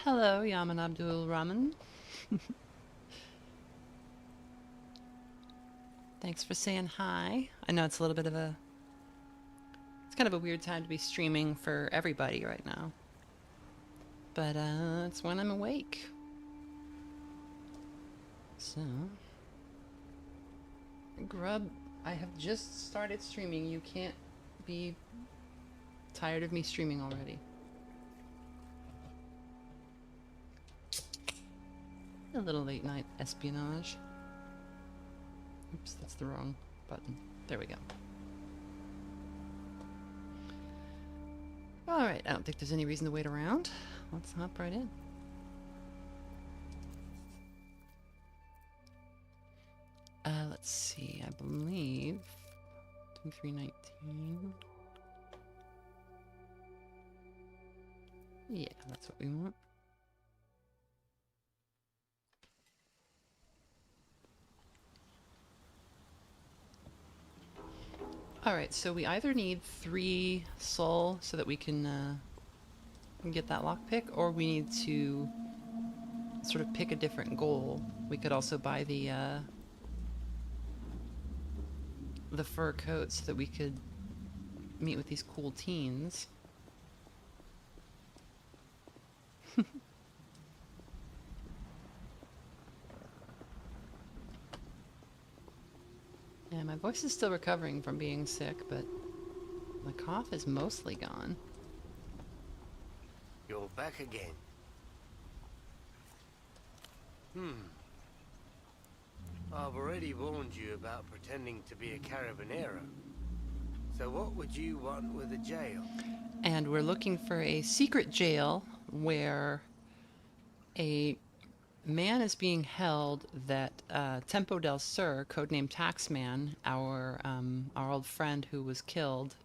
Hello, Yaman Abdul Rahman. Thanks for saying hi. I know it's a little bit of a... It's kind of a weird time to be streaming for everybody right now. But, it's when I'm awake. So... Grub, I have just started streaming. You can't be tired of me streaming already. A little late night espionage. Oops, that's the wrong button. There we go. Alright, I don't think there's any reason to wait around. Let's hop right in. Let's see, I believe 2319. Yeah, that's what we want. Alright, so we either need 3 soul so that we can get that lockpick, or we need to sort of pick a different goal. We could also buy the fur coat so that we could meet with these cool teens. Yeah, my voice is still recovering from being sick, but the cough is mostly gone. You're back again. I've already warned you about pretending to be a carabinero. So what would you want with a jail? And we're looking for a secret jail where a man is being held that Tempo del Sur, codenamed Taxman, our old friend who was killed,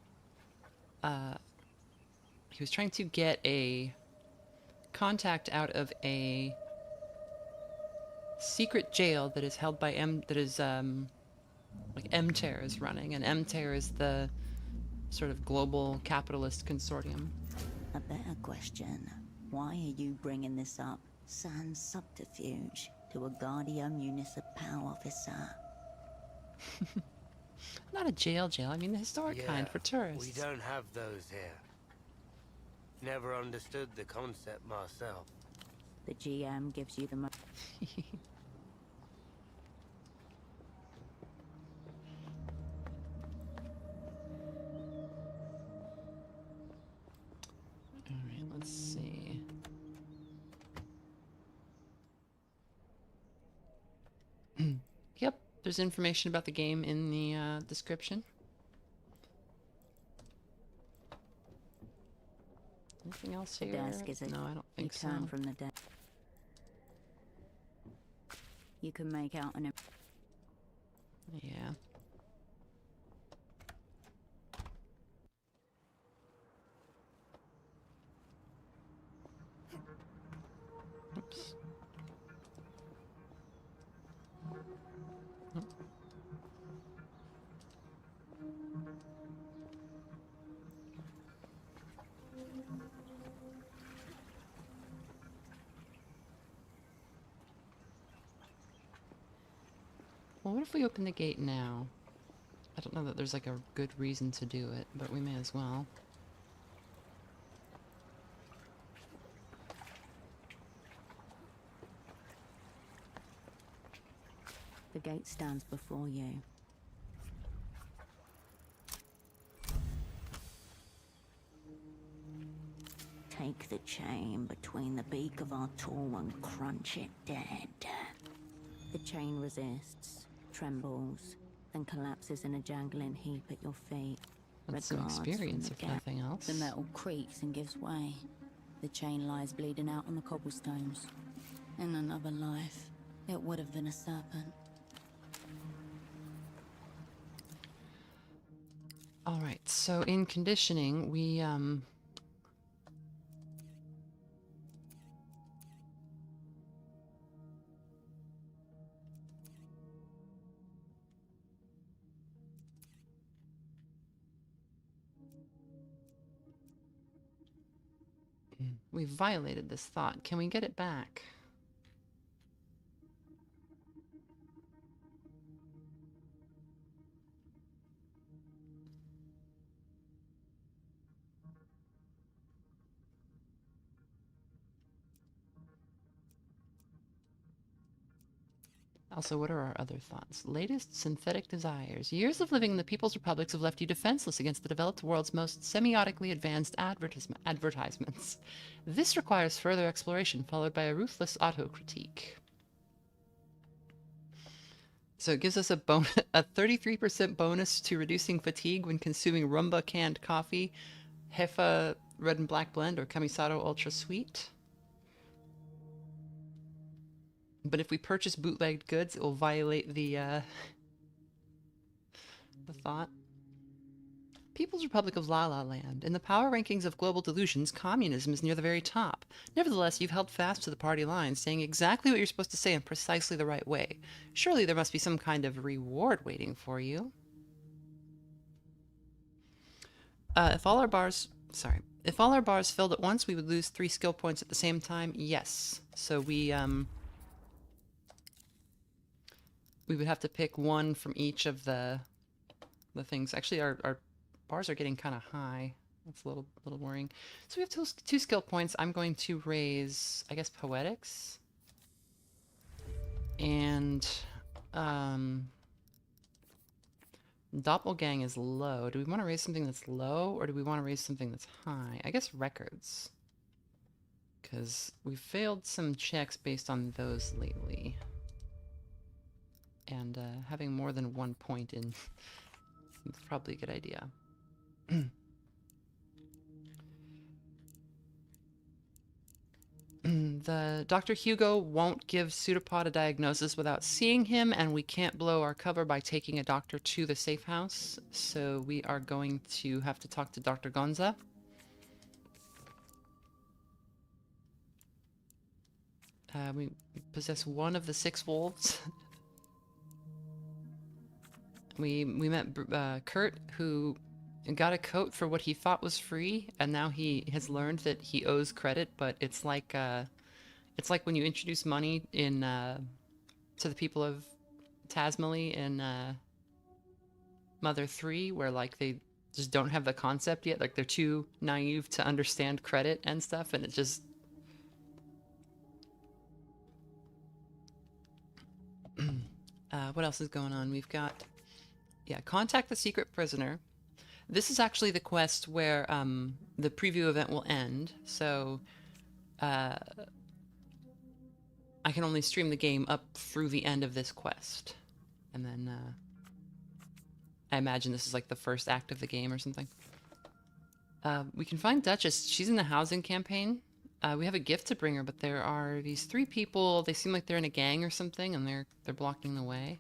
he was trying to get a contact out of a secret jail that is held by like MTER is running, and MTER is the sort of global capitalist consortium. A better question. Why are you bringing this up? Sans subterfuge to a Guardia Municipal officer. Not a jail, I mean the historic kind for tourists. We don't have those here. Never understood the concept myself. The GM gives you the most. Alright, let's see. Yep, there's information about the game in the description. Anything else here? Desk is No, I don't think so. Turn from the desk. You can make out an. Yeah. Oops. Oh. Well, what if we open the gate now? I don't know that there's like a good reason to do it, but we may as well. The gate stands before you. Take the chain between the beak of our tool and crunch it dead. The chain resists, trembles, then collapses in a jangling heap at your feet. That's some Regards from experience, the if gap. nothing else. The metal creaks and gives way. The chain lies bleeding out on the cobblestones. In another life, it would have been a serpent. Alright, so in conditioning, we, We violated this thought. Can we get it back? Also, what are our other thoughts? Latest synthetic desires. Years of living in the People's Republics have left you defenseless against the developed world's most semiotically advanced advertisements. This requires further exploration, followed by a ruthless auto-critique. So it gives us a 33% bonus to reducing fatigue when consuming Rumba canned coffee, Hefa red and black blend, or Camisado ultra sweet. But if we purchase bootlegged goods, it will violate the thought. People's Republic of La La Land. In the power rankings of global delusions, communism is near the very top. Nevertheless, you've held fast to the party line, saying exactly what you're supposed to say in precisely the right way. Surely there must be some kind of reward waiting for you. If all our bars filled at once, we would lose 3 skill points at the same time. Yes. So we would have to pick one from each of the things. Actually, our bars are getting kind of high. That's a little worrying. So we have 2 skill points. I'm going to raise, I guess, Poetics. And Doppelgang is low. Do we want to raise something that's low, or do we want to raise something that's high? I guess Records. Because we failed some checks based on those lately. And having more than 1 point in is probably a good idea. The Dr. Hugo won't give Pseudopod a diagnosis without seeing him, and we can't blow our cover by taking a doctor to the safe house. So we are going to have to talk to Dr. Gonza. We possess one of the 6 wolves. We met Kurt, who got a coat for what he thought was free, and now he has learned that he owes credit. But it's like when you introduce money in to the people of Tasmally in Mother 3, where like they just don't have the concept yet. Like they're too naive to understand credit and stuff, and it just what else is going on? We've got contact the secret prisoner. This is actually the quest where the preview event will end, so I can only stream the game up through the end of this quest. And then I imagine this is like the first act of the game or something. We can find Duchess. She's in the housing campaign. We have a gift to bring her, but there are these 3 people. They seem like they're in a gang or something, and they're blocking the way.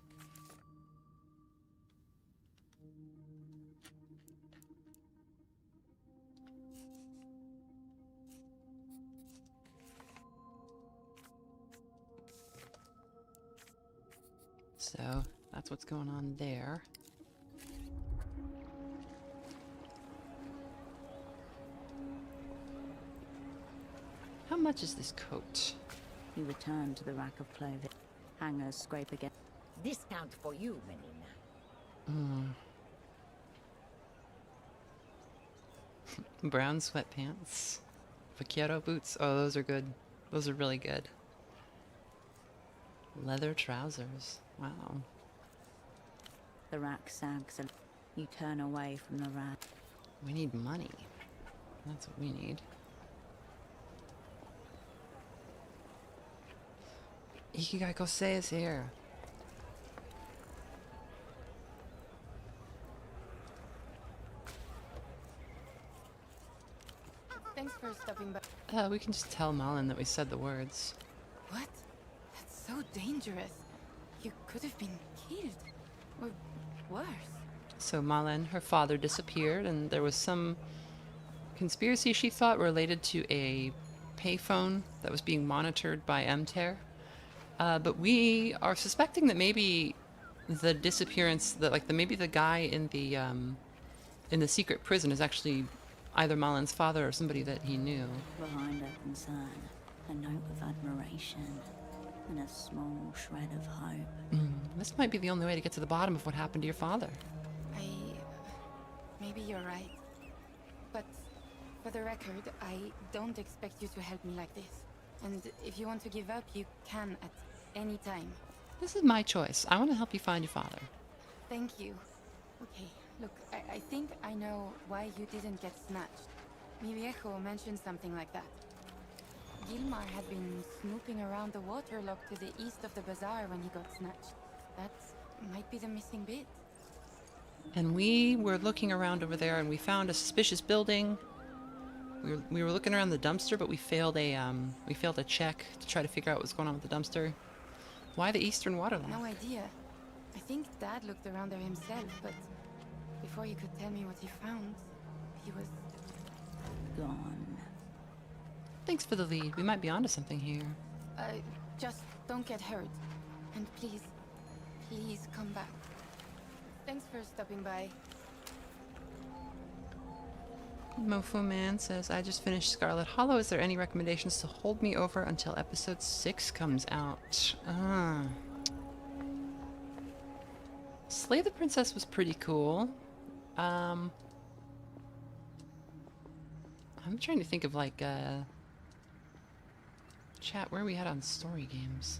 So that's what's going on there. How much is this coat? You return to the rack of clothing. Hangers scrape again. Discount for you, Melina. Brown sweatpants. Vaquero boots. Oh, those are good. Those are really good. Leather trousers. Wow. The rack sags and you turn away from the rack. We need money. That's what we need. Ikigai Kosei is here. Thanks for stopping by. We can just tell Malin that we said the words. What? That's so dangerous. You could have been killed. Or worse. So Malin, her father, disappeared, and there was some conspiracy she thought related to a payphone that was being monitored by MTER. But we are suspecting that maybe the disappearance, maybe the guy in the secret prison is actually either Malin's father or somebody that he knew. Behind her concern, a note of admiration and a small shred of hope. This might be the only way to get to the bottom of what happened to your father. Maybe you're right. But for the record, I don't expect you to help me like this. And if you want to give up, you can at any time. This is my choice. I want to help you find your father. Thank you. Okay, look, I think I know why you didn't get snatched. Mi viejo mentioned something like that. Gilmar had been snooping around the waterlock to the east of the bazaar when he got snatched. That might be the missing bit. And we were looking around over there, and we found a suspicious building. We were looking around the dumpster, but we failed a check to try to figure out what was going on with the dumpster. Why the eastern waterlock? No idea. I think Dad looked around there himself, but before he could tell me what he found, he was Gone. Thanks for the lead. We might be onto something here. Just don't get hurt. And please, please come back. Thanks for stopping by. Mofo Man says, I just finished Scarlet Hollow. Is there any recommendations to hold me over until episode 6 comes out? Slay the Princess was pretty cool. I'm trying to think of like chat, where we had on story games.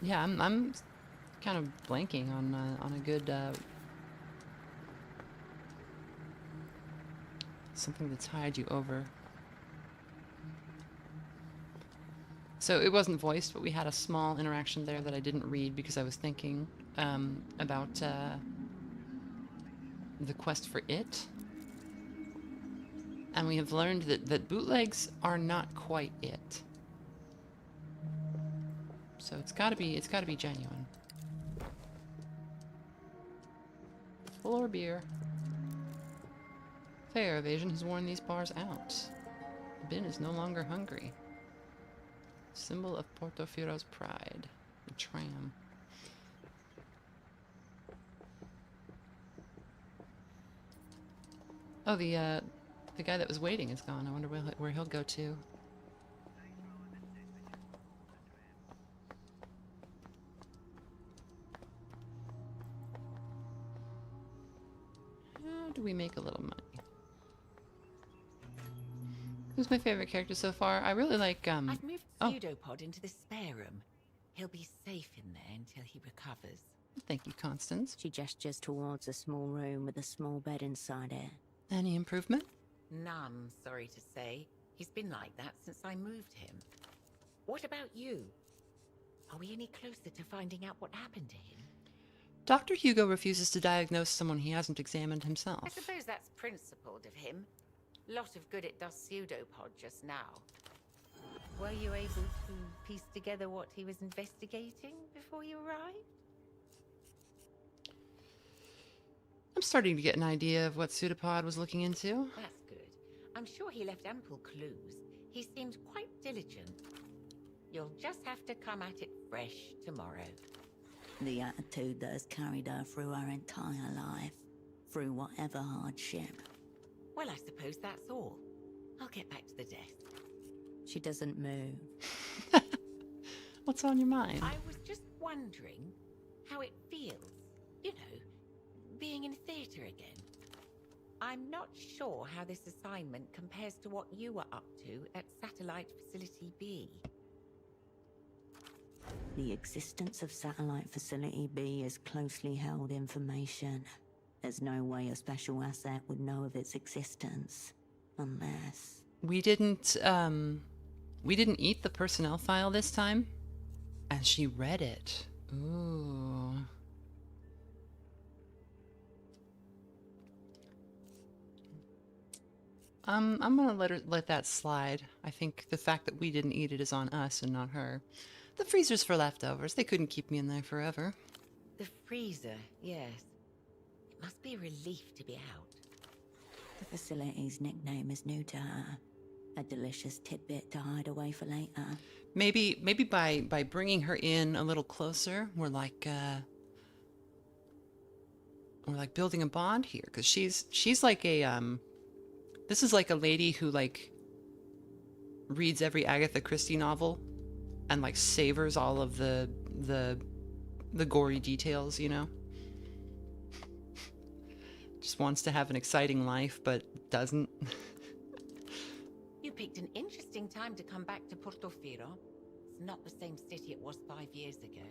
Yeah, I'm kind of blanking on a good something to tide you over. So it wasn't voiced, but we had a small interaction there that I didn't read because I was thinking about the quest for it. And we have learned that bootlegs are not quite it. So it's gotta be genuine. Floor beer. Fare evasion has worn these bars out. The bin is no longer hungry. Symbol of Portofiro's pride. The tram. Oh, the guy that was waiting is gone. I wonder where he'll go to. How do we make a little money? Who's my favorite character so far? I really like, I've moved Pseudopod into the spare room. He'll be safe in there until he recovers. Thank you, Constance. She gestures towards a small room with a small bed inside it. Any improvement? None, sorry to say. He's been like that since I moved him. What about you? Are we any closer to finding out what happened to him? Dr. Hugo refuses to diagnose someone he hasn't examined himself. I suppose that's principled of him. Lot of good it does Pseudopod just now. Were you able to piece together what he was investigating before you arrived? I'm starting to get an idea of what Pseudopod was looking into. That's good. I'm sure he left ample clues. He seemed quite diligent. You'll just have to come at it fresh tomorrow. The attitude that has carried her through her entire life, through whatever hardship. Well, I suppose that's all. I'll get back to the desk. She doesn't move. What's on your mind? I was just wondering how it feels, you know, being in theatre again. I'm not sure how this assignment compares to what you were up to at Satellite Facility B. The existence of Satellite Facility B is closely held information. There's no way a special asset would know of its existence, unless... We didn't eat the personnel file this time. And she read it. Ooh. I'm gonna let that slide. I think the fact that we didn't eat it is on us and not her. The freezer's for leftovers. They couldn't keep me in there forever. The freezer, yes. It must be a relief to be out. The facility's nickname is new to her. A delicious tidbit to hide away for later. Maybe by bringing her in a little closer, we're like building a bond here, because she's like a this is like a lady who like reads every Agatha Christie novel and like savors all of the gory details, you know? Just wants to have an exciting life, but doesn't. You picked an interesting time to come back to Portofino. It's not the same city it was 5 years ago.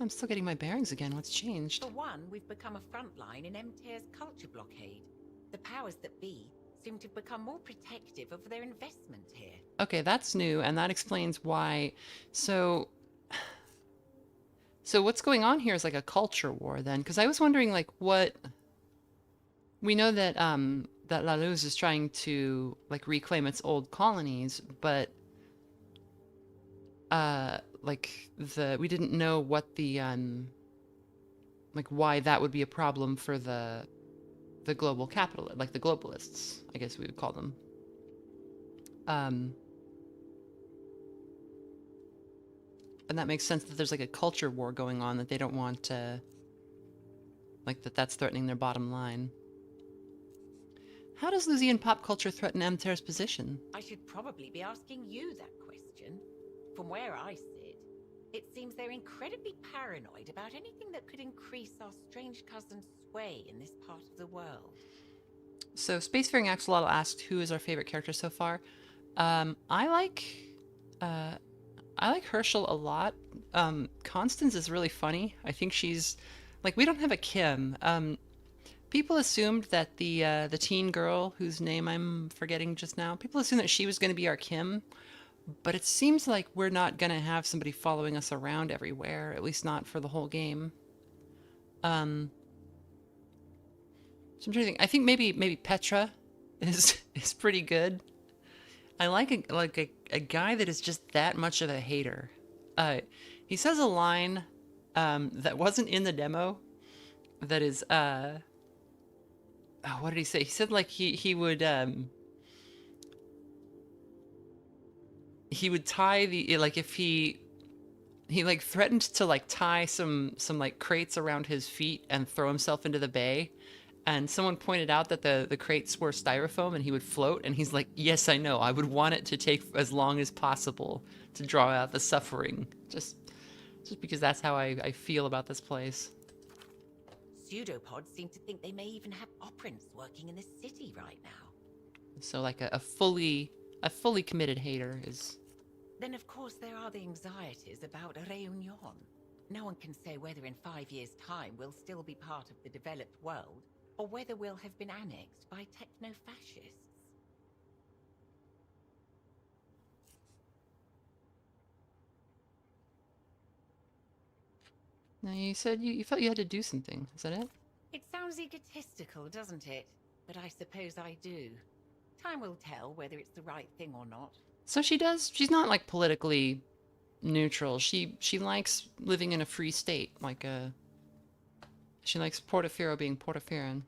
I'm still getting my bearings again. What's changed? For one, we've become a front line in MTER's culture blockade. The powers that be seem to have become more protective of their investment here. Okay, that's new, and that explains why. So what's going on here is like a culture war then, because I was wondering like what. We know that that La Luz is trying to like reclaim its old colonies, but we didn't know what the like why that would be a problem for the global capital, like the globalists, I guess we would call them. And that makes sense that there's like a culture war going on that they don't want to, like that's threatening their bottom line. How does Lusian pop culture threaten MTER's position? I should probably be asking you that question. From where I sit, it seems they're incredibly paranoid about anything that could increase our strange cousin's sway in this part of the world. So Spacefaring Axolotl asked, who is our favorite character so far? I like Hershel a lot. Constance is really funny. I think she's like, we don't have a Kim. People assumed that the teen girl whose name I'm forgetting just now, people assumed that she was going to be our Kim, but it seems like we're not going to have somebody following us around everywhere, at least not for the whole game. So I'm trying to think. I think maybe Petra is pretty good. I like a guy that is just that much of a hater. He says a line that wasn't in the demo that is oh, what did he say? He said like he would tie the, like if he like threatened to like tie some like crates around his feet and throw himself into the bay, and someone pointed out that the crates were styrofoam and he would float, and he's like, yes, I know, I would want it to take as long as possible to draw out the suffering, just because that's how I feel about this place. Pseudopods seem to think they may even have operants working in the city right now. So like a fully committed hater is... Then of course there are the anxieties about Reunion. No one can say whether in 5 years' time we'll still be part of the developed world, or whether we'll have been annexed by techno-fascists. Now, you said you felt you had to do something. Is that it? It sounds egotistical, doesn't it? But I suppose I do. Time will tell whether it's the right thing or not. So she's not like politically neutral. She likes living in a free state. Like she likes Portofino being Portofiran.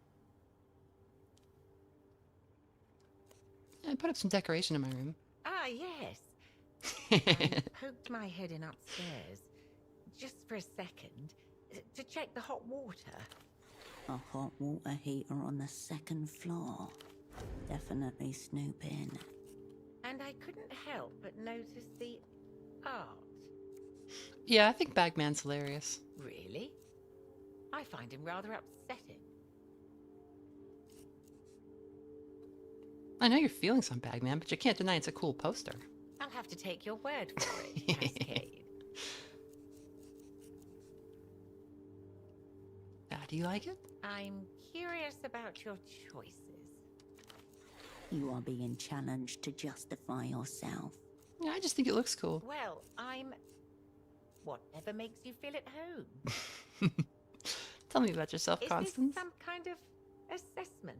I put up some decoration in my room. Ah, yes. I poked my head in upstairs, just for a second, to check the hot water. A hot water heater on the second floor. Definitely snooping. And I couldn't help but notice the art. Yeah, I think Bagman's hilarious. Really? I find him rather upsetting. I know your feelings on Bagman, but you can't deny it's a cool poster. I'll have to take your word for it, Cascade. Do you like it? I'm curious about your choices. You are being challenged to justify yourself. Yeah, I just think it looks cool. Well, I'm Whatever makes you feel at home. Tell me about yourself, Is Constance. this some kind of assessment?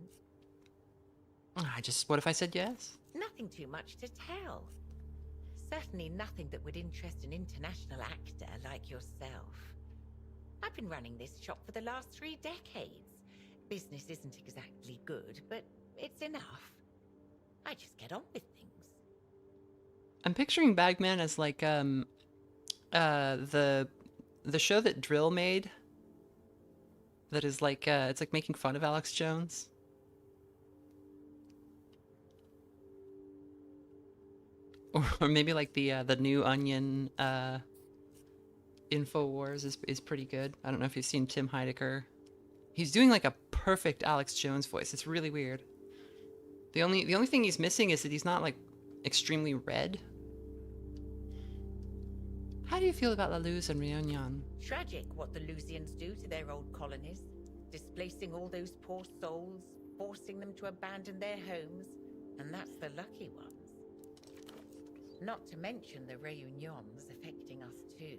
What if I said yes? Nothing too much to tell. Certainly nothing that would interest an international actor like yourself. I've been running this shop for the last 3 decades. Business isn't exactly good, but it's enough. I just get on with things. I'm picturing Bagman as like the show that Drill made. That is like it's like making fun of Alex Jones. Or maybe like the new Onion InfoWars is pretty good. I don't know if you've seen Tim Heidecker. He's doing like a perfect Alex Jones voice. It's really weird. The only thing he's missing is that he's not like extremely red. How do you feel about La Luz and Réunion? Tragic what the Lusians do to their old colonies, displacing all those poor souls, forcing them to abandon their homes, and that's the lucky ones. Not to mention the Réunions affecting us too.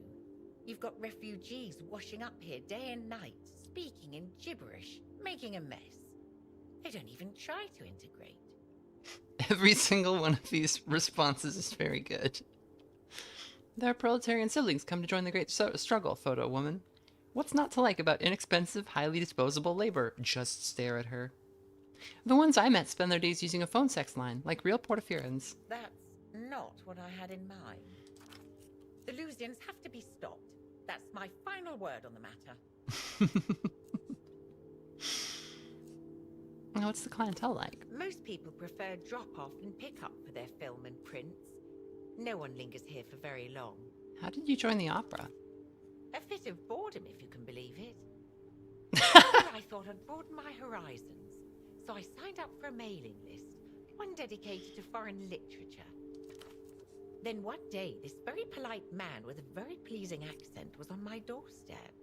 You've got refugees washing up here day and night, speaking in gibberish, making a mess. They don't even try to integrate. Every single one of these responses is very good. Their proletarian siblings come to join the great struggle, photo woman. What's not to like about inexpensive, highly disposable labor? Just stare at her. The ones I met spend their days using a phone sex line, like real Portofirans. That's not what I had in mind. The Lusians have to be stopped. That's my final word on the matter. Now, what's the clientele like? Most people prefer drop-off and pick-up for their film and prints. No one lingers here for very long. How did you join the opera? A fit of boredom, if you can believe it. Well, I thought I'd broaden my horizons, so I signed up for a mailing list, one dedicated to foreign literature. Then one day, this very polite man with a very pleasing accent was on my doorstep.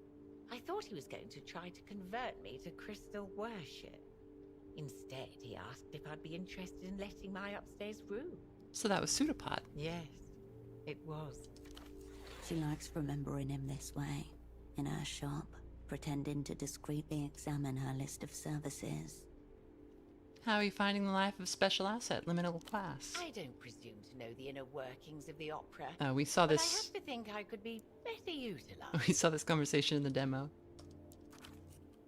I thought he was going to try to convert me to crystal worship. Instead, he asked if I'd be interested in letting my upstairs room. So that was Pseudopod. Yes, it was. She likes remembering him this way, in her shop, pretending to discreetly examine her list of services. How are you finding the life of special asset, liminal class? I don't presume to know the inner workings of the opera. We saw But I this. have to think I could be better utilized. We saw this conversation in the demo.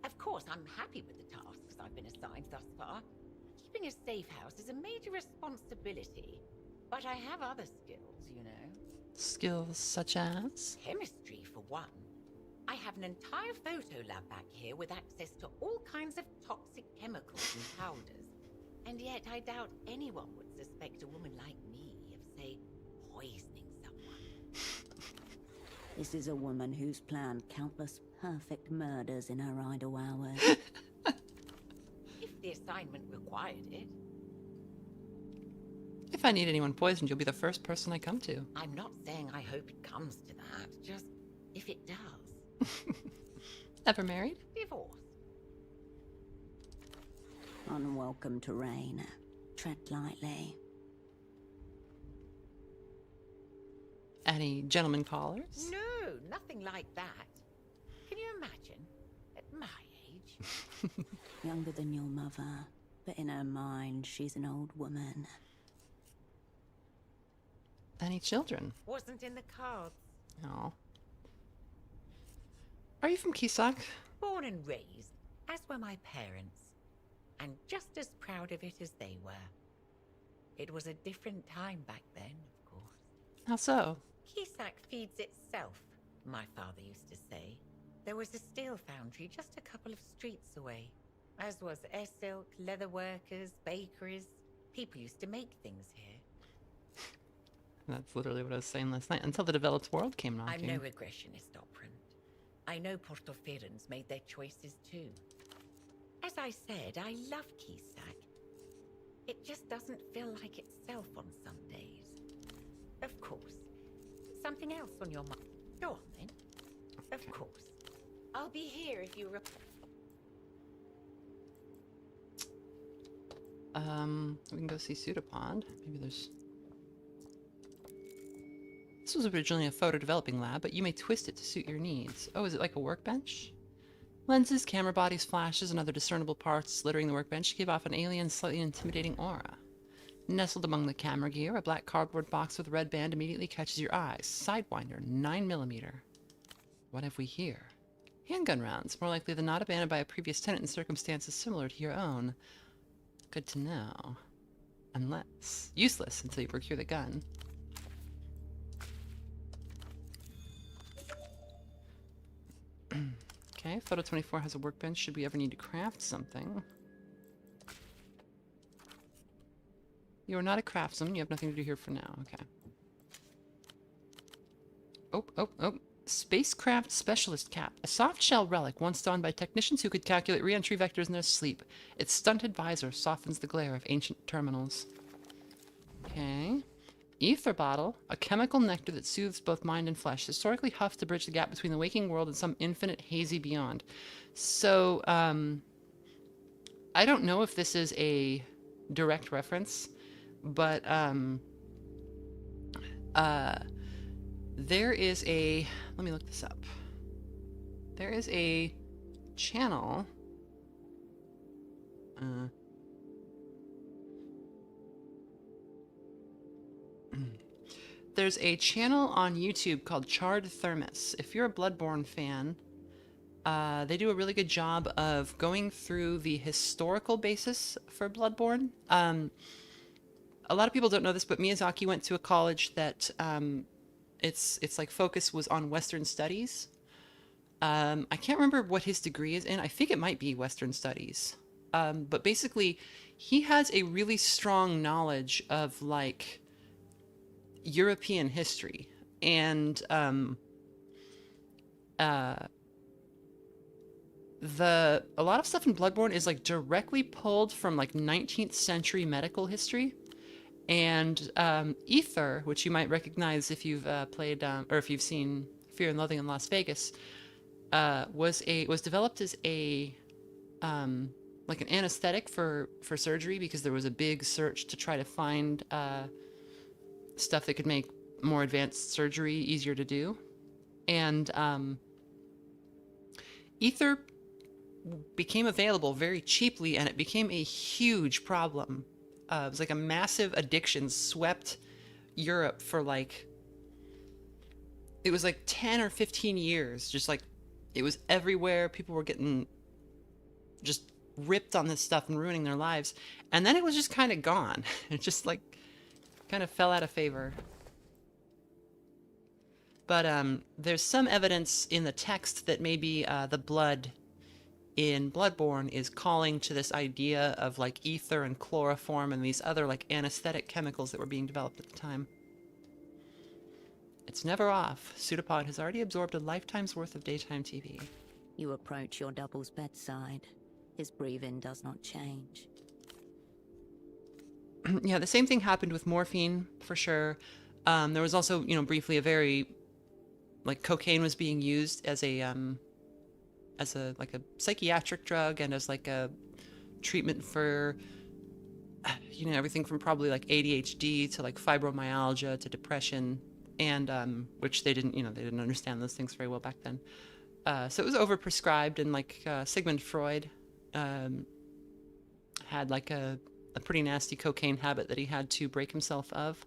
Of course, I'm happy with the tasks I've been assigned thus far. Keeping a safe house is a major responsibility. But I have other skills, you know. Skills such as? Chemistry, for one. I have an entire photo lab back here with access to all kinds of toxic chemicals and powders. And yet I doubt anyone would suspect a woman like me of, say, poisoning someone. This is a woman who's planned countless perfect murders in her idle hours. If the assignment required it. If I need anyone poisoned, you'll be the first person I come to. I'm not saying I hope it comes to that, just if it does. Ever married? Divorce. Unwelcome terrain. Tread lightly. Any gentlemen callers? No, nothing like that. Can you imagine? At my age. Younger than your mother, but in her mind, she's an old woman. Any children? Wasn't in the cards. No. Are you from Kisak? Born and raised, as were my parents. And just as proud of it as they were. It was a different time back then, of course. How so? Kisak feeds itself, my father used to say. There was a steel foundry just a couple of streets away. As was silk, leather workers, bakeries. People used to make things here. That's literally what I was saying last night, until the developed world came knocking. I'm no regressionist, operant. I know Portofirans made their choices too. As I said, I love Kisak. It just doesn't feel like itself on some days. Of course. Something else on your mind? Go on then. Of course. I'll be here if you We can go see Pseudopod. Maybe there's... This was originally a photo developing lab, but you may twist it to suit your needs. Oh, is it like a workbench? Lenses, camera bodies, flashes, and other discernible parts littering the workbench give off an alien, slightly intimidating aura. Nestled among the camera gear, a black cardboard box with a red band immediately catches your eyes. Sidewinder, 9mm. What have we here? Handgun rounds, more likely than not abandoned by a previous tenant in circumstances similar to your own. Good to know. Unless... useless until you procure the gun. Okay, Photo 24 has a workbench should we ever need to craft something. You are not a craftsman. You have nothing to do here for now. Okay. Oh. Spacecraft Specialist Cap. A soft-shell relic once donned by technicians who could calculate re-entry vectors in their sleep. Its stunted visor softens the glare of ancient terminals. Okay. Ether Bottle. A chemical nectar that soothes both mind and flesh. Historically huffed to bridge the gap between the waking world and some infinite hazy beyond. So, I don't know if this is a direct reference, but, there is a... let me look this up. There is a channel... there's a channel on YouTube called Charred Thermos. If you're a Bloodborne fan, they do a really good job of going through the historical basis for Bloodborne. A lot of people don't know this, but Miyazaki went to a college that its like focus was on Western studies. I can't remember what his degree is in. I think it might be Western studies. But basically, he has a really strong knowledge of like European history, and a lot of stuff in Bloodborne is like directly pulled from like 19th century medical history. And Ether, which you might recognize if you've played or if you've seen Fear and Loathing in Las Vegas, was developed as a like an anesthetic for surgery, because there was a big search to try to find stuff that could make more advanced surgery easier to do. And Ether became available very cheaply, and it became a huge problem. It was like a massive addiction, swept Europe for like, it was like 10 or 15 years. Just like, it was everywhere. People were getting just ripped on this stuff and ruining their lives. And then it was just kind of gone. It just like kind of fell out of favor. But there's some evidence in the text that maybe the blood in Bloodborne is calling to this idea of like ether and chloroform and these other like anesthetic chemicals that were being developed at the time. It's never off. Pseudopod has already absorbed a lifetime's worth of daytime TV. You approach your double's bedside. His breathing does not change. Yeah, the same thing happened with morphine, for sure. There was also, you know, briefly a very, like, cocaine was being used as a like a psychiatric drug and as like a treatment for, you know, everything from probably like ADHD to like fibromyalgia to depression, and which they didn't understand those things very well back then. So it was overprescribed, and like Sigmund Freud had like a pretty nasty cocaine habit that he had to break himself of.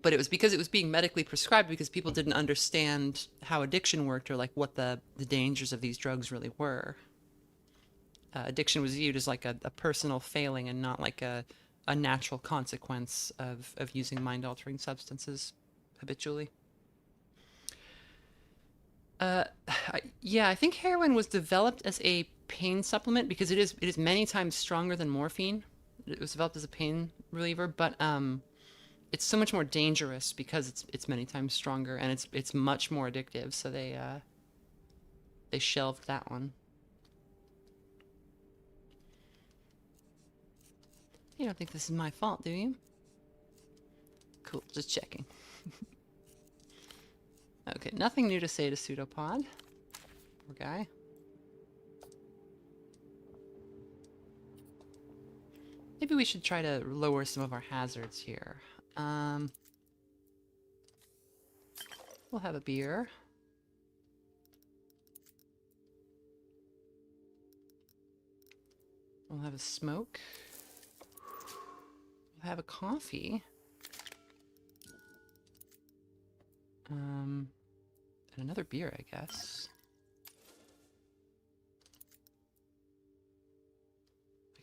But it was because it was being medically prescribed, because people didn't understand how addiction worked or like what the dangers of these drugs really were. Addiction was viewed as like a personal failing and not like a natural consequence of using mind-altering substances habitually. Yeah, I think heroin was developed as a pain supplement because it is many times stronger than morphine. It was developed as a pain reliever, but it's so much more dangerous because it's many times stronger, and it's much more addictive. So they shelved that one. You don't think this is my fault, do you? Cool, just checking. Okay, nothing new to say to Pseudopod. Poor guy. Maybe we should try to lower some of our hazards here. We'll have a beer. We'll have a smoke. We'll have a coffee. And another beer, I guess.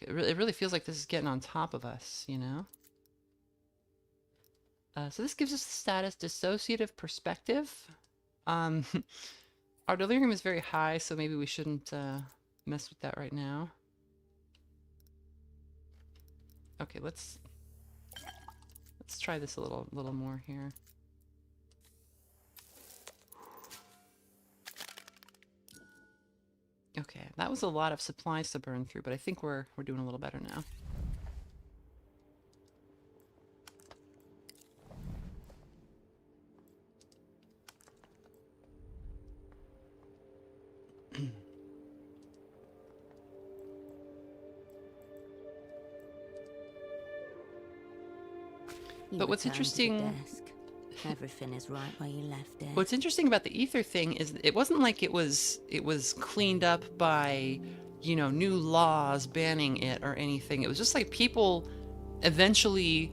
It really feels like this is getting on top of us, you know? So this gives us the status dissociative perspective. Our delirium is very high, so maybe we shouldn't mess with that right now. Okay, let's try this a little more here. Okay, that was a lot of supplies to burn through, but I think we're doing a little better now. But what's interesting... Everything is right where you left it. What's interesting about the ether thing is it wasn't like it was cleaned up by, you know, new laws banning it or anything. It was just like people eventually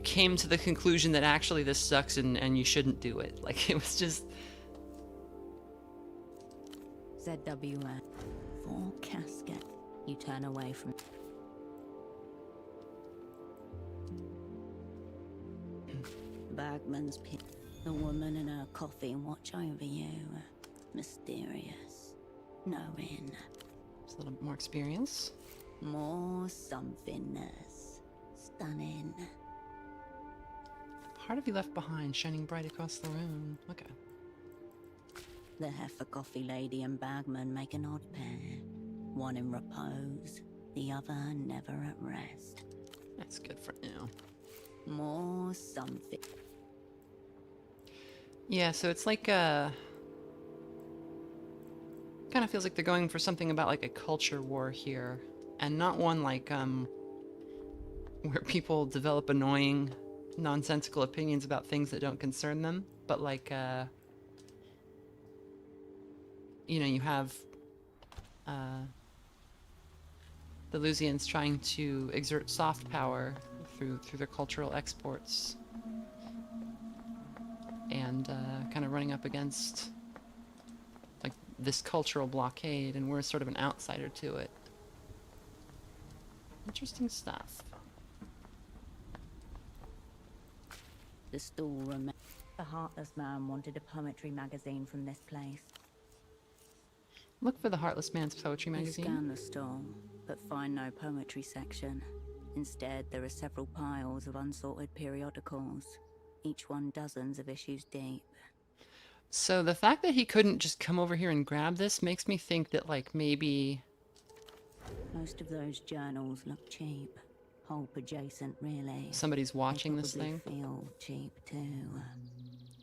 came to the conclusion that actually this sucks and you shouldn't do it. Like, it was just... ZWF. For Cascade. You turn away from... Bagman's pit. The woman and her coffee and watch over you. Mysterious. Knowing. Just a little more experience. More somethingness. Stunning. Part of you left behind, shining bright across the room. Okay. The heifer coffee lady and Bagman make an odd pair. One in repose, the other never at rest. That's good for now. More something. Yeah, so it's like kind of feels like they're going for something about like a culture war here, and not one like where people develop annoying, nonsensical opinions about things that don't concern them, but like you know, you have the Lusians trying to exert soft power through their cultural exports, and kind of running up against like this cultural blockade, and we're sort of an outsider to it. Interesting stuff. The stall remains. The Heartless Man wanted a poetry magazine from this place. Look for the Heartless Man's poetry You magazine. scan the stall, but find no poetry section. Instead, there are several piles of unsorted periodicals, each one dozens of issues deep. So the fact that he couldn't just come over here and grab this makes me think that like maybe Most of those journals look cheap. Pulp adjacent, really. somebody's watching this They thing. probably feel cheap too.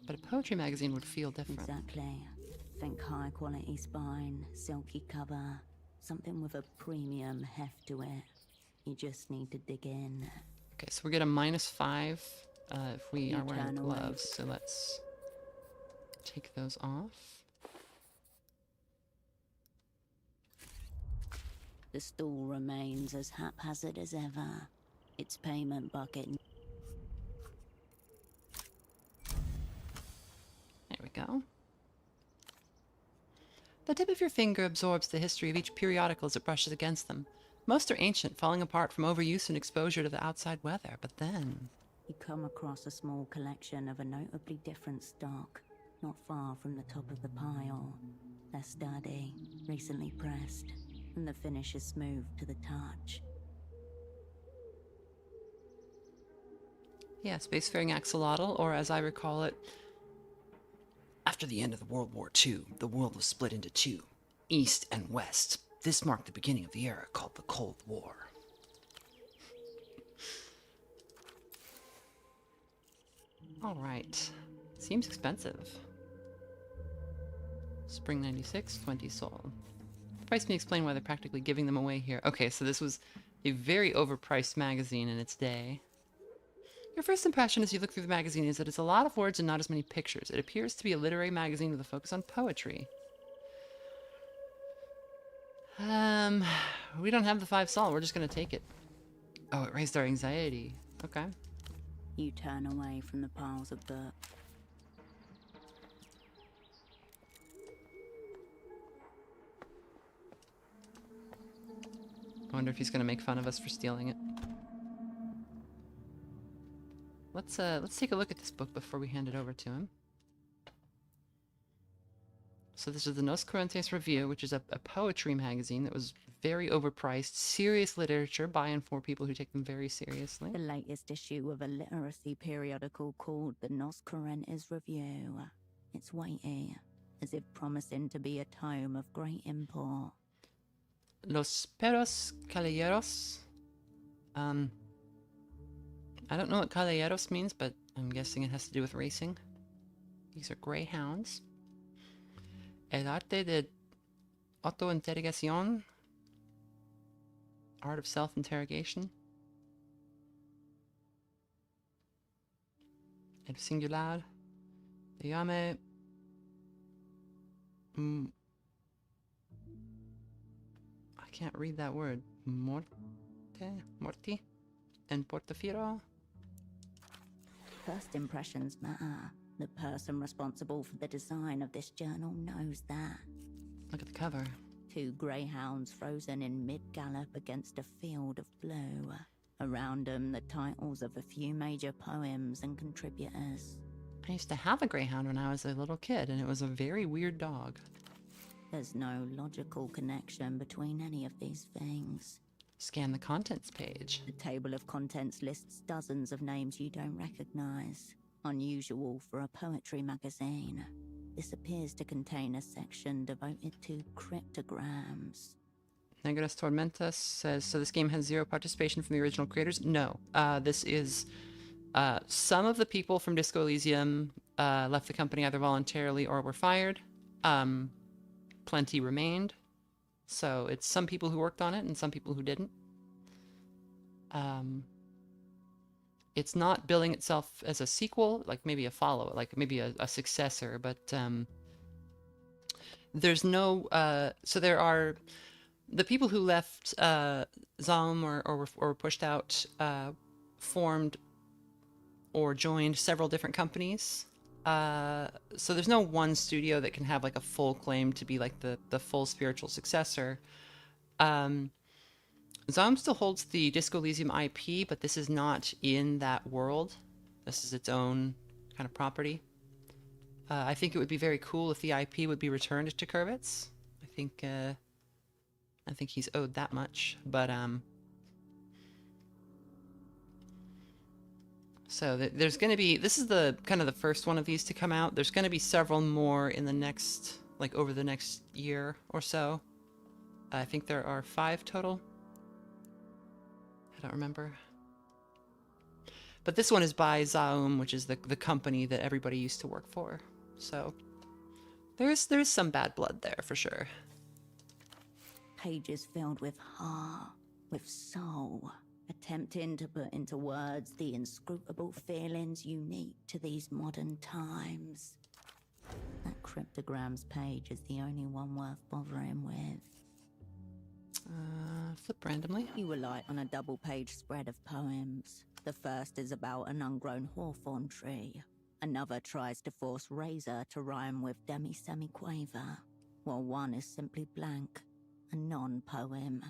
But a poetry magazine would feel different. Exactly. Think high quality spine, silky cover, something with a premium heft to it. You just need to dig in. Okay, so we get a -5 if we You are wearing turn away. gloves. So let's take those off. The stall remains as haphazard as ever. Its payment bucket. There we go. The tip of your finger absorbs the history of each periodical as it brushes against them. Most are ancient, falling apart from overuse and exposure to the outside weather, but then... You come across a small collection of a notably different stock, not far from the top of the pile. They're sturdy, recently pressed, and the finish is smooth to the touch. Yeah, spacefaring axolotl, or as I recall it, after the end of the World War II, the world was split into two, East and West. This marked the beginning of the era called the Cold War. All right. Seems expensive. Spring 96, 20 sol. Price me explain why they're practically giving them away here. Okay, so this was... a very overpriced magazine in its day. Your first impression as you look through the magazine is that it's a lot of words and not as many pictures. It appears to be a literary magazine with a focus on poetry. We don't have the 5 sol. We're just gonna take it. Oh, it raised our anxiety. Okay. You turn away from the piles of books. I wonder if he's gonna make fun of us for stealing it. Let's take a look at this book before we hand it over to him. So this is the Nos Correntes Review, which is a poetry magazine that was very overpriced, serious literature by and for people who take them very seriously. The latest issue of a literacy periodical called the Nos Correntes Review. It's weighty, as if promising to be a tome of great import. Los Perros Caballeros. I don't know what caballeros means, but I'm guessing it has to do with racing. These are greyhounds. El arte de autointerrogación. Art of self-interrogation. El singular. Se llama... I can't read that word. Morti? And Portafiero? First impressions matter. The person responsible for the design of this journal knows that. Look at the cover. 2 greyhounds frozen in mid-gallop against a field of blue. Around them, the titles of a few major poems and contributors. I used to have a greyhound when I was a little kid, and it was a very weird dog. There's no logical connection between any of these things. Scan the contents page. The table of contents lists dozens of names you don't recognize. Unusual for a poetry magazine. This appears to contain a section devoted to cryptograms. Negras Tormentas says, so this game has 0 participation from the original creators? No. This is... some of the people from Disco Elysium left the company either voluntarily or were fired. Plenty remained. So it's some people who worked on it and some people who didn't. It's not billing itself as a sequel, like maybe a follow, like maybe a successor, but there's no... so there are... The people who left Zaum or were pushed out formed or joined several different companies. So there's no one studio that can have like a full claim to be like the full spiritual successor. Zaum still holds the Disco Elysium IP, but this is not in that world. This is its own kind of property. I think it would be very cool if the IP would be returned to Kurvitz. I think he's owed that much, but so there's going to be, this is the kind of the first one of these to come out. There's going to be several more in the next, like over the next year or so. I think there are 5 total. I don't remember. But this one is by Zaum, which is the company that everybody used to work for. So there's some bad blood there for sure. Pages filled with heart, with soul, attempting to put into words the inscrutable feelings unique to these modern times. That cryptograms page is the only one worth bothering with. Flip randomly. You alight on a double-page spread of poems. The first is about an ungrown hawthorn tree. Another tries to force razor to rhyme with demi-semi-quaver, while one is simply blank, a non-poem.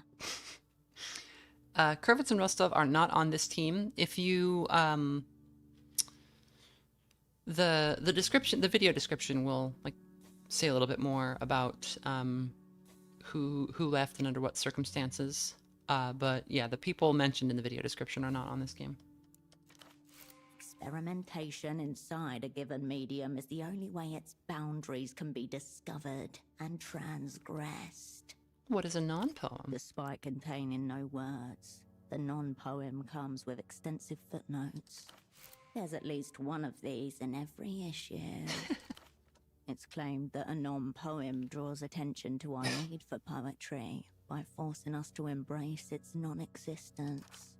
Kurvitz and Rostov are not on this team. If you the description, the video description will like say a little bit more about who left and under what circumstances. But yeah, the people mentioned in the video description are not on this game. Experimentation inside a given medium is the only way its boundaries can be discovered and transgressed. What is a non-poem? Despite containing no words, the non-poem comes with extensive footnotes. There's at least one of these in every issue. It's claimed that a non-poem draws attention to our need for poetry, by forcing us to embrace its non-existence.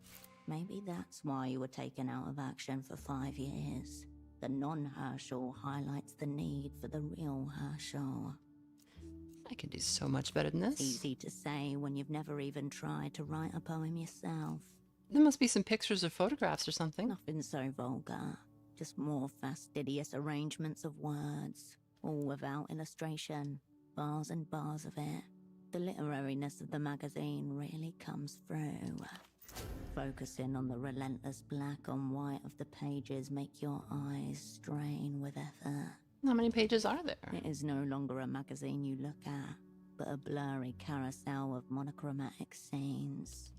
Maybe that's why you were taken out of action for 5 years. The non-Hershel highlights the need for the real Hershel. I can do so much better than this. Easy to say when you've never even tried to write a poem yourself. There must be some pictures or photographs or something. Nothing so vulgar. Just more fastidious arrangements of words, all without illustration. Bars and bars of it. The literariness of the magazine really comes through. Focusing on the relentless black on white of the pages make your eyes strain with effort. How many pages are there? It is no longer a magazine you look at, but a blurry carousel of monochromatic scenes.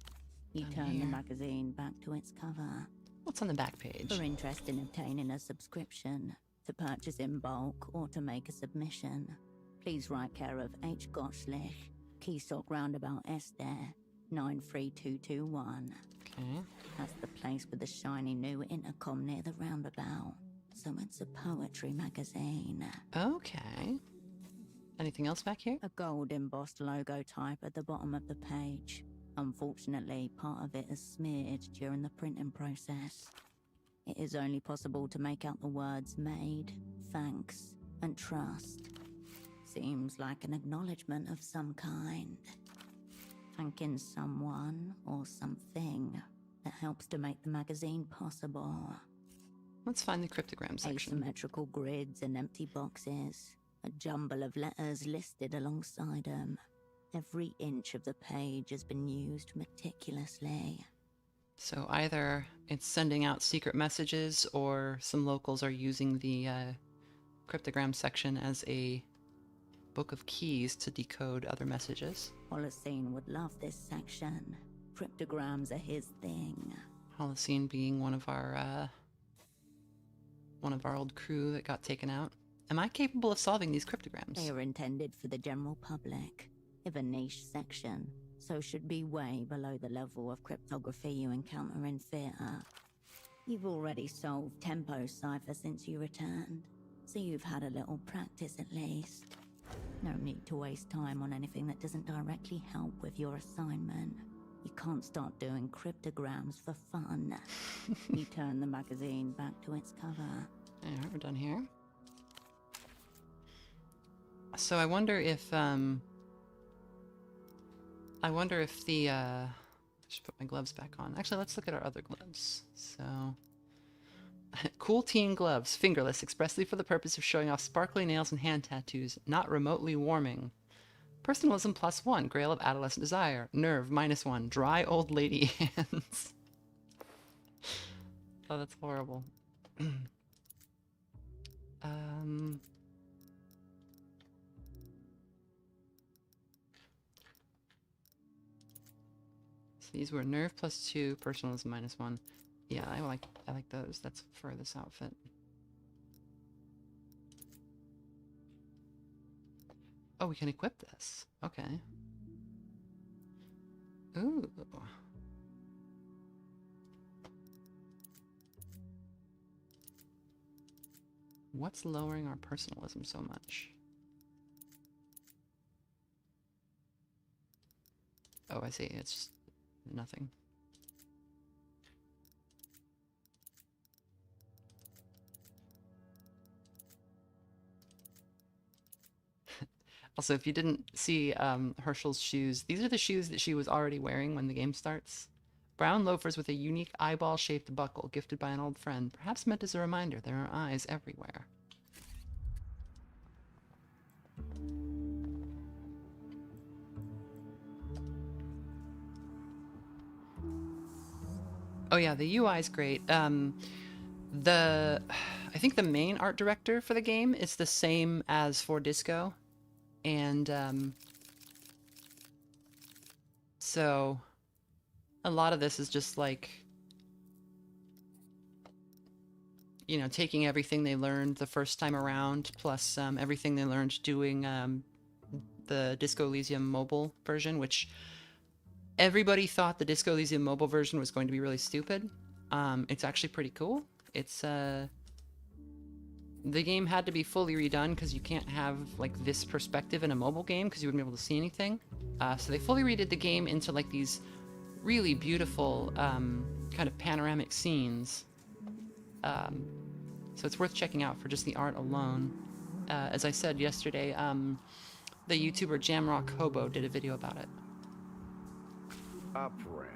You Down turn here. the magazine back to its cover. What's on the back page? For interest in obtaining a subscription, to purchase in bulk, or to make a submission, please write care of H. Gottschlich, Keysock Roundabout Esther, 93221. Okay. That's the place with the shiny new intercom near the roundabout. So it's a poetry magazine. Okay. Anything else back here? A gold embossed logo type at the bottom of the page. Unfortunately, part of it is smeared during the printing process. It is only possible to make out the words made, thanks, and trust. Seems like an acknowledgement of some kind. Thanking someone or something that helps to make the magazine possible. Let's find the cryptogram section. Asymmetrical grids and empty boxes. A jumble of letters listed alongside them. Every inch of the page has been used meticulously. So either it's sending out secret messages or some locals are using the cryptogram section as a book of keys to decode other messages. Holocene would love this section. Cryptograms are his thing. Holocene being one of our old crew that got taken out. Am I capable of solving these cryptograms? They are intended for the general public, if a niche section, so should be way below the level of cryptography you encounter in theatre. You've already solved Tempo Cipher since you returned, so you've had a little practice at least. No need to waste time on anything that doesn't directly help with your assignment. You can't start doing cryptograms for fun. You turn the magazine back to its cover. Alright, we're done here. So I wonder if the I should put my gloves back on. Actually, let's look at our other gloves. So cool teen gloves, fingerless, expressly for the purpose of showing off sparkly nails and hand tattoos, not remotely warming. Personalism +1, Grail of Adolescent Desire, Nerve -1, Dry Old Lady Hands. Oh, that's horrible. So these were Nerve +2, Personalism -1. Yeah, I like those. That's for this outfit. Oh, we can equip this. Okay. Ooh. What's lowering our personalism so much? Oh, I see. It's just nothing. Also, if you didn't see Hershel's shoes, these are the shoes that she was already wearing when the game starts. Brown loafers with a unique eyeball-shaped buckle, gifted by an old friend, perhaps meant as a reminder there are eyes everywhere. Oh yeah, the UI is great. I think the main art director for the game is the same as for Disco. And so a lot of this is just like, you know, taking everything they learned the first time around, plus everything they learned doing the Disco Elysium mobile version, which everybody thought the Disco Elysium mobile version was going to be really stupid. It's actually pretty cool. It's the game had to be fully redone because you can't have like this perspective in a mobile game because you wouldn't be able to see anything. So they fully redid the game into like these really beautiful kind of panoramic scenes. So it's worth checking out for just the art alone. As I said yesterday, the YouTuber Jamrock Hobo did a video about it. Operant.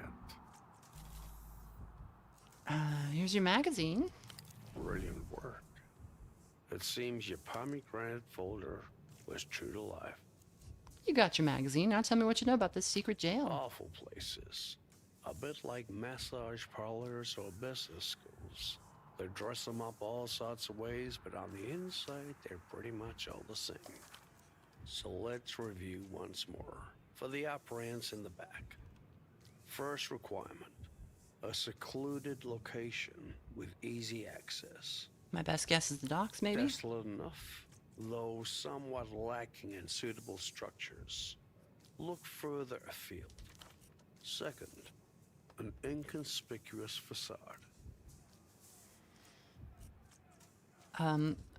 Here's your magazine. Brilliant work. It seems your pomegranate folder was true to life. You got your magazine. Now tell me what you know about this secret jail. Awful places. A bit like massage parlors or business schools. They dress them up all sorts of ways, but on the inside, they're pretty much all the same. So let's review once more for the operants in the back. First requirement, a secluded location with easy access. My best guess is the docks, maybe? Desolate enough, though somewhat lacking in suitable structures. Look further afield. Second, an inconspicuous facade.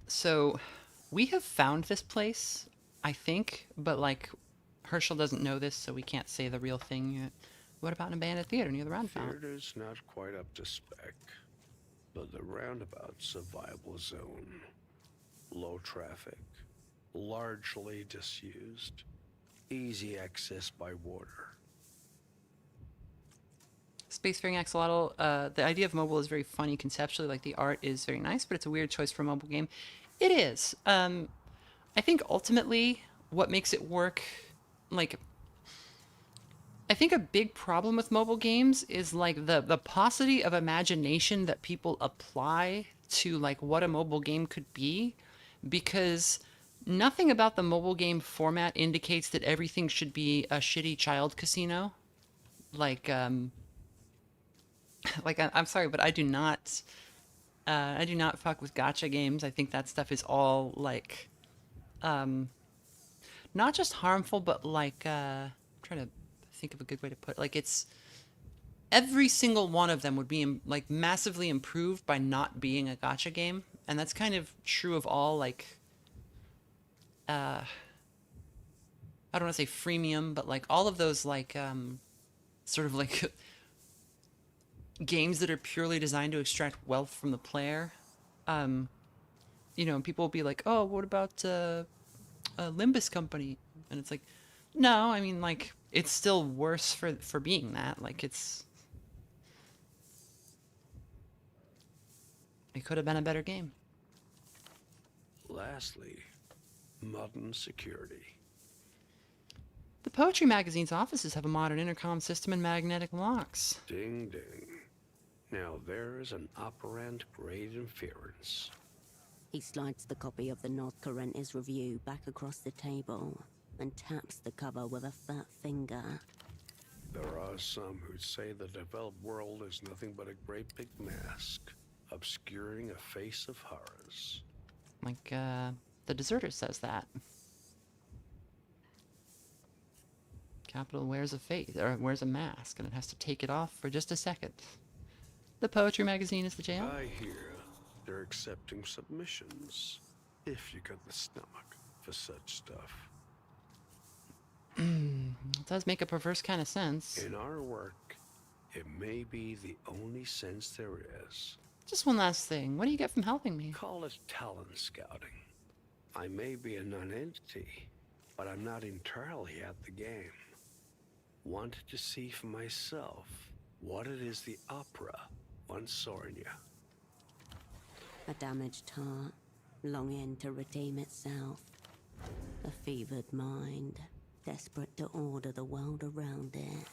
So we have found this place, I think, but like Hershel doesn't know this, so we can't say the real thing yet. What about an abandoned theater near the roundabout? Theater's not quite up to spec, but the roundabout's a viable zone. Low traffic, largely disused, easy access by water. Spacefaring Axolotl, the idea of mobile is very funny conceptually, like the art is very nice, but it's a weird choice for a mobile game. It is. I think ultimately what makes it work, like, I think a big problem with mobile games is like the paucity of imagination that people apply to like what a mobile game could be, because nothing about the mobile game format indicates that everything should be a shitty child casino. Like, I'm sorry, but I do not fuck with gacha games. I think that stuff is all like, not just harmful, but like, I'm trying to think of a good way to put it. Like, it's every single one of them would be like massively improved by not being a gacha game, and that's kind of true of all like, I don't want to say freemium, but like all of those like, sort of like. Games that are purely designed to extract wealth from the player. You know, people will be like, oh, what about a Limbus company? And it's like, no, I mean, like, it's still worse for being that. Like, it could have been a better game. Lastly, modern security. The Poetry Magazine's offices have a modern intercom system and magnetic locks. Ding ding. Now there's an operant-grade inference. He slides the copy of the North Corentis review back across the table and taps the cover with a fat finger. There are some who say the developed world is nothing but a great big mask, obscuring a face of horrors. Like, the Deserter says that. Capital wears a face, or wears a mask, and it has to take it off for just a second. The Poetry Magazine is the jail? I hear they're accepting submissions, if you got the stomach for such stuff. It does make a perverse kind of sense. In our work, it may be the only sense there is. Just one last thing. What do you get from helping me? Call it talent scouting. I may be a non-entity, but I'm not entirely at the game. Wanted to see for myself what it is the opera once saw in you. A damaged heart, longing to redeem itself. A fevered mind, desperate to order the world around it.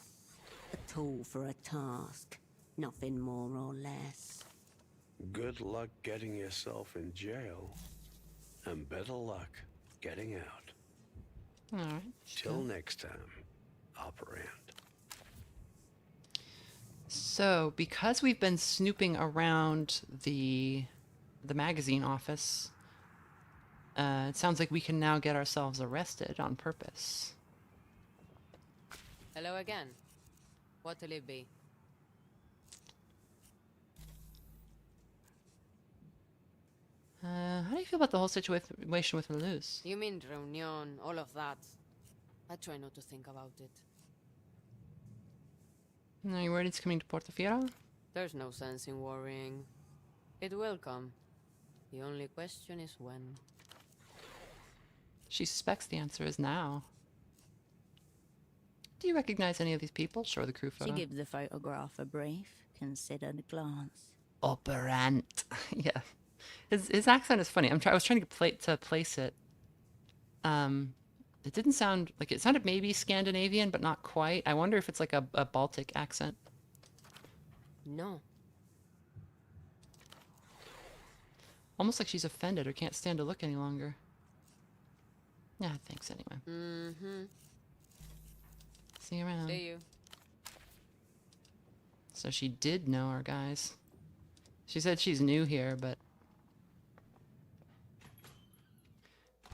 A tool for a task, nothing more or less. Good luck getting yourself in jail, and better luck getting out. Alright. Till next time, operand. So, because we've been snooping around the magazine office, it sounds like we can now get ourselves arrested on purpose. Hello again. What'll it be? How do you feel about the whole situation with Reluz? You mean reunion, all of that. I try not to think about it. Are you worried it's coming to Portofino? There's no sense in worrying. It will come. The only question is when. She suspects the answer is now. Do you recognize any of these people? Show the crew photo. She gives the photograph a brief, considered glance. Operant. Yeah. His accent is funny. I was trying to place it. It didn't sound like it sounded maybe Scandinavian, but not quite. I wonder if it's like a Baltic accent. No. Almost like she's offended or can't stand to look any longer. Yeah, thanks anyway. Mm-hmm. See you around. See you. So she did know our guys. She said she's new here, but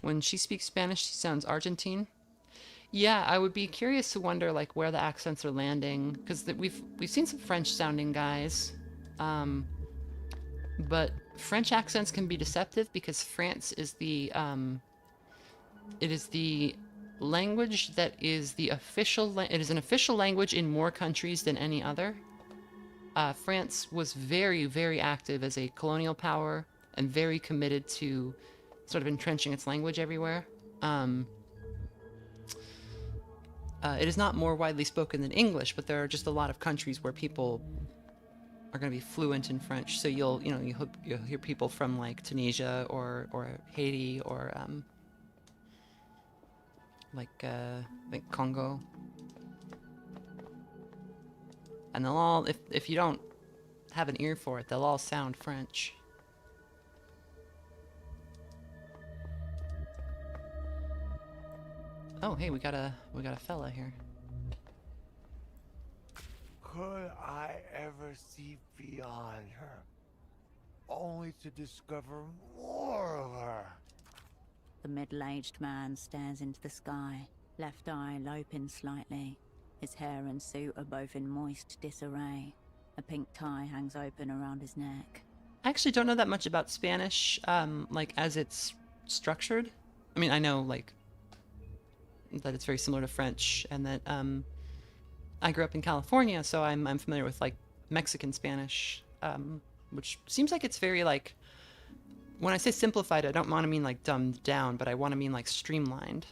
when she speaks Spanish, she sounds Argentine. Yeah, I would be curious to wonder like where the accents are landing, because we've seen some French-sounding guys, but French accents can be deceptive because France is the it is the language that is the official. It is an official language in more countries than any other. France was very, very active as a colonial power and very committed to sort of entrenching its language everywhere. It is not more widely spoken than English, but there are just a lot of countries where people are going to be fluent in French. So you'll hear people from like Tunisia or Haiti or like Congo. And they'll all, if you don't have an ear for it, they'll all sound French. Oh, hey, we got a fella here. Could I ever see beyond her, only to discover more of her? The middle-aged man stares into the sky, left eye loping slightly. His hair and suit are both in moist disarray. A pink tie hangs open around his neck. I actually don't know that much about Spanish, like as it's structured. I mean, I know like that it's very similar to French, and that I grew up in California, so I'm familiar with like Mexican Spanish, which seems like it's very like, when I say simplified, I don't want to mean like dumbed down, but I want to mean like streamlined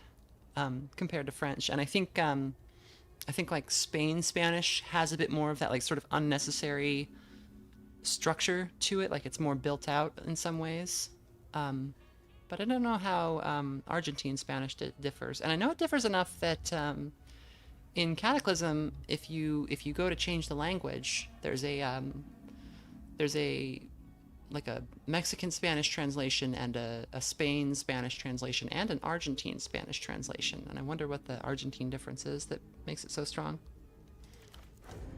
compared to French. And I think like Spain Spanish has a bit more of that like sort of unnecessary structure to it, like it's more built out in some ways. But I don't know how Argentine Spanish differs, and I know it differs enough that in Cataclysm, if you go to change the language, there's a like a Mexican Spanish translation and a Spain Spanish translation and an Argentine Spanish translation, and I wonder what the Argentine difference is that makes it so strong.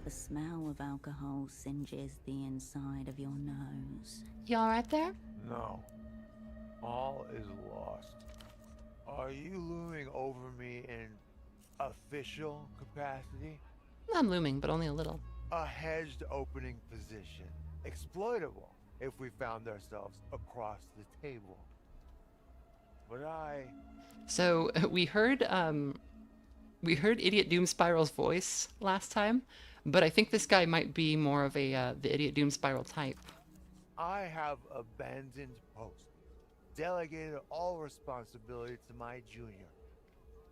The smell of alcohol singes the inside of your nose. You all right there? No. All is lost. Are you looming over me in official capacity? I'm looming, but only a little. A hedged opening position. Exploitable if we found ourselves across the table. But So we heard Idiot Doom Spiral's voice last time, but I think this guy might be more of a the Idiot Doom Spiral type. I have abandoned post. Delegated all responsibility to my junior.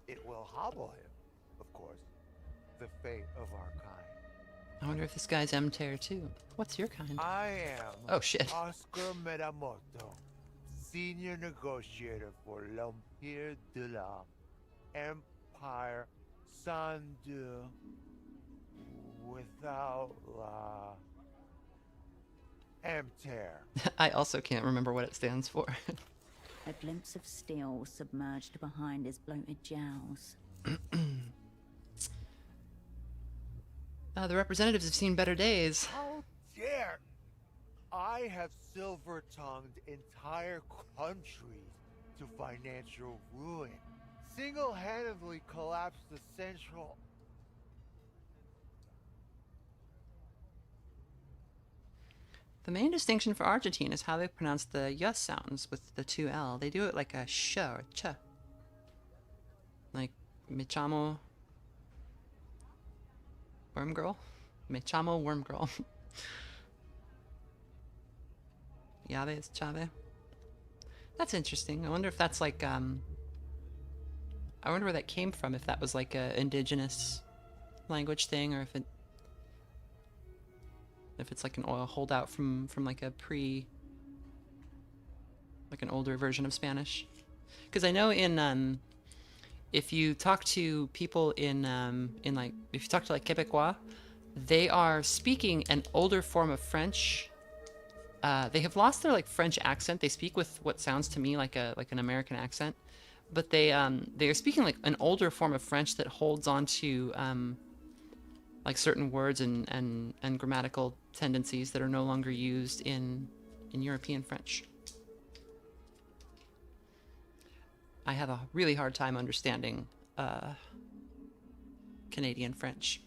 It will hobble him, of course. The fate of our kind. I wonder if this guy's M-Tear too. What's your kind? I am Oh shit. Oscar Metamoto, senior negotiator for l'Empire de la Empire Sandu without la M-Tear. I also can't remember what it stands for. A glimpse of steel submerged behind his bloated jowls. The representatives have seen better days. How dare! I have silver-tongued entire countries to financial ruin. Single-handedly collapsed the central... The main distinction for Argentine is how they pronounce the y sounds with the 2L. They do it like a sh or ch. Like, me chamo worm girl? Me chamo worm girl. Llave is chave. That's interesting. I wonder if that's like, I wonder where that came from, if that was like a indigenous language thing, or if it's like an oil holdout from like a like an older version of Spanish. Because I know in if you talk to people in like, if you talk to like Quebecois, they are speaking an older form of French. They have lost their like French accent. They speak with what sounds to me like an American accent, but they are speaking like an older form of French that holds on to like certain words and grammatical tendencies that are no longer used in European French. I have a really hard time understanding Canadian French.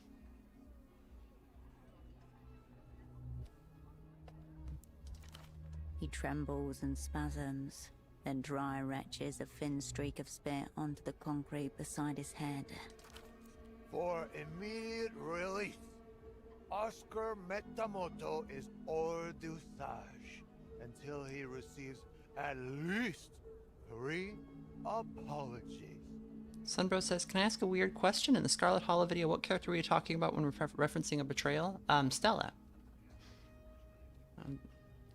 He trembles and spasms, then dry retches a thin streak of spit onto the concrete beside his head. For immediate release, Oscar Metamoto is hors d'usage until he receives at least 3 apologies. Sunbro says, can I ask a weird question? In the Scarlet Hollow video, what character were you talking about when referencing a betrayal? Stella.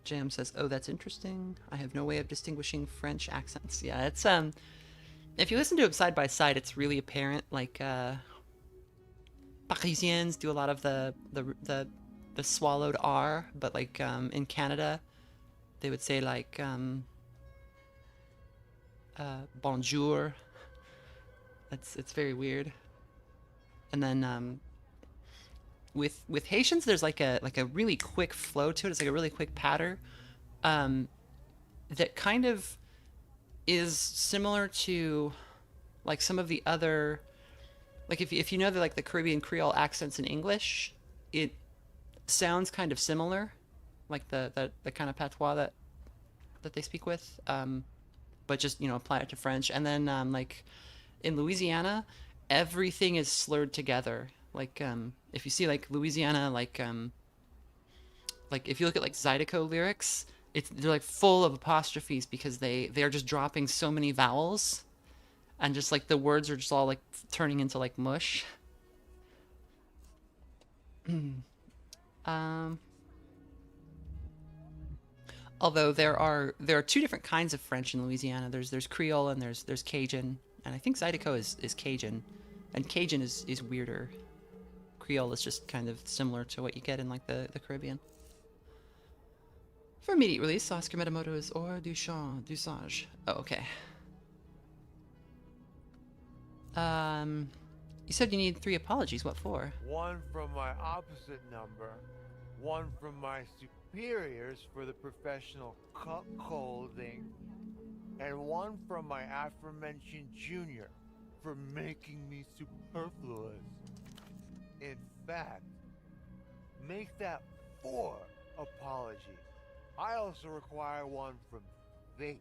Jam says, oh, that's interesting. I have no way of distinguishing French accents. Yeah, it's, if you listen to them side by side, it's really apparent. Like, Parisians do a lot of the swallowed R, but like, in Canada, they would say like, bonjour. It's very weird. And then, with Haitians, there's like a really quick flow to it. It's like a really quick patter, that kind of is similar to like some of the other, like if you know like the Caribbean Creole accents in English, it sounds kind of similar, like the kind of patois that they speak with, but just, you know, apply it to French. And then like in Louisiana, everything is slurred together. Like, if you see like Louisiana, like if you look at like Zydeco lyrics, they're like full of apostrophes because they're just dropping so many vowels, and just like the words are just all like turning into like mush. Although there are 2 different kinds of French in Louisiana. There's Creole and there's Cajun, and I think Zydeco is Cajun, and Cajun is weirder. Creole is just kind of similar to what you get in like the Caribbean. For immediate release, Oscar Metamoto is hors d'usage. Oh, okay. You said you need 3 apologies. What for? 1 from my opposite number, 1 from my superiors for the professional cuckolding, and 1 from my aforementioned junior for making me superfluous. In fact, make that 4 apologies. I also require 1 from Fate.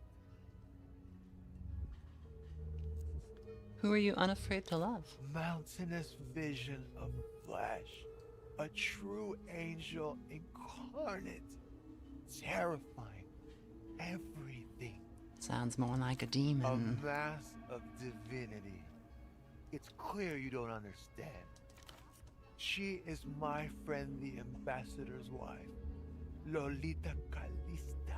Who are you unafraid to love? Mountainous vision of flesh. A true angel incarnate. Terrifying everything. Sounds more like a demon. A mass of divinity. It's clear you don't understand. She is my friend, the ambassador's wife, Lolita Calista.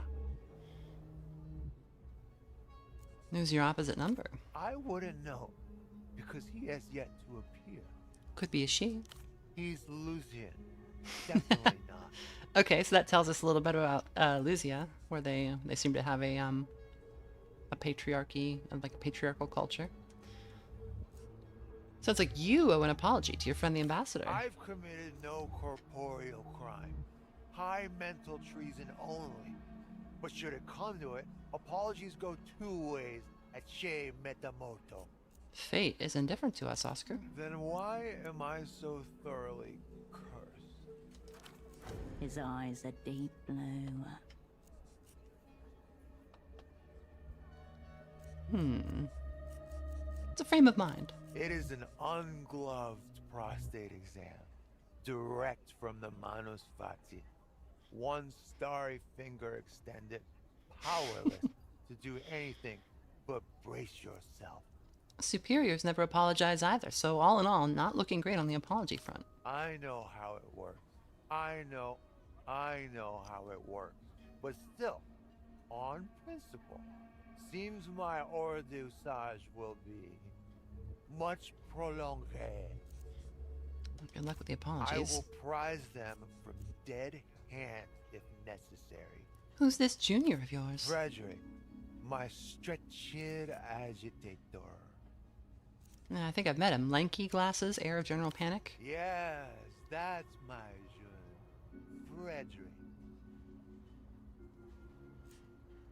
Who's your opposite number? I wouldn't know, because he has yet to appear. Could be a she. He's Lucian. Definitely not. Okay, so that tells us a little bit about Lucia, where they seem to have a patriarchy, like a patriarchal culture. Sounds like you owe an apology to your friend the ambassador. I've committed no corporeal crime. High mental treason only. But should it come to it, apologies go 2 ways at Che Metamoto. Fate is indifferent to us, Oscar. Then why am I so thoroughly cursed? His eyes are deep blue. It's a frame of mind. It is an ungloved prostate exam, direct from the manus fati. One starry finger extended, powerless to do anything but brace yourself. Superiors never apologize either, so all in all, not looking great on the apology front. I know how it works. I know how it works. But still, on principle, seems my hors d'usage will be much prolonged. Good luck with the I apologies. will prize them from dead hands if necessary. Who's this junior of yours? Frederick, my stretched agitator. I think I've met him. Lanky glasses, air of general panic. Yes, that's my jeune. Frederick.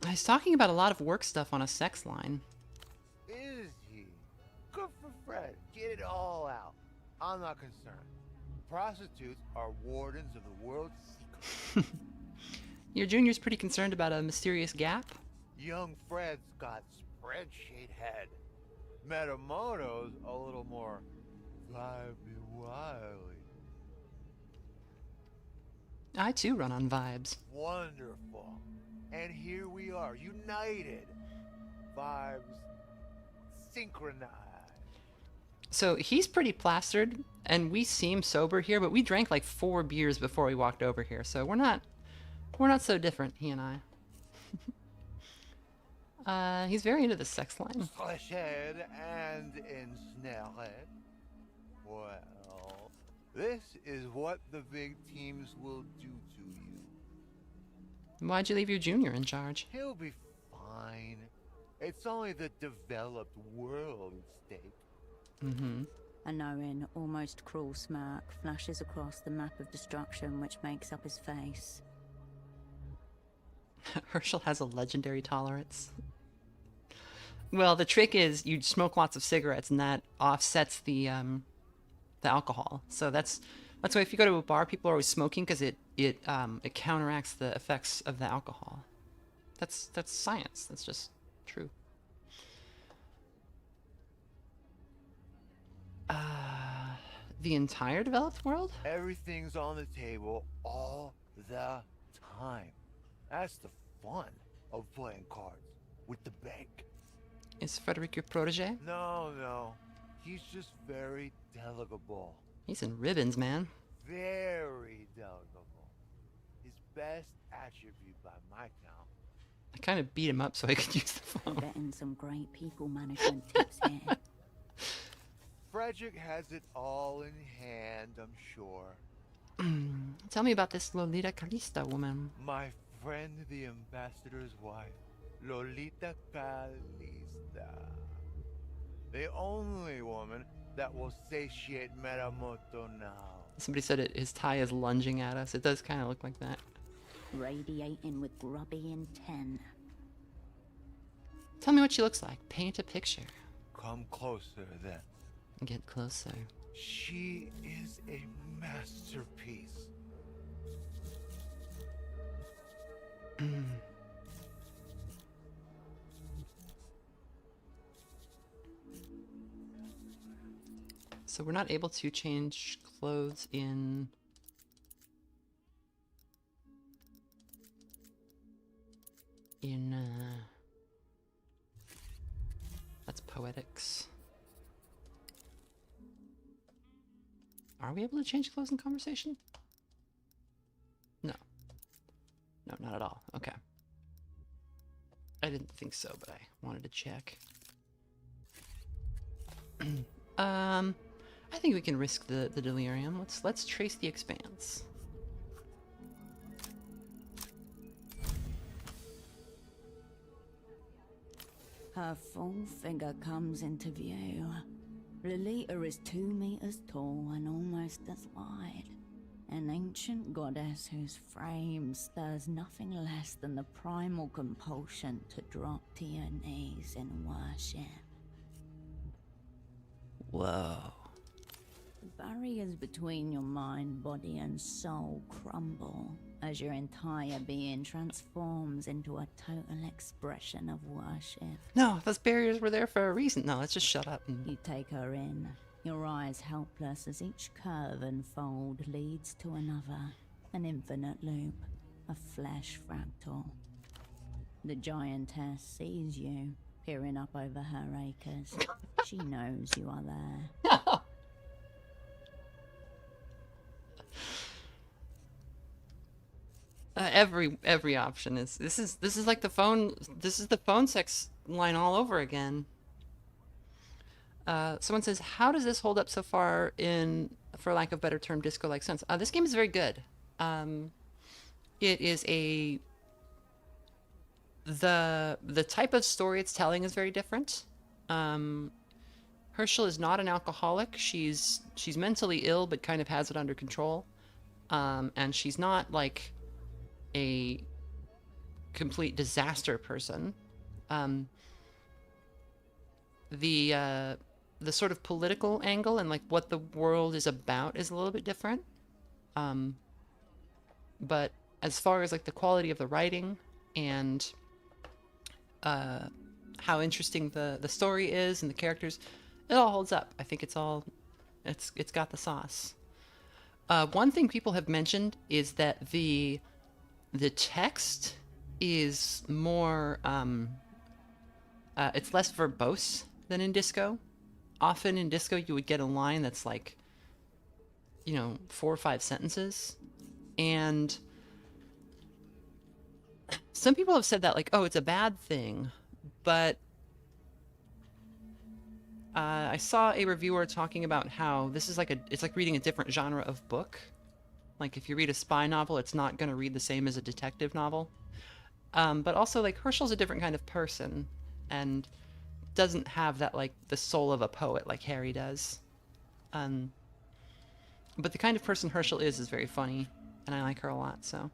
He's talking about a lot of work stuff on a sex line. Is he? Good for Fred. Get it all out. I'm not concerned. Prostitutes are wardens of the world's secret. Your junior's pretty concerned about a mysterious gap. Young Fred's got spreadsheet head. Metamoto's a little more wily. I too run on vibes. Wonderful. And here we are, united. Vibes synchronized. So he's pretty plastered, and we seem sober here, but we drank like 4 beers before we walked over here, so we're not so different, he and I. He's very into the sex line. Slashed and ensnared. Well, this is what the big teams will do to you. Why'd you leave your junior in charge? He'll be fine. It's only the developed world at stake. A knowing, almost cruel smirk flashes across the map of destruction which makes up his face. Hershel has a legendary tolerance. Well, the trick is you smoke lots of cigarettes, and that offsets the alcohol. So that's why if you go to a bar, people are always smoking because it counteracts the effects of the alcohol. That's science. That's just true. The entire developed world? Everything's on the table all the time. That's the fun of playing cards with the bank. Is Frederick your protege? No. He's just very delegable. He's in ribbons, man. Very delegable. His best attribute by my count. I kind of beat him up so I could use the phone. Getting some great people management tips here. Frederick has it all in hand, I'm sure. Tell me about this Lolita Calista woman. My friend, the ambassador's wife, Lolita Calista. The only woman that will satiate Meramoto now. Somebody said his tie is lunging at us. It does kind of look like that. Radiating with grubby intent. Tell me what she looks like. Paint a picture. Come closer then. Get closer. She is a masterpiece. So we're not able to change clothes in... That's poetics. Are we able to change clothes in conversation? No. No, not at all. Okay. I didn't think so, but I wanted to check. I think we can risk the delirium. Let's trace the expanse. Her full figure comes into view. Lolita is 2 meters tall and almost as wide. An ancient goddess whose frame stirs nothing less than the primal compulsion to drop to your knees in worship. Whoa. barriers between your mind, body, and soul crumble as your entire being transforms into a total expression of worship. No, those barriers were there for a reason. No, let's just shut up. You take her in, your eyes helpless as each curve and fold leads to another, an infinite loop, a flesh fractal. The giantess sees you, peering up over her acres. She knows you are there. Every option is this is like the phone. This is the phone sex line all over again. Someone says, how does this hold up so far in, for lack of better term, disco-like sense? This game is very good. It is the type of story it's telling is very different. Hershel is not an alcoholic. She's mentally ill, but kind of has it under control. And she's not like a complete disaster person. The sort of political angle and like what the world is about is a little bit different. But as far as like the quality of the writing and how interesting the story is and the characters, it all holds up. I think it's got the sauce. One thing people have mentioned is that the text is more it's less verbose than in Disco. Often in Disco you would get a line that's like, 4 or 5 sentences, and some people have said that like, oh, it's a bad thing, but I saw a reviewer talking about how this is it's like reading a different genre of book. Like if you read a spy novel, it's not going to read the same as a detective novel. But also like Hershel's a different kind of person and doesn't have that like the soul of a poet like Harry does. But the kind of person Hershel is very funny, and I like her a lot. So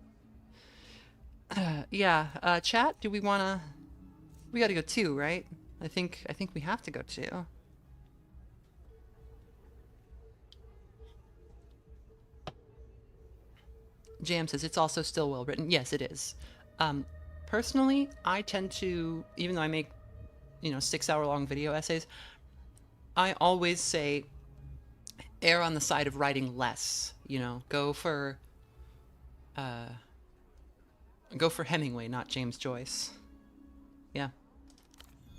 yeah, chat. Do we wanna? We got to go 2, right? I think we have to go 2. Jam says it's also still well written. Yes, it is. Personally, I tend to, even though I make 6-hour-long video essays, I always say err on the side of writing less. Go for Hemingway, not James Joyce. Yeah.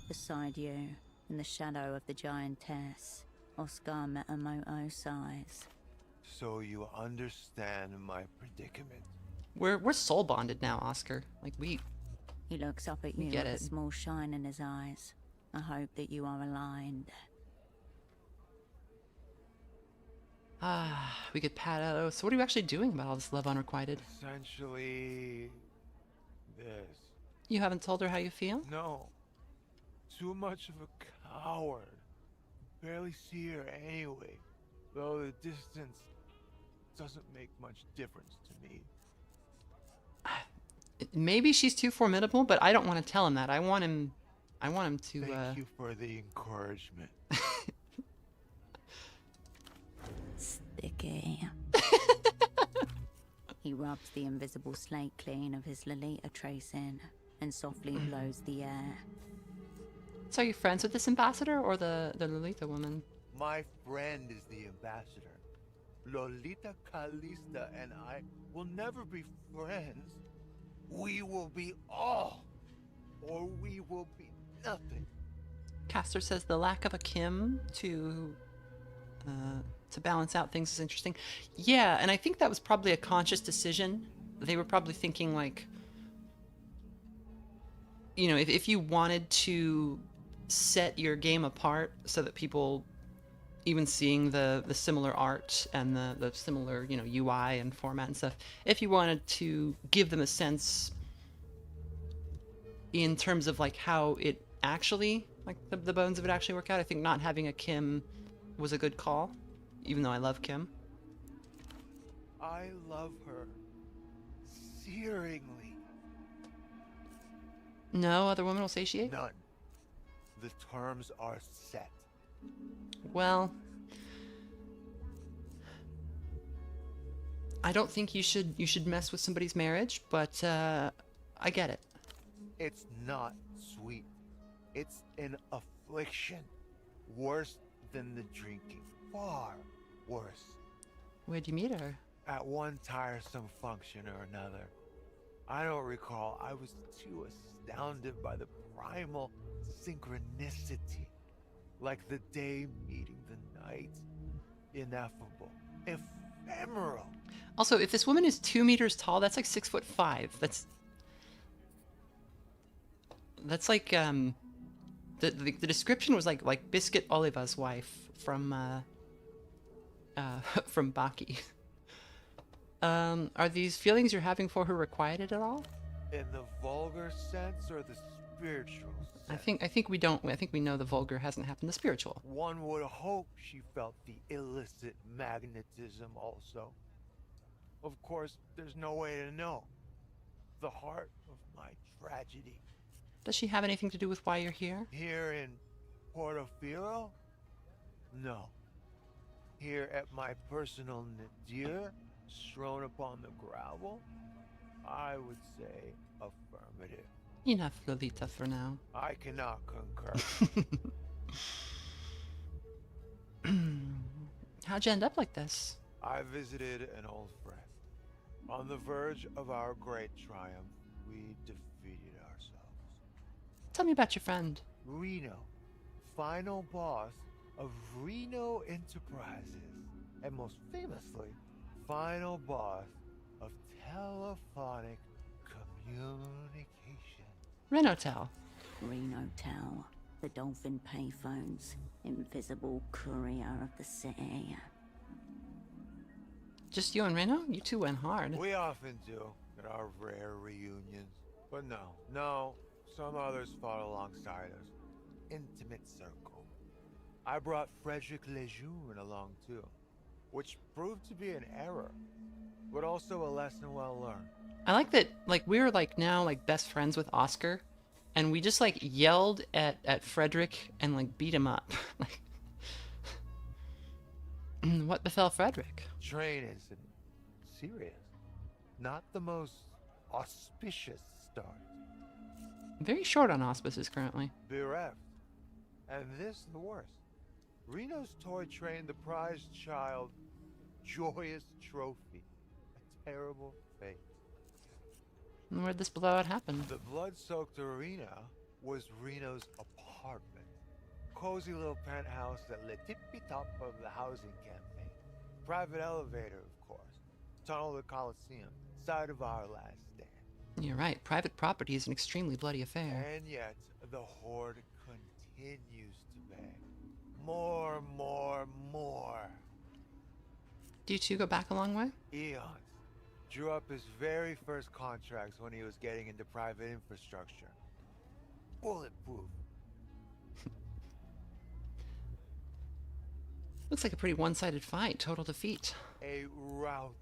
Beside you, in the shadow of the giantess, Oscar Metamoto sighs. So you understand my predicament. We're soul bonded now, Oscar. Like we. He looks up at you with a small shine in his eyes. I hope that you are aligned. We could pad out. Oh, so what are you actually doing about all this love unrequited? Essentially, this. You haven't told her how you feel? No. Too much of a coward. Barely see her anyway. Though the distance doesn't make much difference to me. Maybe she's too formidable, but I don't want to tell him that. I want him to. Thank you for the encouragement. Sticky. He rubs the invisible slate clean of his Lolita tracing and softly blows the air. So are you friends with this ambassador or the Lolita woman? My friend is the ambassador. Lolita Calista and I will never be friends. We will be all, or we will be nothing. Castor says the lack of a Kim to balance out things is interesting. Yeah, and I think that was probably a conscious decision. They were probably thinking like, if you wanted to set your game apart so that people, even seeing the similar art and the similar UI and format and stuff, if you wanted to give them a sense in terms of like how it actually, like the bones of it actually work out, I think not having a Kim was a good call, even though I love Kim. I love her searingly. No other woman will satiate? None. The terms are set. Well, I don't think you should mess with somebody's marriage, but I get it. It's not sweet. It's an affliction. Worse than the drinking. Far worse. Where'd you meet her? At one tiresome function or another. I don't recall. I was too astounded by the primal synchronicity. Like the day meeting the night. Ineffable. Ephemeral. Also, if this woman is 2 meters tall, that's like 6'5". That's like the description was like Biscuit Oliva's wife from from Baki. Are these feelings you're having for her requited at all? In the vulgar sense or the spiritual sense? I think we know the vulgar hasn't happened. The spiritual. One would hope she felt the illicit magnetism also. Of course, there's no way to know. The heart of my tragedy. Does she have anything to do with why you're here? Here in Portofino? No. Here at my personal nadir, strewn upon the gravel? I would say affirmative. Enough, Lolita, for now. I cannot concur. How'd you end up like this? I visited an old friend. On the verge of our great triumph, we defeated ourselves. Tell me about your friend. Reno, final boss of Reno Enterprises, and most famously, final boss of telephonic communication. Renotel. Renotel, the dolphin payphones, invisible courier of the city. Just you and Reno? You two went hard. We often do at our rare reunions. But no, some others fought alongside us. Intimate circle. I brought Frederick Lejeune along too, which proved to be an error, but also a lesson well learned. I like that, like, we're like now like best friends with Oscar, and we just like yelled at Frederick and like beat him up. Like, what befell Frederick? Train incident. Serious. Not the most auspicious start. Very short on auspices currently. Bereft. And this the worst. Reno's toy train the prized child, joyous trophy. A terrible fate. And where'd this blowout happen? The blood-soaked arena was Reno's apartment. Cozy little penthouse at the tippy-top of the housing campaign. Private elevator, of course. Tunnel to Coliseum. Site of our last stand. You're right. Private property is an extremely bloody affair. And yet, the horde continues to beg. More. Do you two go back a long way? Eons. Drew up his very first contracts when he was getting into private infrastructure. Bulletproof. Looks like a pretty one-sided fight. Total defeat. A routing.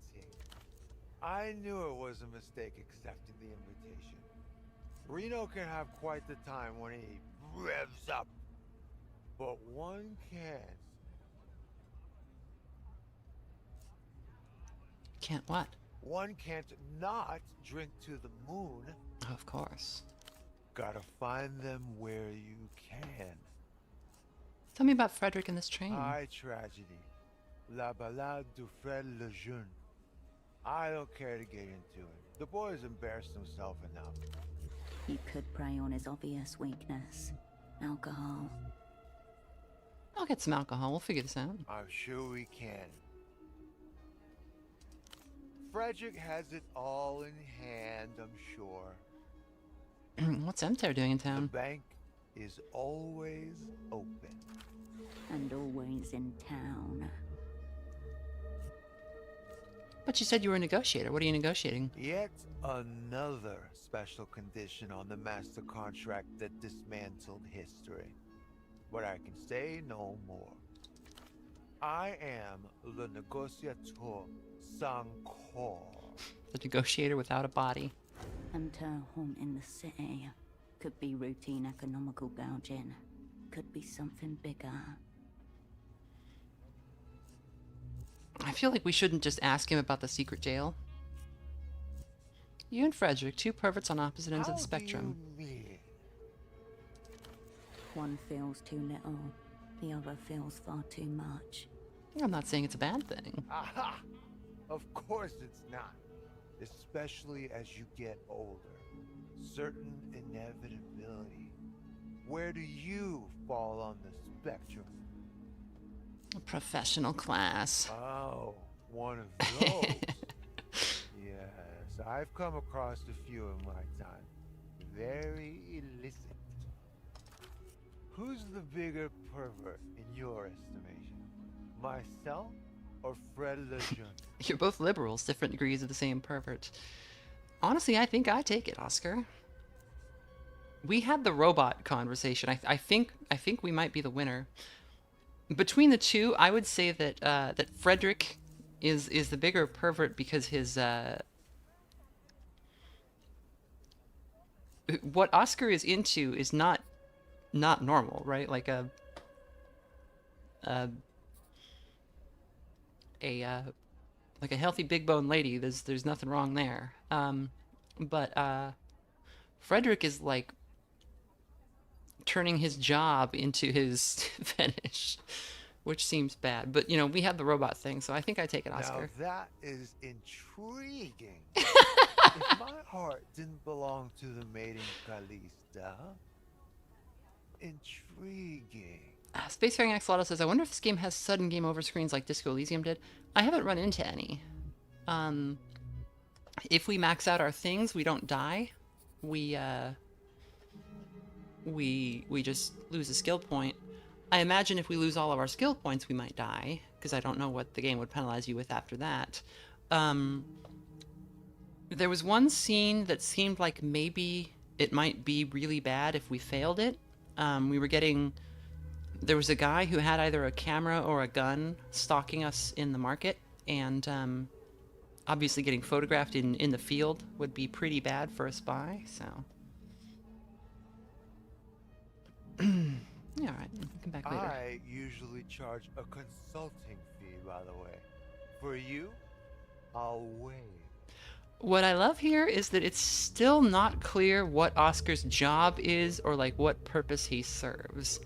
I knew it was a mistake accepting the invitation. Reno can have quite the time when he revs up. But one can't. Can't what? One can't not drink to the moon. Of course. Gotta find them where you can. Tell me about Frederick and this train. High tragedy. La Ballade du Fred Lejeune. I don't care to get into it. The boy's embarrassed himself enough. He could prey on his obvious weakness. Alcohol. I'll get some alcohol. We'll figure this out. I'm sure we can. Frederick has it all in hand, I'm sure. What's Emter doing in The town? bank is always open. And always in town. But you said you were a negotiator. What are you negotiating? Yet another special condition on the master contract that dismantled history. But I can say no more. I am le négociateur sans corps. The negotiator without a body. Enter home in the city. Could be routine economical gouging. Could be something bigger. I feel like we shouldn't just ask him about the secret jail. You and Frederick, two perverts on opposite ends of the spectrum. Do you mean? One feels too little, the other feels far too much. I'm not saying it's a bad thing. Aha! Of course it's not. Especially as you get older. Certain inevitability. Where do you fall on the spectrum? A professional class. Oh, one of those. Yes, I've come across a few in my time. Very illicit. Who's the bigger pervert in your estimation? Myself or Fred Lejeune? You're both liberals, different degrees of the same pervert. Honestly, I think I take it, Oscar. We had the robot conversation. I think we might be the winner. Between the two, I would say that that Frederick is the bigger pervert because his what Oscar is into is not normal, right? Like a like a healthy big bone lady. There's nothing wrong there. But Frederick is like turning his job into his fetish, which seems bad. But you know, we had the robot thing, so I think I take it, Oscar. Now that is intriguing. If my heart didn't belong to the maiden Calista, intriguing. Spacefaring Axolotl says, I wonder if this game has sudden game over screens like Disco Elysium did. I haven't run into any. If we max out our things, we don't die. We just lose a skill point. I imagine if we lose all of our skill points, we might die, because I don't know what the game would penalize you with after that. There was one scene that seemed like maybe it might be really bad if we failed it. There was a guy who had either a camera or a gun stalking us in the market, and obviously getting photographed in the field would be pretty bad for a spy, so... Yeah, alright, come back later. I usually charge a consulting fee, by the way. For you, I'll waive. What I love here is that it's still not clear what Oscar's job is or like what purpose he serves.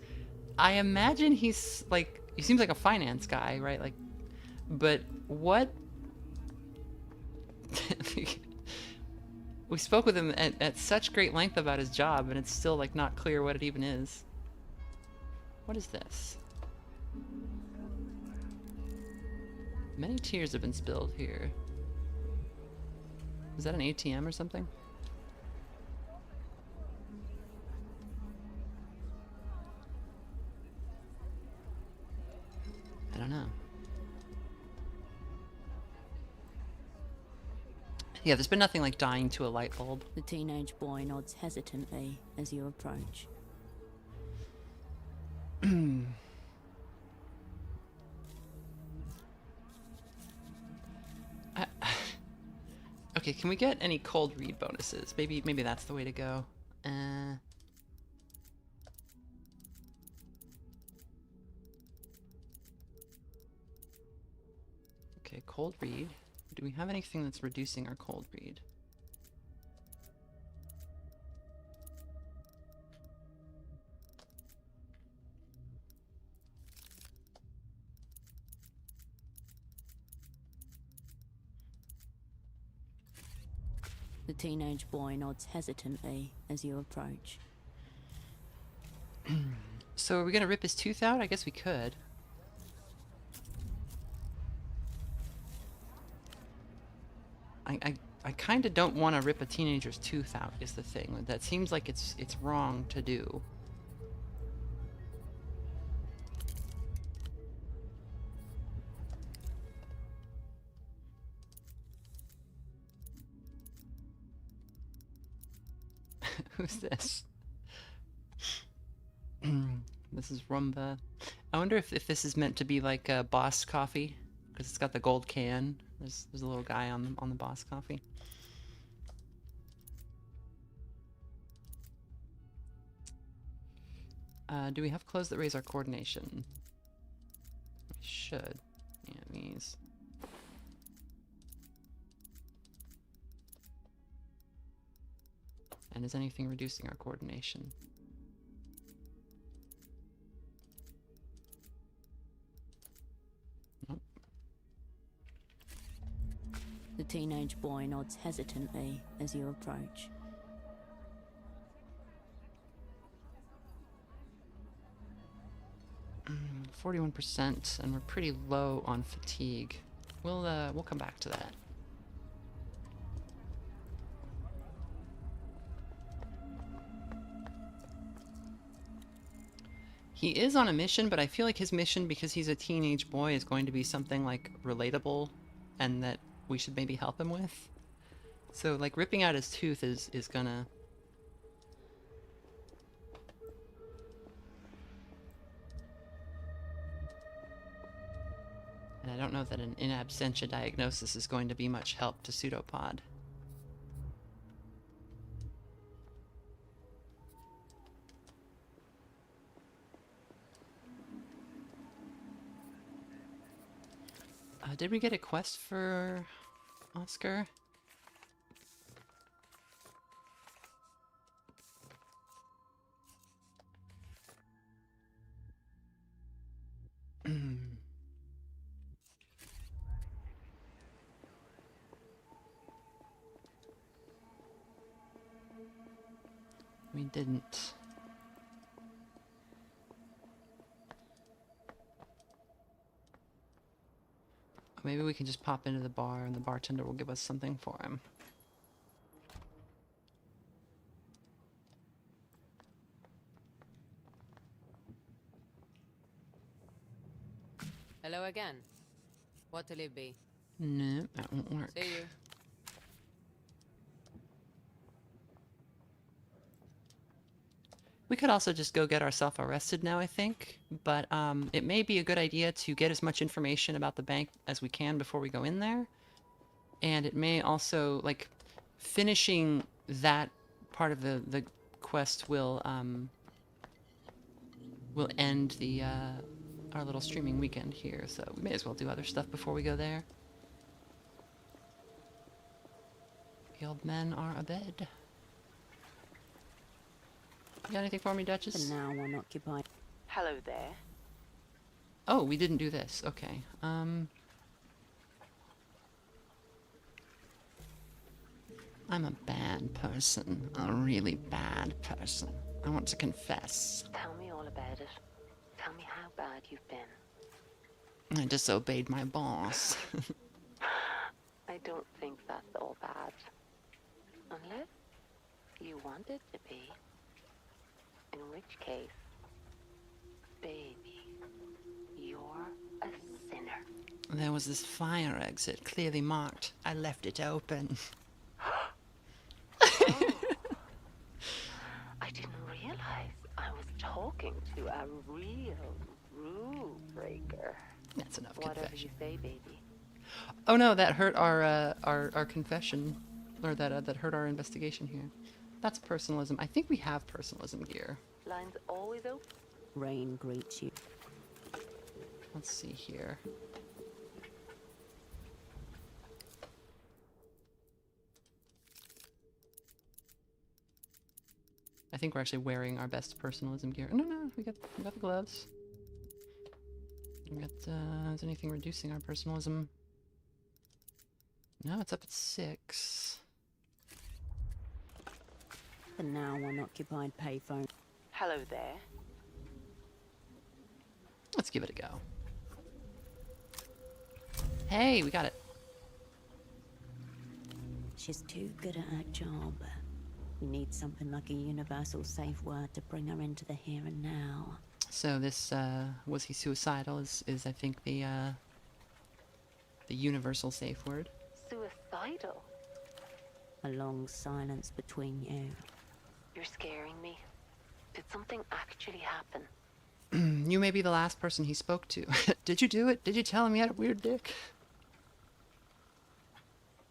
I imagine he's like, he seems like a finance guy, right? Like, but what? We spoke with him at such great length about his job, and it's still like not clear what it even is. What is this? Many tears have been spilled here. Is that an ATM or something? I don't know. Yeah, there's been nothing like dying to a light bulb. The teenage boy nods hesitantly as you approach. Okay, can we get any cold read bonuses? Maybe that's the way to go. Okay, cold read. Do we have anything that's reducing our cold read? The teenage boy nods hesitantly as you approach. So are we gonna rip his tooth out? I guess we could. I kind of don't want to rip a teenager's tooth out, is the thing. That seems like it's wrong to do. Who's this? This is Rumba. I wonder if this is meant to be like a Boss coffee, because it's got the gold can. There's a little guy on the Boss coffee. Do we have clothes that raise our coordination? We should. Yeah, these. And is anything reducing our coordination? Nope. The teenage boy nods hesitantly as you approach. Mm, 41%, and we're pretty low on fatigue. We'll come back to that. He is on a mission, but I feel like his mission, because he's a teenage boy, is going to be something like relatable and that we should maybe help him with. So like ripping out his tooth is gonna... And I don't know that an in absentia diagnosis is going to be much help to Pseudopod. Did we get a quest for Oscar? We didn't. Maybe we can just pop into the bar and the bartender will give us something for him. Hello again. What'll it be? No, that won't work. See you. We could also just go get ourselves arrested now, I think. But it may be a good idea to get as much information about the bank as we can before we go in there. And it may also, like, finishing that part of the quest will end the our little streaming weekend here. So we may as well do other stuff before we go there. The old men are abed. You got anything for me, Duchess? And now unoccupied. Hello there. Oh, we didn't do this. Okay. I'm a bad person. A really bad person. I want to confess. Tell me all about it. Tell me how bad you've been. I disobeyed my boss. I don't think that's all bad. Unless you want it to be. In which case, baby, you're a sinner. There was this fire exit, clearly marked. I left it open. I didn't realize I was talking to a real rule breaker. That's enough Whatever confession. you say, baby. Oh no, that hurt our confession, or that hurt our investigation here. That's personalism. I think we have personalism gear. Lines always open. Rain greets you. Let's see here. I think we're actually wearing our best personalism gear. No, we got the gloves. We got, is anything reducing our personalism? No, it's up at 6. The now unoccupied payphone. Hello there. Let's give it a go. Hey, we got it. She's too good at her job. We need something like a universal safe word to bring her into the here and now. So this, was he suicidal is I think the universal safe word. Suicidal? A long silence between you. You're scaring me. Did something actually happen? You may be the last person he spoke to. Did you do it? Did you tell him he had a weird dick?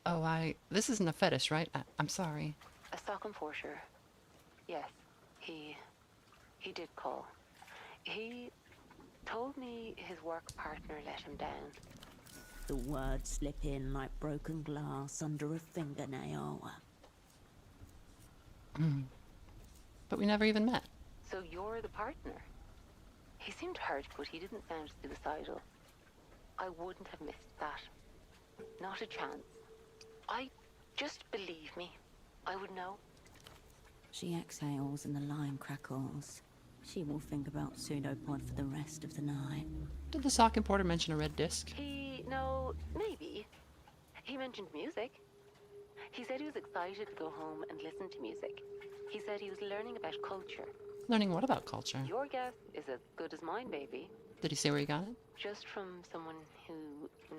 Oh, this isn't a fetish, right? I'm sorry. A stock enforcer. Yes, he did call. He told me his work partner let him down. The words slip in like broken glass under a fingernail. But we never even met. So you're the partner? He seemed hurt, but he didn't sound suicidal. I wouldn't have missed that. Not a chance. Just believe me. I would know. She exhales and the line crackles. She will think about pseudopod for the rest of the night. Did the sock importer mention a red disc? No, maybe. He mentioned music. He said he was excited to go home and listen to music. He said he was learning about culture. Learning what about culture? Your guess is as good as mine, baby. Did he say where he got it? Just from someone who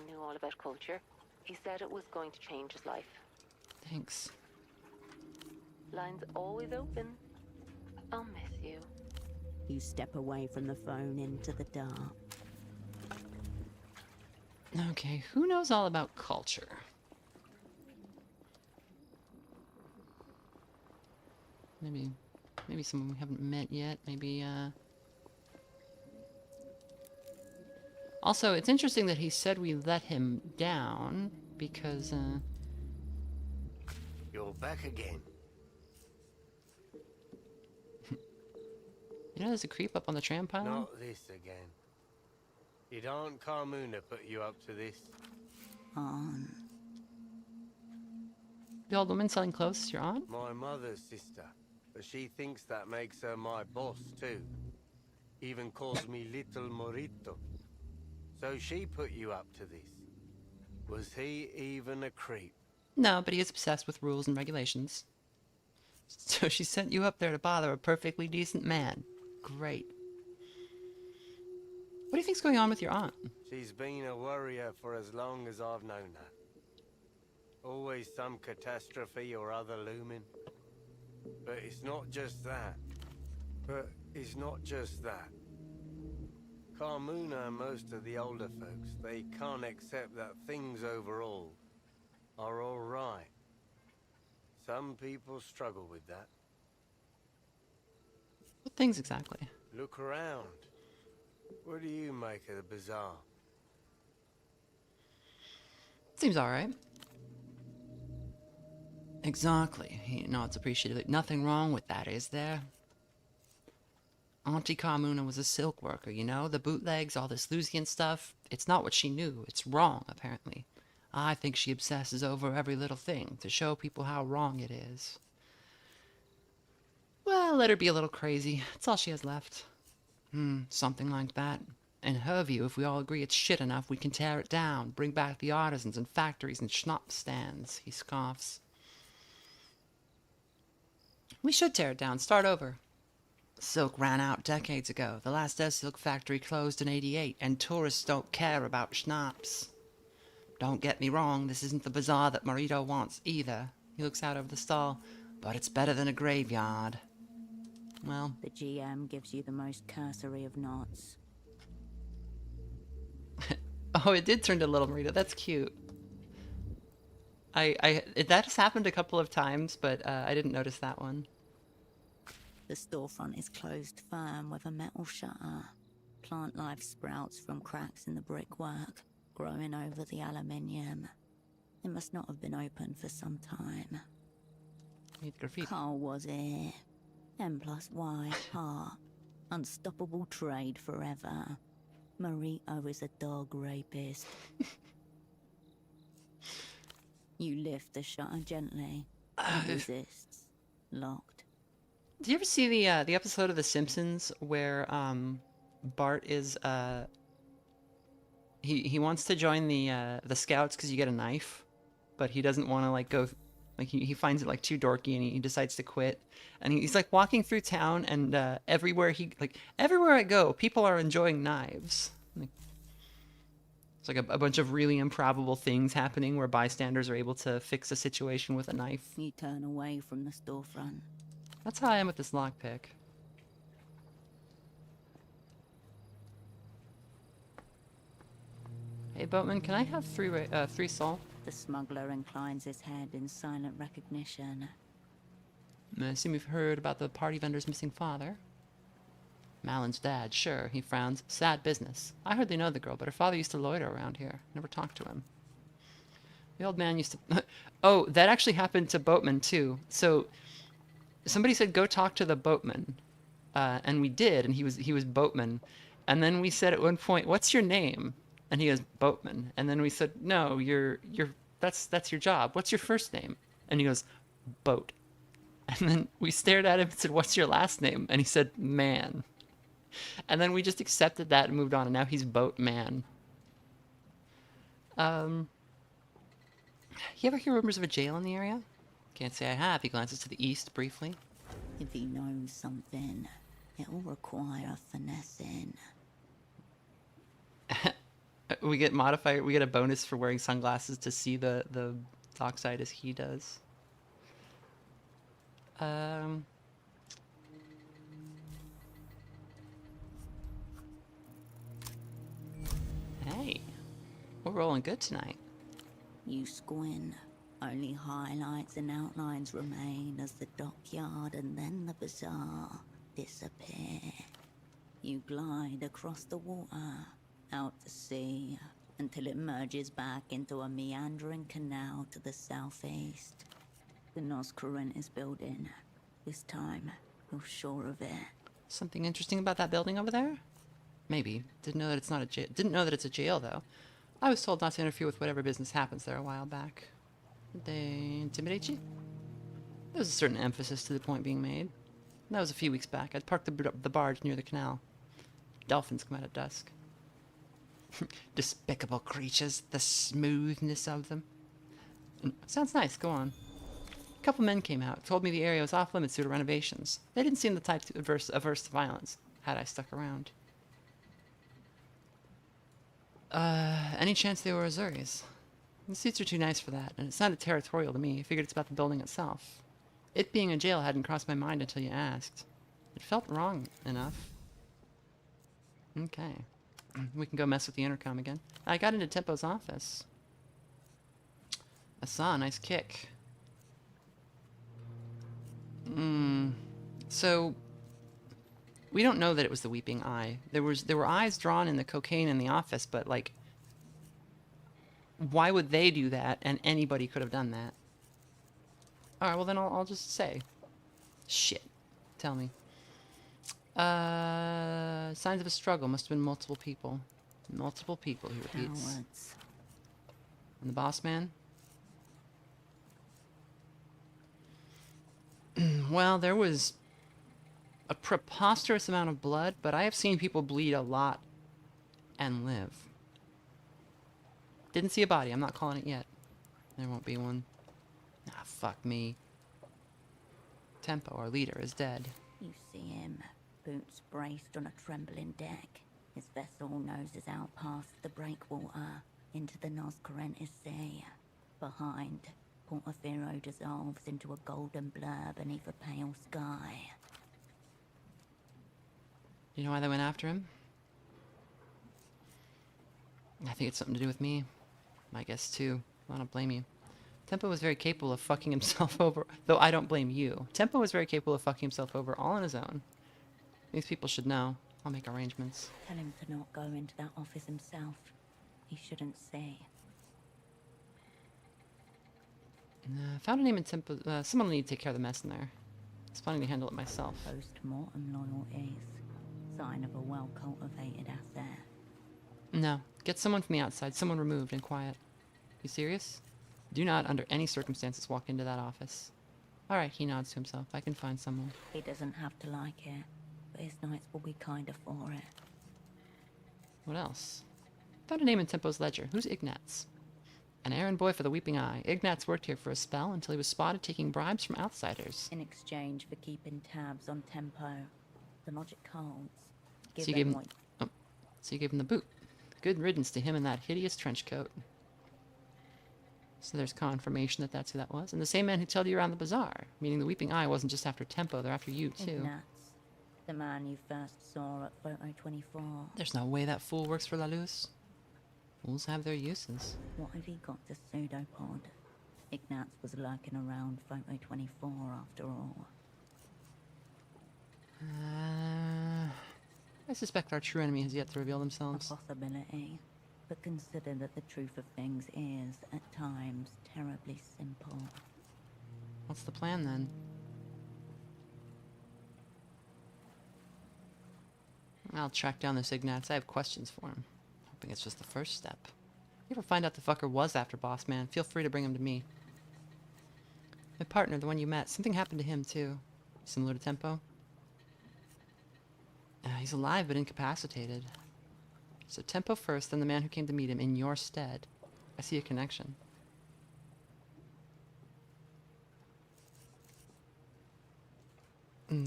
knew all about culture. He said it was going to change his life. Thanks. Line's always open. I'll miss you. You step away from the phone into the dark. Okay, who knows all about culture? Maybe someone we haven't met yet. Maybe, Also, it's interesting that he said we let him down, because, You're back again. You know there's a creep up on the tram pylon? Not this again. Did Aunt Carmuna put you up to this? The old woman selling clothes is your aunt? My mother's sister. But she thinks that makes her my boss, too. Even calls me Little Morito. So she put you up to this. Was he even a creep? No, but he is obsessed with rules and regulations. So she sent you up there to bother a perfectly decent man. Great. What do you think's going on with your aunt? She's been a worrier for as long as I've known her. Always some catastrophe or other looming. But it's not just that. Carmuna and most of the older folks, they can't accept that things overall are all right. Some people struggle with that. What things exactly? Look around. What do you make of the bazaar? Seems alright. Exactly. He nods appreciatively. Nothing wrong with that, is there? Auntie Carmuna was a silk worker, you know? The bootlegs, all this Lusian stuff. It's not what she knew. It's wrong, apparently. I think she obsesses over every little thing to show people how wrong it is. Well, let her be a little crazy. That's all she has left. Something like that. In her view, if we all agree it's shit enough, we can tear it down, bring back the artisans and factories and schnapps stands. He scoffs. We should tear it down, start over. Silk ran out decades ago. The last silk factory closed in '88, and tourists don't care about schnapps. Don't get me wrong, this isn't the bazaar that Morito wants either. He looks out over the stall. But it's better than a graveyard. Well... The GM gives you the most cursory of nods. Oh, it did turn to Little Morito. That's cute. That has happened a couple of times, but I didn't notice that one. The storefront is closed firm with a metal shutter. Plant life sprouts from cracks in the brickwork, growing over the aluminium. It must not have been open for some time. Carl was here. M+Y, heart. Unstoppable trade forever. Morito is a dog rapist. You lift the shutter gently. It resists. Locked. Did you ever see the episode of The Simpsons where Bart is he wants to join the Scouts because you get a knife, but he doesn't want to like go. Like he finds it like too dorky and he decides to quit. And he's like walking through town and everywhere I go, people are enjoying knives. It's like a bunch of really improbable things happening where bystanders are able to fix a situation with a knife. You turn away from the storefront. That's how I am with this lockpick. Hey Boatman, can I have three soul? The smuggler inclines his head in silent recognition. I assume you've heard about the party vendor's missing father. Malin's dad, sure, he frowns. Sad business. I hardly know the girl, but her father used to loiter around here. Never talked to him. The old man used to... Oh, that actually happened to Boatman, too. So, somebody said go talk to the boatman, and we did, and he was boatman, and then we said at one point, "What's your name?" And he goes, "Boatman." And then we said, "No, that's your job. What's your first name?" And he goes, "Boat." And then we stared at him and said, "What's your last name?" And he said, "Man." And then we just accepted that and moved on, and now he's Boatman. You ever hear rumors of a jail in the area? Can't say I have. He glances to the east briefly. If he knows something, it'll require finessing. We get modifier. We get a bonus for wearing sunglasses to see the dockside as he does. Hey, we're rolling good tonight. You squint. Only highlights and outlines remain as the dockyard and then the bazaar disappear. You glide across the water, out to sea, until it merges back into a meandering canal to the southeast. The Noscarentis building. This time, you're sure of it. Something interesting about that building over there? Maybe. Didn't know that it's not a jail. Didn't know that it's a jail though. I was told not to interfere with whatever business happens there a while back. Did they intimidate you? There was a certain emphasis to the point being made. That was a few weeks back. I'd parked the barge near the canal. Dolphins come out at dusk. Despicable creatures, the smoothness of them. Sounds nice, go on. A couple men came out, told me the area was off limits due to renovations. They didn't seem the type to averse to violence, had I stuck around. Any chance they were Azuris? The seats are too nice for that, and it sounded territorial to me. I figured it's about the building itself. It being a jail hadn't crossed my mind until you asked. It felt wrong enough. Okay. We can go mess with the intercom again. I got into Tempo's office. I saw a nice kick. So we don't know that it was the Weeping Eye. There were eyes drawn in the cocaine in the office, but like, why would they do that? And anybody could have done that. All right, well then I'll just say, shit. Tell me. Signs of a struggle. Must have been multiple people. Multiple people, he repeats. Cowards. And the boss man? Well, there was a preposterous amount of blood, but I have seen people bleed a lot and live. Didn't see a body. I'm not calling it yet. There won't be one. Ah, fuck me. Tempo, our leader, is dead. You see him, boots braced on a trembling deck. His vessel noses out past the breakwater into the Noscarentis Sea. Behind, Portofino dissolves into a golden blur beneath a pale sky. You know why they went after him? I think it's something to do with me. My guess too. I don't blame you. Tempo was very capable of fucking himself over, though I don't blame you. Tempo was very capable of fucking himself over all on his own. These people should know. I'll make arrangements. Tell him to not go into that office himself. He shouldn't see. Found a name in Tempo. Someone will need to take care of the mess in there. It's planning to handle it myself. Post-mortem loyalties. Sign of a well-cultivated asset. No. Get someone from the outside. Someone removed and quiet. You serious? Do not, under any circumstances, walk into that office. Alright, he nods to himself. I can find someone. He doesn't have to like it, but his nights will be kinder for it. What else? Found a name in Tempo's ledger. Who's Ignatz? An errand boy for the Weeping Eye. Ignatz worked here for a spell until he was spotted taking bribes from outsiders. In exchange for keeping tabs on Tempo, the logic holds. So you gave him the boot. Good riddance to him in that hideous trench coat. So there's confirmation that that's who that was. And the same man who told you around the bazaar. Meaning the Weeping Eye wasn't just after Tempo, they're after you too. Ignatz, the man you first saw at Photo 24. There's no way that fool works for La Luz. Fools have their uses. What have he got to pseudopod? Ignatz was lurking around Photo 24 after all. I suspect our true enemy has yet to reveal themselves. A possibility. But consider that the truth of things is, at times, terribly simple. What's the plan then? I'll track down this Ignatz. I have questions for him. Hoping it's just the first step. If you ever find out the fucker was after Boss Man, feel free to bring him to me. My partner, the one you met, something happened to him too. Similar to Tempo. He's alive but incapacitated. So Tempo first, then the man who came to meet him in your stead. I see a connection.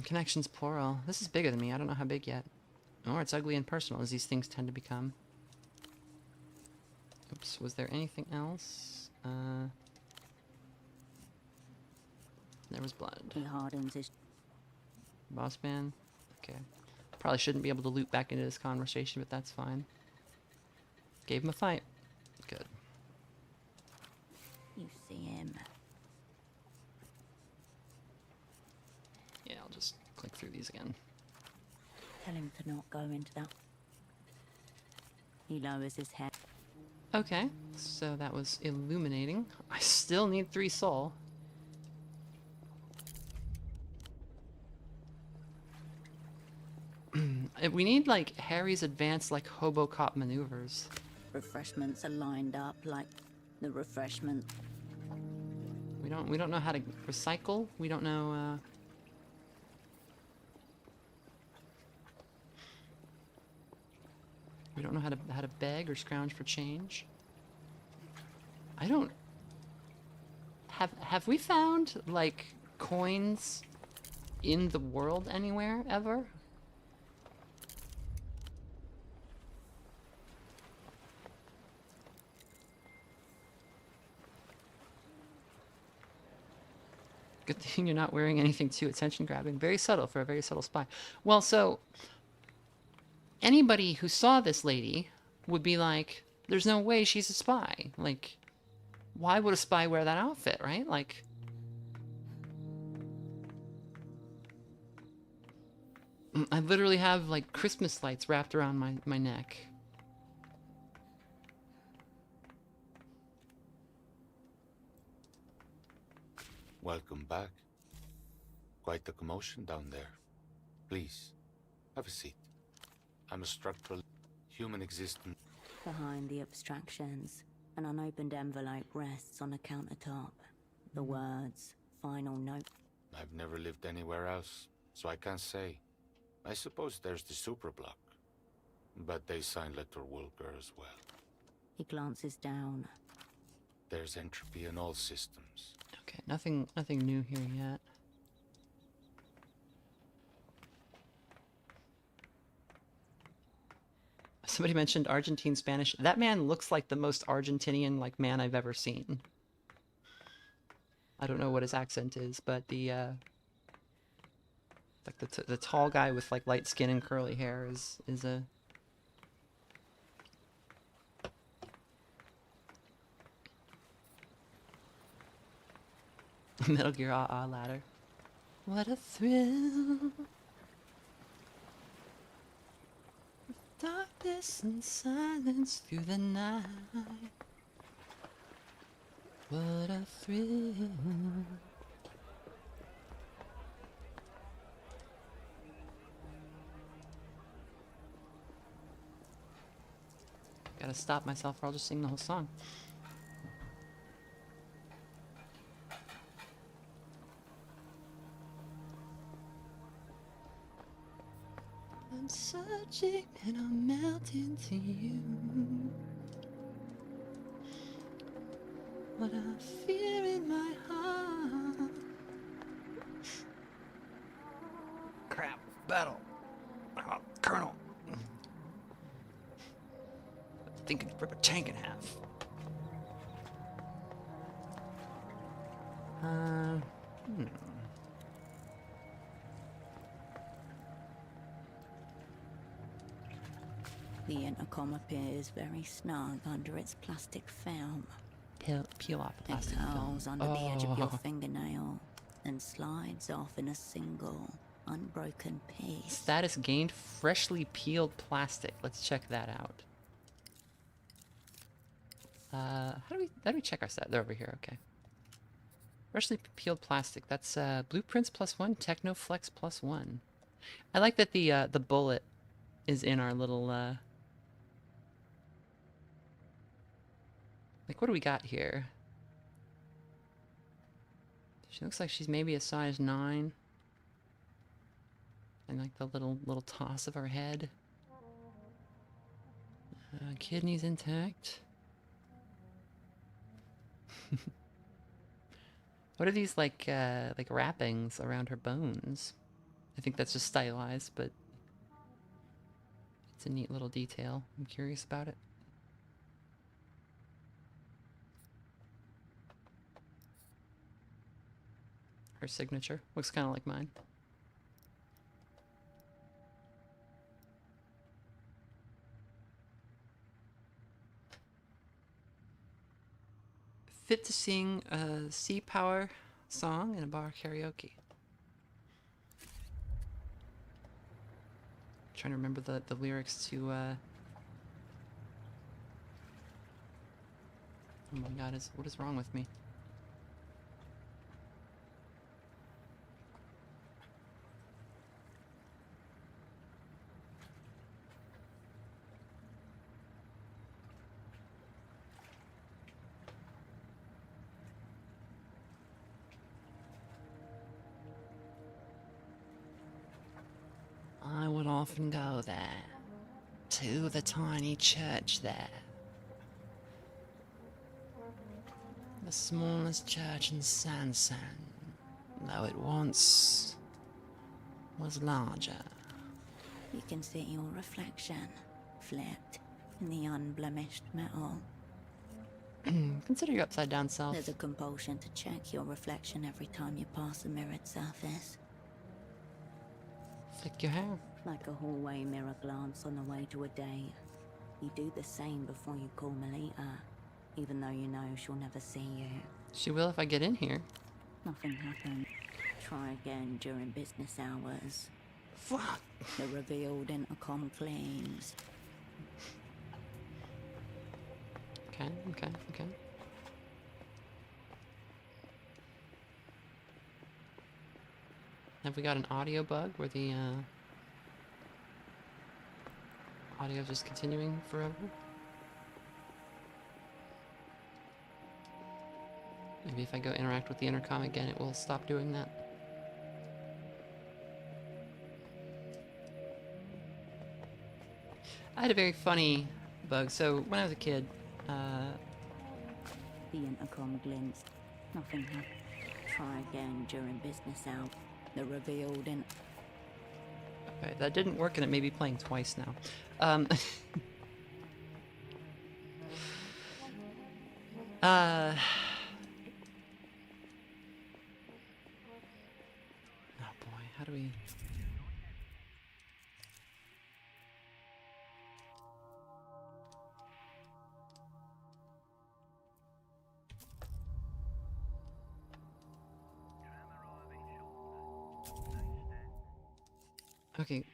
Connections plural. This is bigger than me. I don't know how big yet. Or it's ugly and personal, as these things tend to become. Oops, was there anything else? There was blood. He hardens his... Boss man? Okay. Probably shouldn't be able to loop back into this conversation, but that's fine. Gave him a fight. Good. You see him. Yeah, I'll just click through these again. Tell him to not go into that. He lowers his head. Okay, so that was illuminating. I still need 3 soul. We need, like, Harry's advanced, like, hobo cop maneuvers. Refreshments are lined up like the refreshment. We don't know how to recycle. We don't know, we don't know how to beg or scrounge for change. I don't... Have we found, like, coins in the world anywhere, ever? Good thing you're not wearing anything too attention-grabbing. Very subtle for a very subtle spy. Well, so... anybody who saw this lady would be like, there's no way she's a spy. Like, why would a spy wear that outfit, right? Like... I literally have, like, Christmas lights wrapped around my neck. Welcome back. Quite the commotion down there. Please, have a seat. I'm a structural human existence. Behind the abstractions, an unopened envelope rests on a countertop. The words, final note. I've never lived anywhere else, so I can't say. I suppose there's the superblock, but they sign letter Wilker as well. He glances down. There's entropy in all systems. Okay, nothing new here yet. Somebody mentioned Argentine Spanish. That man looks like the most Argentinian like man I've ever seen. I don't know what his accent is, but the like the tall guy with like light skin and curly hair is a Metal Gear ladder. What a thrill. Darkness and silence through the night. What a thrill. Gotta stop myself or I'll just sing the whole song. I'm searching and I'm melting to you. What I fear in my heart. Crap, battle. Oh, Colonel. I think I could rip a tank in half. The intercom appears very snug under its plastic film. Peel off the plastic It curls film. under the edge of your fingernail and slides off in a single, unbroken piece. Status gained freshly peeled plastic. Let's check that out. How do we check our stat? They're over here, okay. Freshly peeled plastic. That's blueprints +1, technoflex +1. I like that the bullet is in our little, like, what do we got here? She looks like she's maybe a size 9. And like the little toss of her head. Kidneys intact. What are these like wrappings around her bones? I think that's just stylized, but it's a neat little detail. I'm curious about it. Her signature looks kind of like mine. Fit to sing a Sea Power song in a bar karaoke. Trying to remember the lyrics to oh my god, what is wrong with me? I would often go there, to the tiny church there. The smallest church in Sansan, though it once was larger. You can see your reflection, flipped in the unblemished metal. Consider your upside down self. There's a compulsion to check your reflection every time you pass a mirrored surface. Flick your hair. Like a hallway mirror glance on the way to a date. You do the same before you call Melita, even though you know she'll never see you. She will if I get in here. Nothing happened. Try again during business hours. Fuck. The revealed intercom clings. Okay. Have we got an audio bug where the audio is just continuing forever? Maybe if I go interact with the intercom again, it will stop doing that. I had a very funny bug. So when I was a kid, the intercom glints. Nothing happened. Try again during business hours. The revealed in. Okay, that didn't work, and it may be playing twice now. Oh boy, how do we? Okay,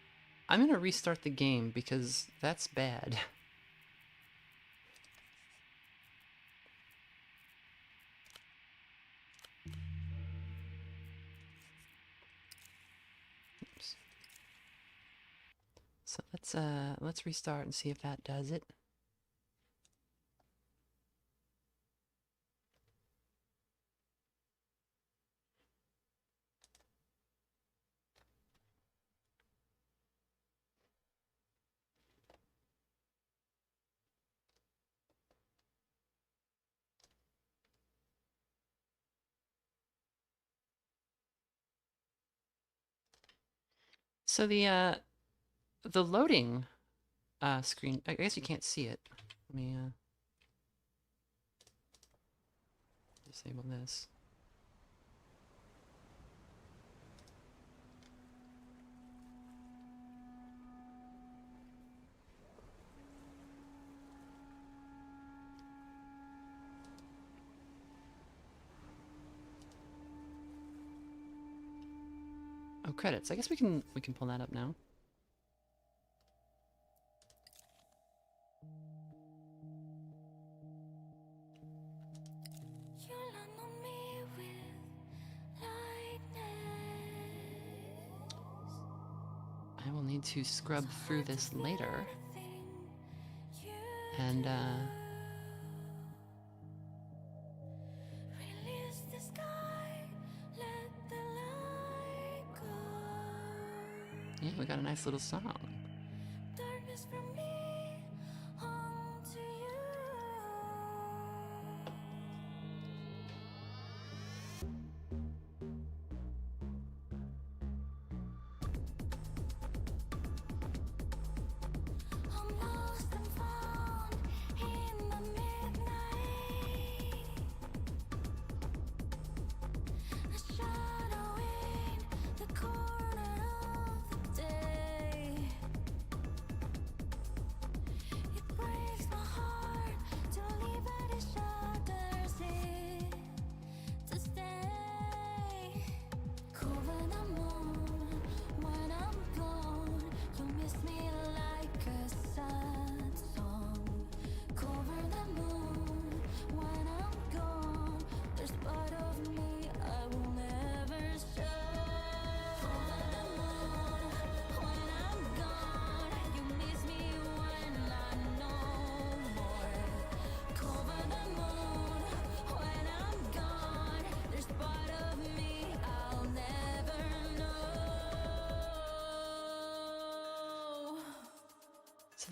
I'm gonna restart the game because that's bad. Oops. So let's restart and see if that does it. So the loading screen, I guess you can't see it. Let me disable this. Oh, credits. I guess we can pull that up now. I will need to scrub through this later. And, yeah, we got a nice little song.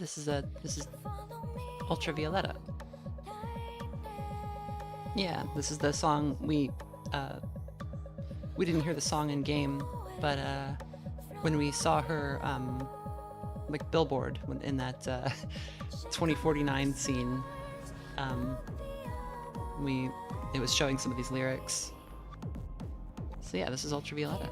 So this is Ultravioletta. Yeah, this is the song we didn't hear the song in game, but when we saw her like billboard in that 2049 scene, it was showing some of these lyrics. So yeah, this is Ultravioletta.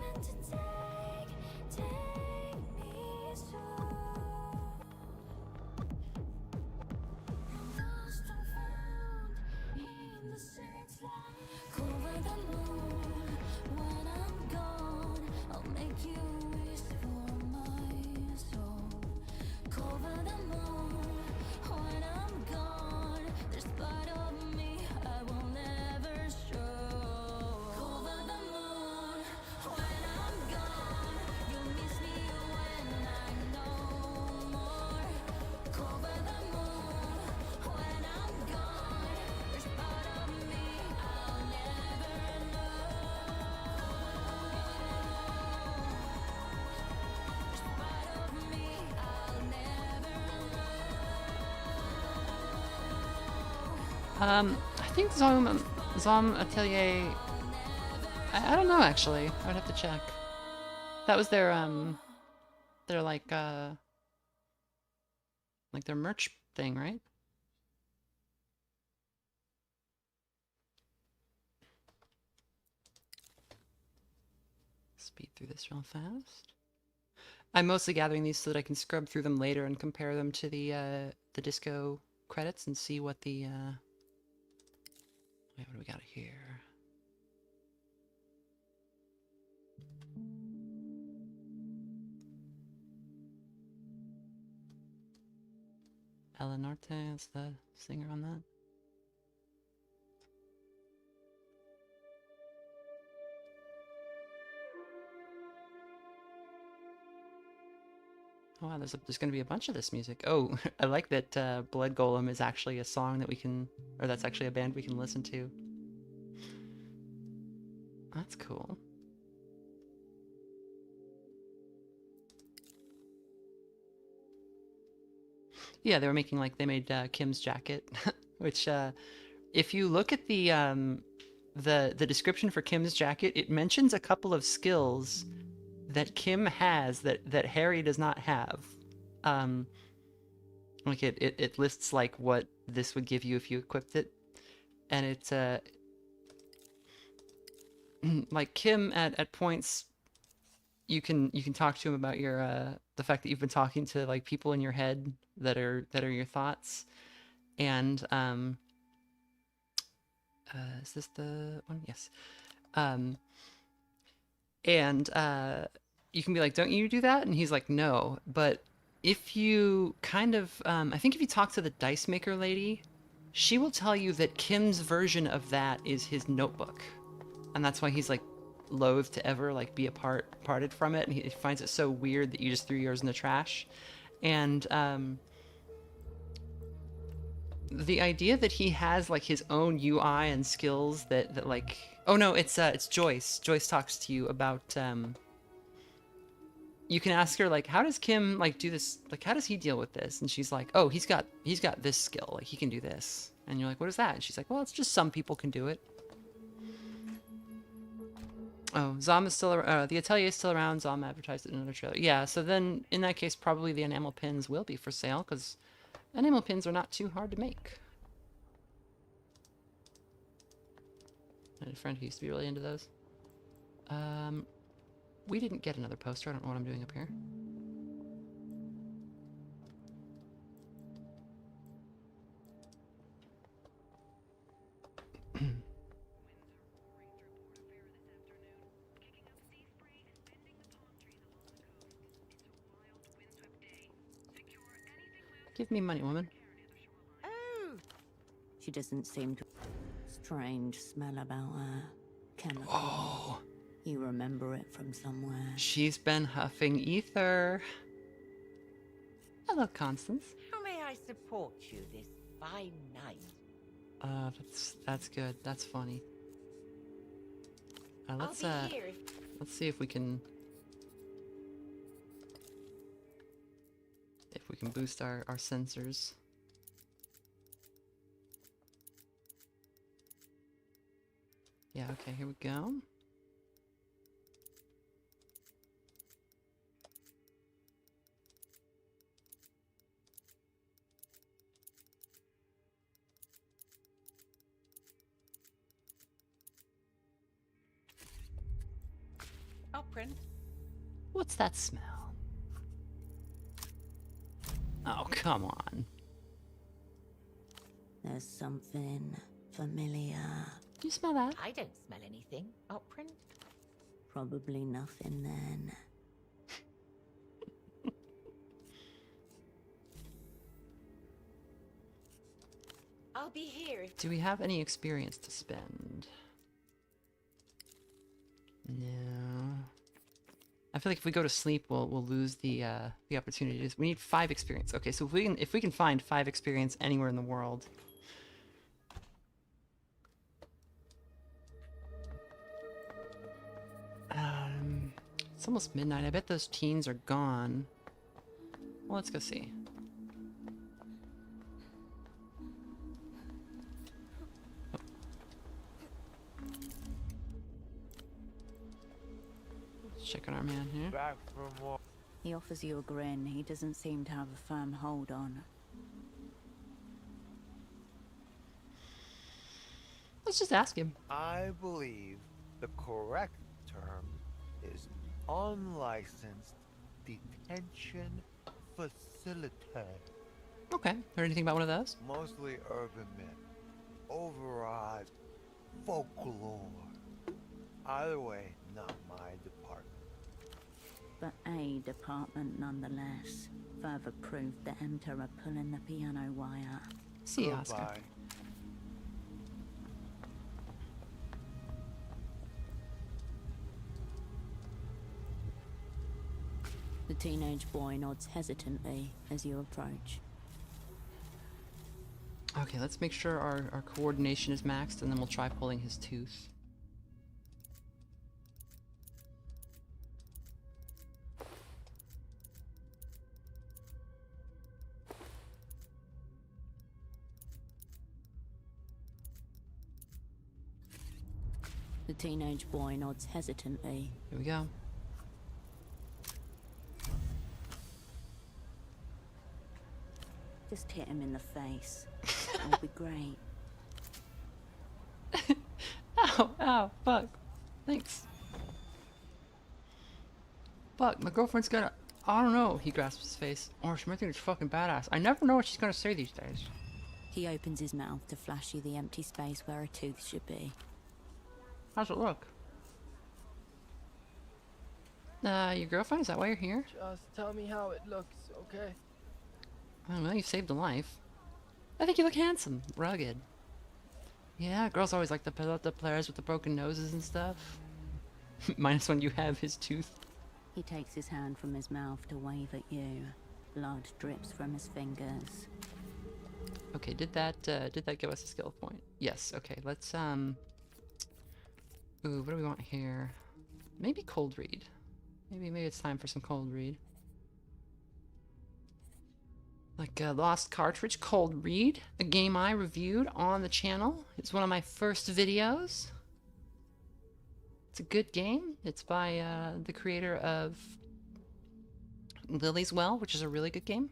I think Zom Atelier. I don't know actually. I would have to check. That was their like their merch thing, right? Speed through this real fast. I'm mostly gathering these so that I can scrub through them later and compare them to the disco credits and see what the wait, what do we got here? Ella Norte is the singer on that. Oh wow, there's going to be a bunch of this music. Oh, I like that Blood Golem is actually a song that we can, or that's actually a band we can listen to. That's cool. Yeah, they were making like, they made Kim's jacket, which if you look at the description for Kim's jacket, it mentions a couple of skills that Kim has that Harry does not have. Like it lists like what this would give you if you equipped it, and it's like Kim at points you can talk to him about your the fact that you've been talking to like people in your head that are your thoughts, and is this the one? Yes. And you can be like, don't you do that? And he's like, no. But if you kind of, I think if you talk to the dice maker lady, she will tell you that Kim's version of that is his notebook. And that's why he's like loath to ever like be parted from it, and he finds it so weird that you just threw yours in the trash. And the idea that he has like his own UI and skills that like, oh no, it's Joyce. Joyce talks to you about you can ask her like, how does Kim like do this, like how does he deal with this? And she's like, oh, he's got this skill, like he can do this. And you're like, what is that? And she's like, well, it's just some people can do it. Oh, Zom is still around. The atelier is still around. Zom advertised it in another trailer. Yeah, so then in that case, probably the enamel pins will be for sale, because enamel pins are not too hard to make. I had a friend who used to be really into those. We didn't get another poster. I don't know what I'm doing up here. Give me money, woman. Oh! She doesn't seem to... Strange smell about her. Chemical. Oh! You remember it from somewhere. She's been huffing ether. Hello, Constance. How may I support you this fine night? That's good. That's funny. Let's I'll be here let's see if we can boost our sensors. Yeah, okay, here we go. I'll print. What's that smell? Oh, come on. There's something familiar. Do you smell that? I don't smell anything. I'll print. Probably nothing then. I'll be here. Do we have any experience to spend? No. I feel like if we go to sleep, we'll lose the opportunities. We need 5 experience. Okay, so if we can find 5 experience anywhere in the world. It's almost midnight. I bet those teens are gone. Well, let's go see. Check on our man here. Back for more. He offers you a grin. He doesn't seem to have a firm hold on. Let's just ask him. I believe the correct term is unlicensed detention facility. Okay. Heard anything about one of those? Mostly urban myth. Overawed folklore. Either way, not my department. But a department nonetheless. Further proof that Enter are pulling the piano wire. See you, Oscar. Goodbye. The teenage boy nods hesitantly as you approach. Okay, let's make sure our coordination is maxed, and then we'll try pulling his tooth. The teenage boy nods hesitantly. Here we go. Just hit him in the face. It'll be great. Ow, ow, fuck. Thanks. Fuck, my girlfriend's gonna... I don't know. He grasps his face. Or she might think it's fucking badass. I never know what she's gonna say these days. He opens his mouth to flash you the empty space where a tooth should be. How's it look? Your girlfriend? Is that why you're here? Just tell me how it looks, okay? I don't know, you saved a life. I think you look handsome. Rugged. Yeah, girls always like the players with the broken noses and stuff. Minus when you have his tooth. He takes his hand from his mouth to wave at you. Blood drips from his fingers. Okay, did that give us a skill point? Yes, okay, let's, ooh, what do we want here? Maybe cold read. Maybe it's time for some cold read. Like Lost Cartridge Cold Read, a game I reviewed on the channel. It's one of my first videos. It's a good game. It's by the creator of Lily's Well, which is a really good game.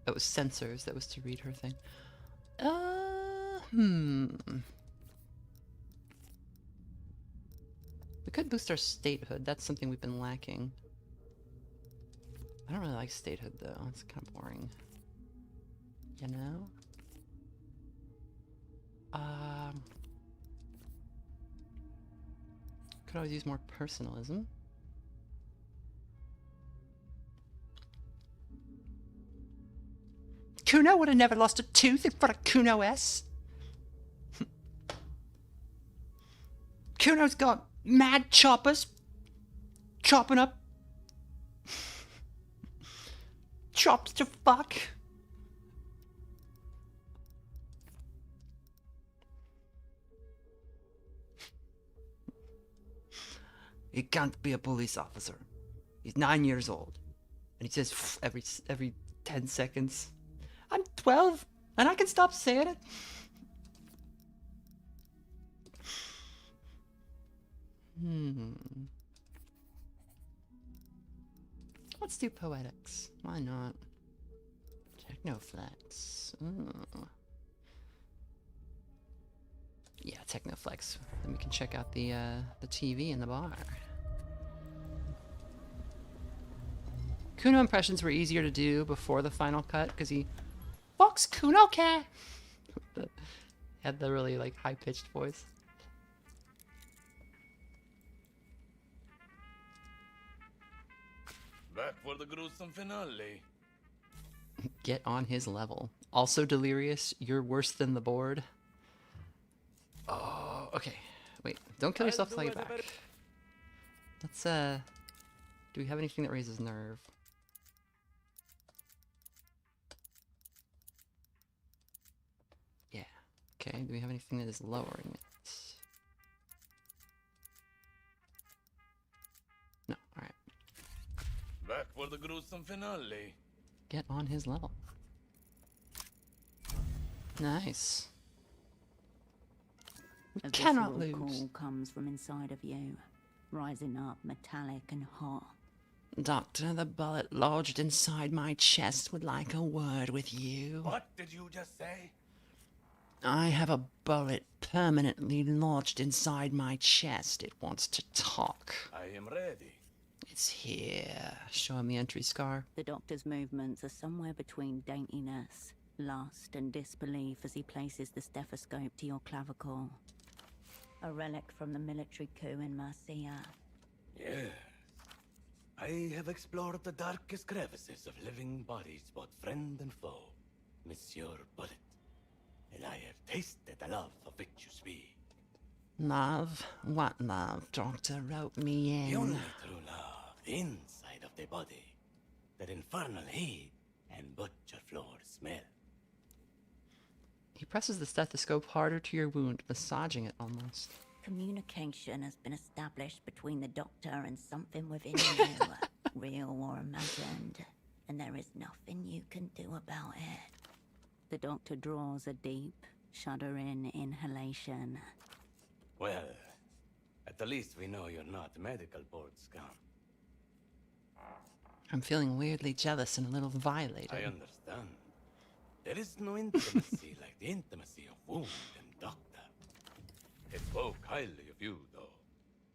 That was Sensors, that was to read her thing. We could boost our statehood. That's something we've been lacking. I don't really like statehood though. It's kind of boring. You know? Could always use more personalism. Kuno would have never lost a tooth in front of Kuno S. Kuno's got mad choppers chopping up chopped to fuck. He can't be a police officer. He's 9 years old, and he says every 10 seconds. I'm 12, and I can stop saying it. Let's do poetics. Why not? Technoflex. Yeah, Technoflex. Then we can check out the TV in the bar. Kuno impressions were easier to do before the final cut because he Fox Kuno cat had the really like high-pitched voice. Back for the gruesome finale. Get on his level. Also delirious, you're worse than the board. Oh, okay. Wait, don't kill yourself till you back. Let's do we have anything that raises nerve? Yeah. Okay, do we have anything that is lowering it? No, alright. Back for the gruesome finale. Get on his level. Nice. We cannot lose. Call comes from inside of you, rising up metallic and hot. Doctor, the bullet lodged inside my chest would like a word with you. What did you just say? I have a bullet permanently lodged inside my chest. It wants to talk. I am ready. It's here. Show him the entry scar. The doctor's movements are somewhere between daintiness, lust, and disbelief as he places the stethoscope to your clavicle. A relic from the military coup in Marcia. Yes. I have explored the darkest crevices of living bodies, both friend and foe, Monsieur Bullet. And I have tasted the love of which you speak. Love? What love? Doctor wrote me in. The only true love, the inside of the body. That infernal heat and butcher floor smell. He presses the stethoscope harder to your wound, massaging it almost. Communication has been established between the doctor and something within you, real or imagined, and there is nothing you can do about it. The doctor draws a deep, shuddering inhalation. Well, at the least we know you're not medical board scum. I'm feeling weirdly jealous and a little violated. I understand. There is no intimacy like the intimacy of wound and doctor. It spoke highly of you, though.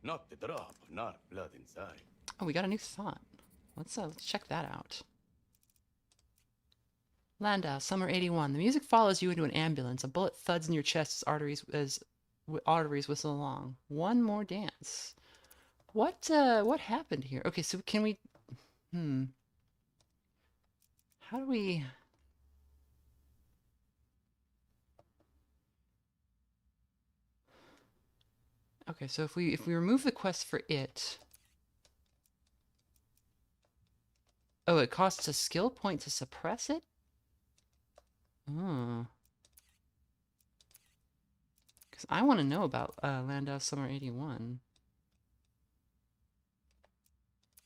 Not the drop of narc blood inside. Oh, we got a new thought. Let's check that out. Landau, Summer 81. The music follows you into an ambulance. A bullet thuds in your chest as arteries whistle along. One more dance. What happened here? Okay, so can we... How do we... Okay, so if we remove the quest for it... Oh, it costs a skill point to suppress it? Oh. Because I want to know about Landau Summer 81.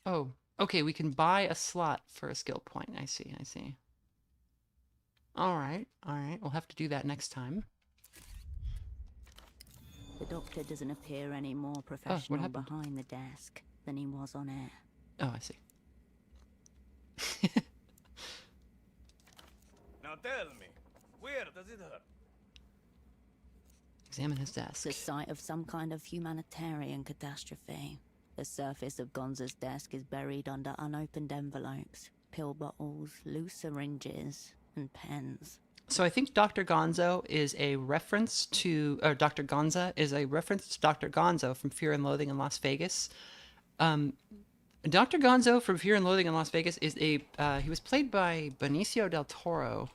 Oh, okay, we can buy a slot for a skill point. I see, I see. Alright, we'll have to do that next time. The doctor doesn't appear any more professional behind the desk than he was on air. Oh, I see. Now tell me, where does it hurt? Examine his desk. The site of some kind of humanitarian catastrophe. The surface of Gonza's desk is buried under unopened envelopes, pill bottles, loose syringes, and pens. So I think Dr. Gonzo is a reference to, or Dr. Gonza is a reference to Dr. Gonzo from Fear and Loathing in Las Vegas. Dr. Gonzo from Fear and Loathing in Las Vegas is a, he was played by Benicio del Toro.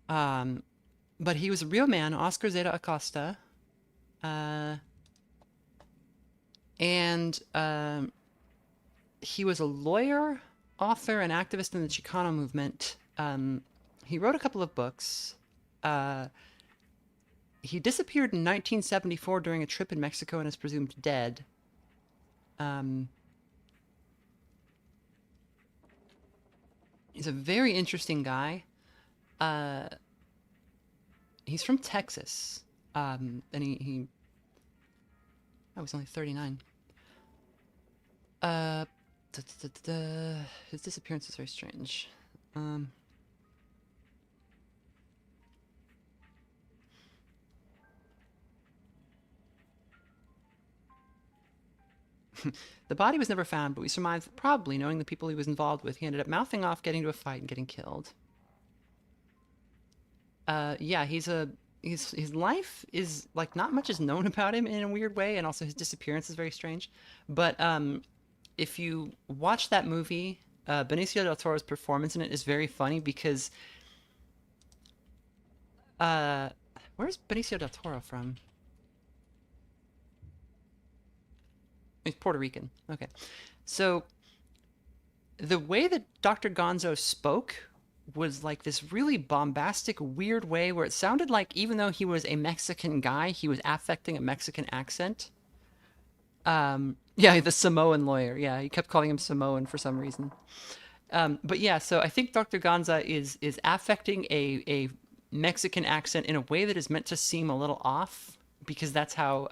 But he was a real man, Oscar Zeta Acosta. And he was a lawyer, author, and activist in the Chicano movement. He wrote a couple of books. He disappeared in 1974 during a trip in Mexico and is presumed dead. He's a very interesting guy. He's from Texas. And he I was only 39. His disappearance is very strange. The body was never found, but we surmise that probably, knowing the people he was involved with, he ended up mouthing off, getting into a fight, and getting killed. Yeah, his life is, like, not much is known about him in a weird way, and also his disappearance is very strange. But if you watch that movie, Benicio del Toro's performance in it is very funny because... where's Benicio del Toro from? He's Puerto Rican. Okay. So the way that Dr. Gonzo spoke was like this really bombastic, weird way where it sounded like even though he was a Mexican guy, he was affecting a Mexican accent. Yeah, the Samoan lawyer. Yeah, he kept calling him Samoan for some reason. But yeah, so I think Dr. Gonza is affecting a Mexican accent in a way that is meant to seem a little off because that's how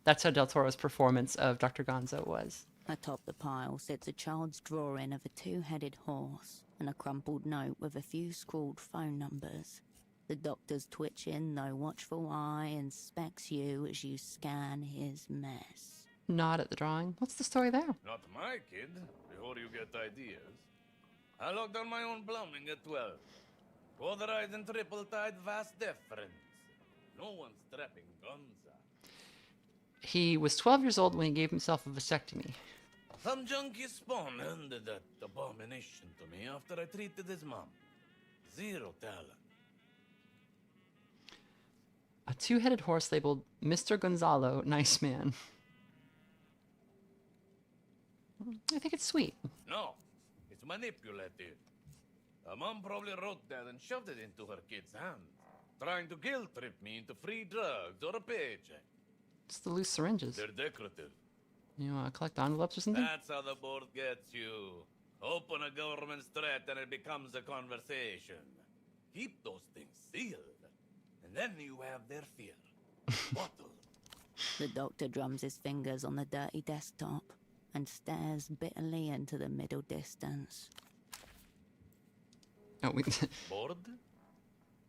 Del Toro's performance of Dr. Gonzo was. Atop the pile sits a child's drawing of a two-headed horse and a crumpled note with a few scrawled phone numbers. The doctor's twitching, though watchful eye inspects you as you scan his mess. Nod at the drawing. What's the story there? Not my kid, before you get ideas. I locked on my own plumbing at 12. Polarized and triple-tide vast deference. No one's trapping Gonza. He was 12 years old when he gave himself a vasectomy. Some junkie spawn handed that abomination to me after I treated his mom. Zero talent. A two-headed horse labeled Mr. Gonzalo, nice man. I think it's sweet. No, it's manipulative. A mom probably wrote that and shoved it into her kid's hands, trying to guilt-trip me into free drugs or a paycheck. It's the loose syringes. They're decorative. You want to collect envelopes or something? That's how the board gets you. Open a government threat and it becomes a conversation. Keep those things sealed, and then you have their fear. Bottled. The doctor drums his fingers on the dirty desktop and stares bitterly into the middle distance. Oh, we... Bored?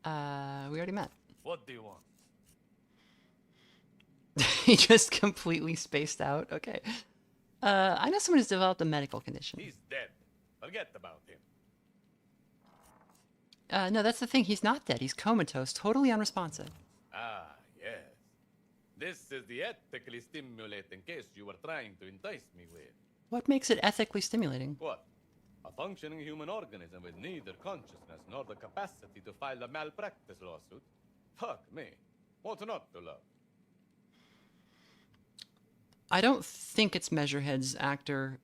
We already met. What do you want? He just completely spaced out. Okay. I know someone who's developed a medical condition. He's dead. Forget about him. No, that's the thing. He's not dead. He's comatose, totally unresponsive. Ah, yes. This is the ethically stimulating case you were trying to entice me with. What makes it ethically stimulating? What? A functioning human organism with neither consciousness nor the capacity to file a malpractice lawsuit? Fuck me. What not to love? I don't think it's Measurehead's actor.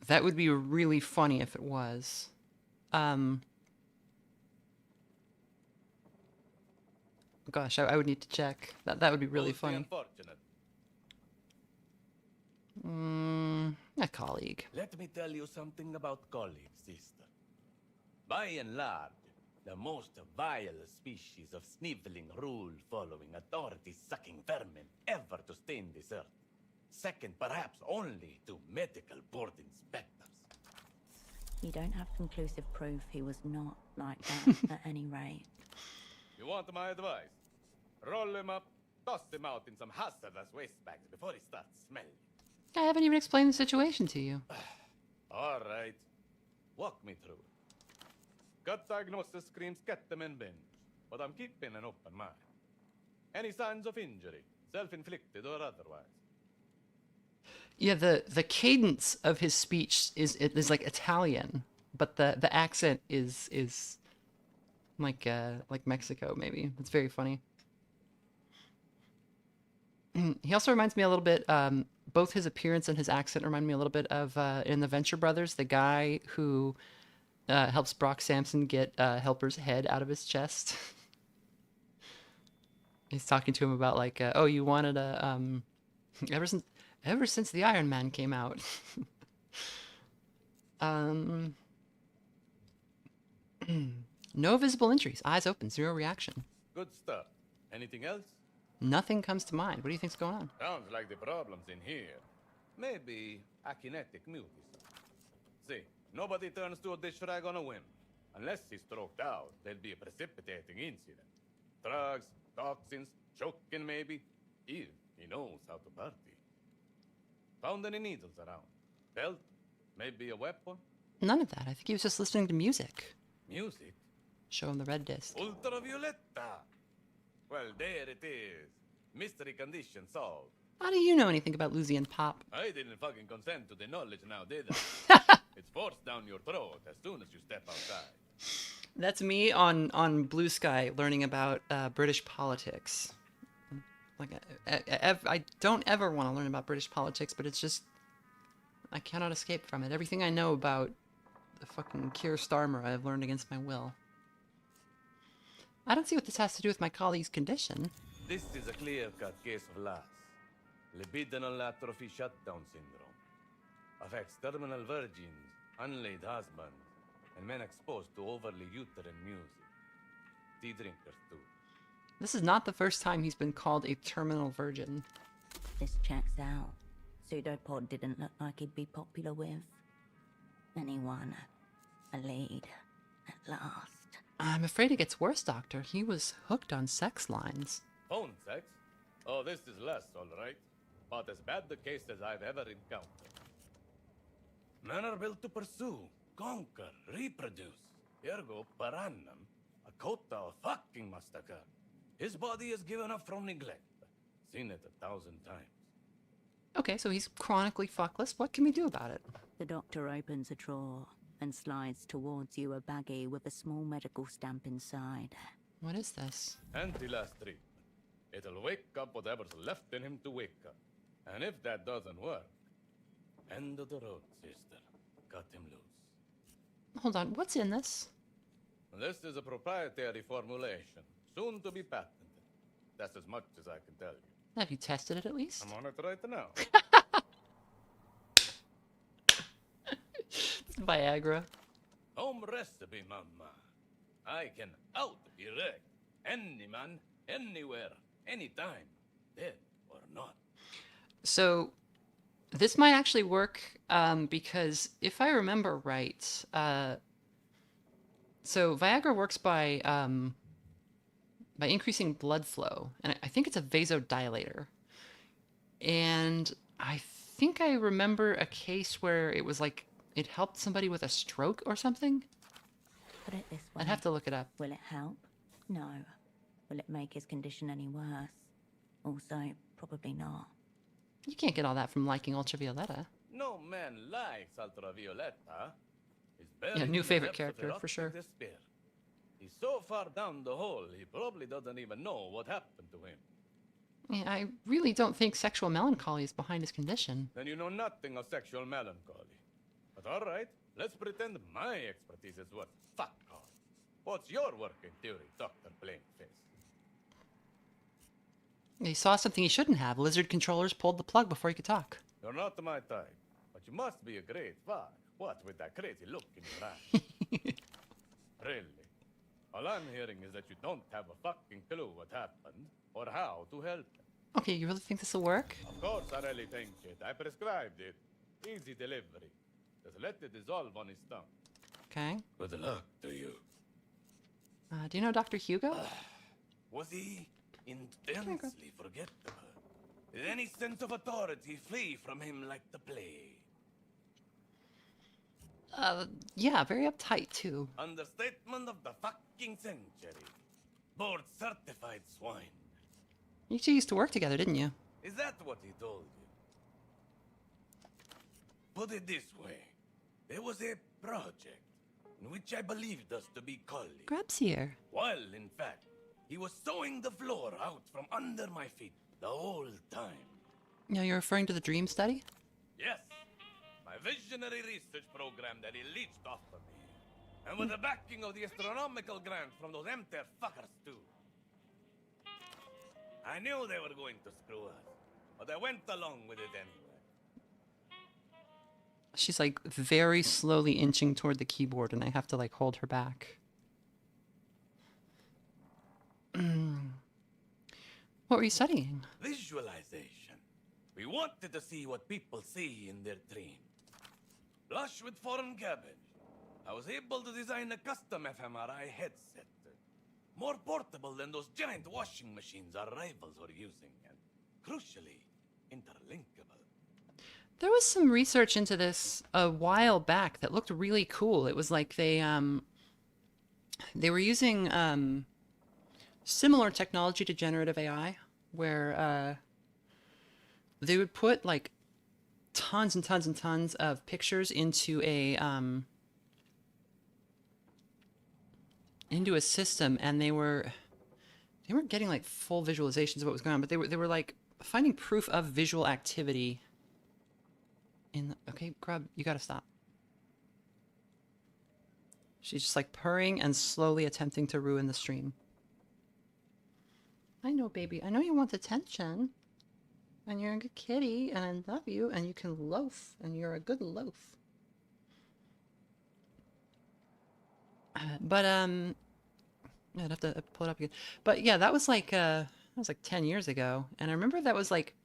That would be really funny if it was. Gosh, I would need to check. That would be really funny. A colleague. Let me tell you something about colleagues, sister. By and large, the most vile species of sniveling, rule-following, authority-sucking vermin ever to stain this earth. Second, perhaps only to medical board inspectors. You don't have conclusive proof he was not like that, at any rate. You want my advice? Roll him up, toss him out in some hazardous waste bags before he starts smelling. I haven't even explained the situation to you. All right. Walk me through it. Gut diagnosis screams ketamine binge, but I'm keeping an open mind. Any signs of injury, self-inflicted or otherwise? Yeah, the cadence of his speech is like Italian, but the accent is like Mexico maybe. It's very funny. He also reminds me a little bit. Both his appearance and his accent remind me a little bit of in the Venture Brothers, the guy who helps Brock Sampson get Helper's head out of his chest. He's talking to him about like, oh, you wanted a ever since the Iron Man came out. No visible injuries. Eyes open. Zero reaction. Good stuff. Anything else? Nothing comes to mind. What do you think's going on? Sounds like the problem's in here. Maybe a kinetic mutism. See, nobody turns to a dish rag on a whim. Unless he's stroked out, there'll be a precipitating incident. Drugs, toxins, choking maybe. If he knows how to party. Found any needles around? Belt? Maybe a weapon? None of that. I think he was just listening to music. Music? Show him the red disc. Ultravioletta! Well, there it is. Mystery condition solved. How do you know anything about Lusian pop? I didn't fucking consent to the knowledge now, did I? It's forced down your throat as soon as you step outside. That's me on Blue Sky learning about British politics. Like, I don't ever want to learn about British politics, but it's just, I cannot escape from it. Everything I know about the fucking Keir Starmer I've learned against my will. I don't see what this has to do with my colleague's condition. This is a clear-cut case of LAS, libidinal atrophy shutdown syndrome. Affects terminal virgins, unlaid husbands, and men exposed to overly uterine music. Tea drinkers too. This is not the first time he's been called a terminal virgin. This checks out. Pseudopod didn't look like he'd be popular with anyone. A lead, at last. I'm afraid it gets worse, Doctor. He was hooked on sex lines. Phone sex? Oh, this is less, all right. But as bad the case as I've ever encountered. Men are built to pursue, conquer, reproduce. Ergo, per annum, a quota of fucking must occur. His body is given up from neglect. Seen it 1,000 times. Okay, so he's chronically fuckless. What can we do about it? The doctor opens a drawer and slides towards you a baggie with a small medical stamp inside. What is this? Anti-last treatment. It'll wake up whatever's left in him to wake up. And if that doesn't work, end of the road, sister. Cut him loose. Hold on, what's in this? This is a proprietary formulation, soon to be patented. That's as much as I can tell you. Have you tested it at least? I'm on it right now. It's Viagra. Home recipe, mama. I can out-erect any man, anywhere, anytime, dead or not. So, this might actually work because if I remember right, so Viagra works by increasing blood flow, and I think it's a vasodilator. And I think I remember a case where it was like it helped somebody with a stroke or something. Put it this way. I'd have to look it up. Will it help? No. Will it make his condition any worse? Also, probably not. You can't get all that from liking Ultravioletta. No man likes Ultravioletta. Yeah, new favorite character, for sure. Despair. He's so far down the hole, he probably doesn't even know what happened to him. Yeah, I really don't think sexual melancholy is behind his condition. Then you know nothing of sexual melancholy. But all right, let's pretend my expertise is worth fuck all. What's your working theory, Dr. Plainface? He saw something he shouldn't have. Lizard controllers pulled the plug before he could talk. You're not my type, but you must be a great fuck. What with that crazy look in your eye? Really? All I'm hearing is that you don't have a fucking clue what happened or how to help him. Okay, you really think this will work? Of course I really think it. I prescribed it. Easy delivery. Just let it dissolve on his tongue. Okay. Good luck to you. Do you know Dr. Hugo? Was he intensely forgettable? Did any sense of authority flee from him like the plague? Yeah, very uptight too. Understatement of the fucking century. Board certified swine. You two used to work together, didn't you? Is that what he told you? Put it this way. There was a project in which I believed us to be colleagues. Grab's here. While, in fact, he was sawing the floor out from under my feet the whole time. You know, you're referring to the dream study? Yes, my visionary research program that he leached off of me. And with the backing of the astronomical grant from those MTER fuckers too. I knew they were going to screw us, but I went along with it anyway. She's like very slowly inching toward the keyboard and I have to like hold her back. What were you studying? Visualization. We wanted to see what people see in their dreams. Flush with foreign cabbage, I was able to design a custom fMRI headset. More portable than those giant washing machines our rivals were using, and crucially, interlinkable. There was some research into this a while back that looked really cool. It was like they were using similar technology to generative AI, where they would put like tons and tons and tons of pictures into a system, and they weren't getting like full visualizations of what was going on, but they were like finding proof of visual activity in the, okay, Grub, you gotta stop. She's just like purring and slowly attempting to ruin the stream. I know, baby. I know you want attention. And you're a good kitty, and I love you, and you can loaf, and you're a good loaf. I'd have to pull it up again. But yeah, that was like 10 years ago, and I remember that was like,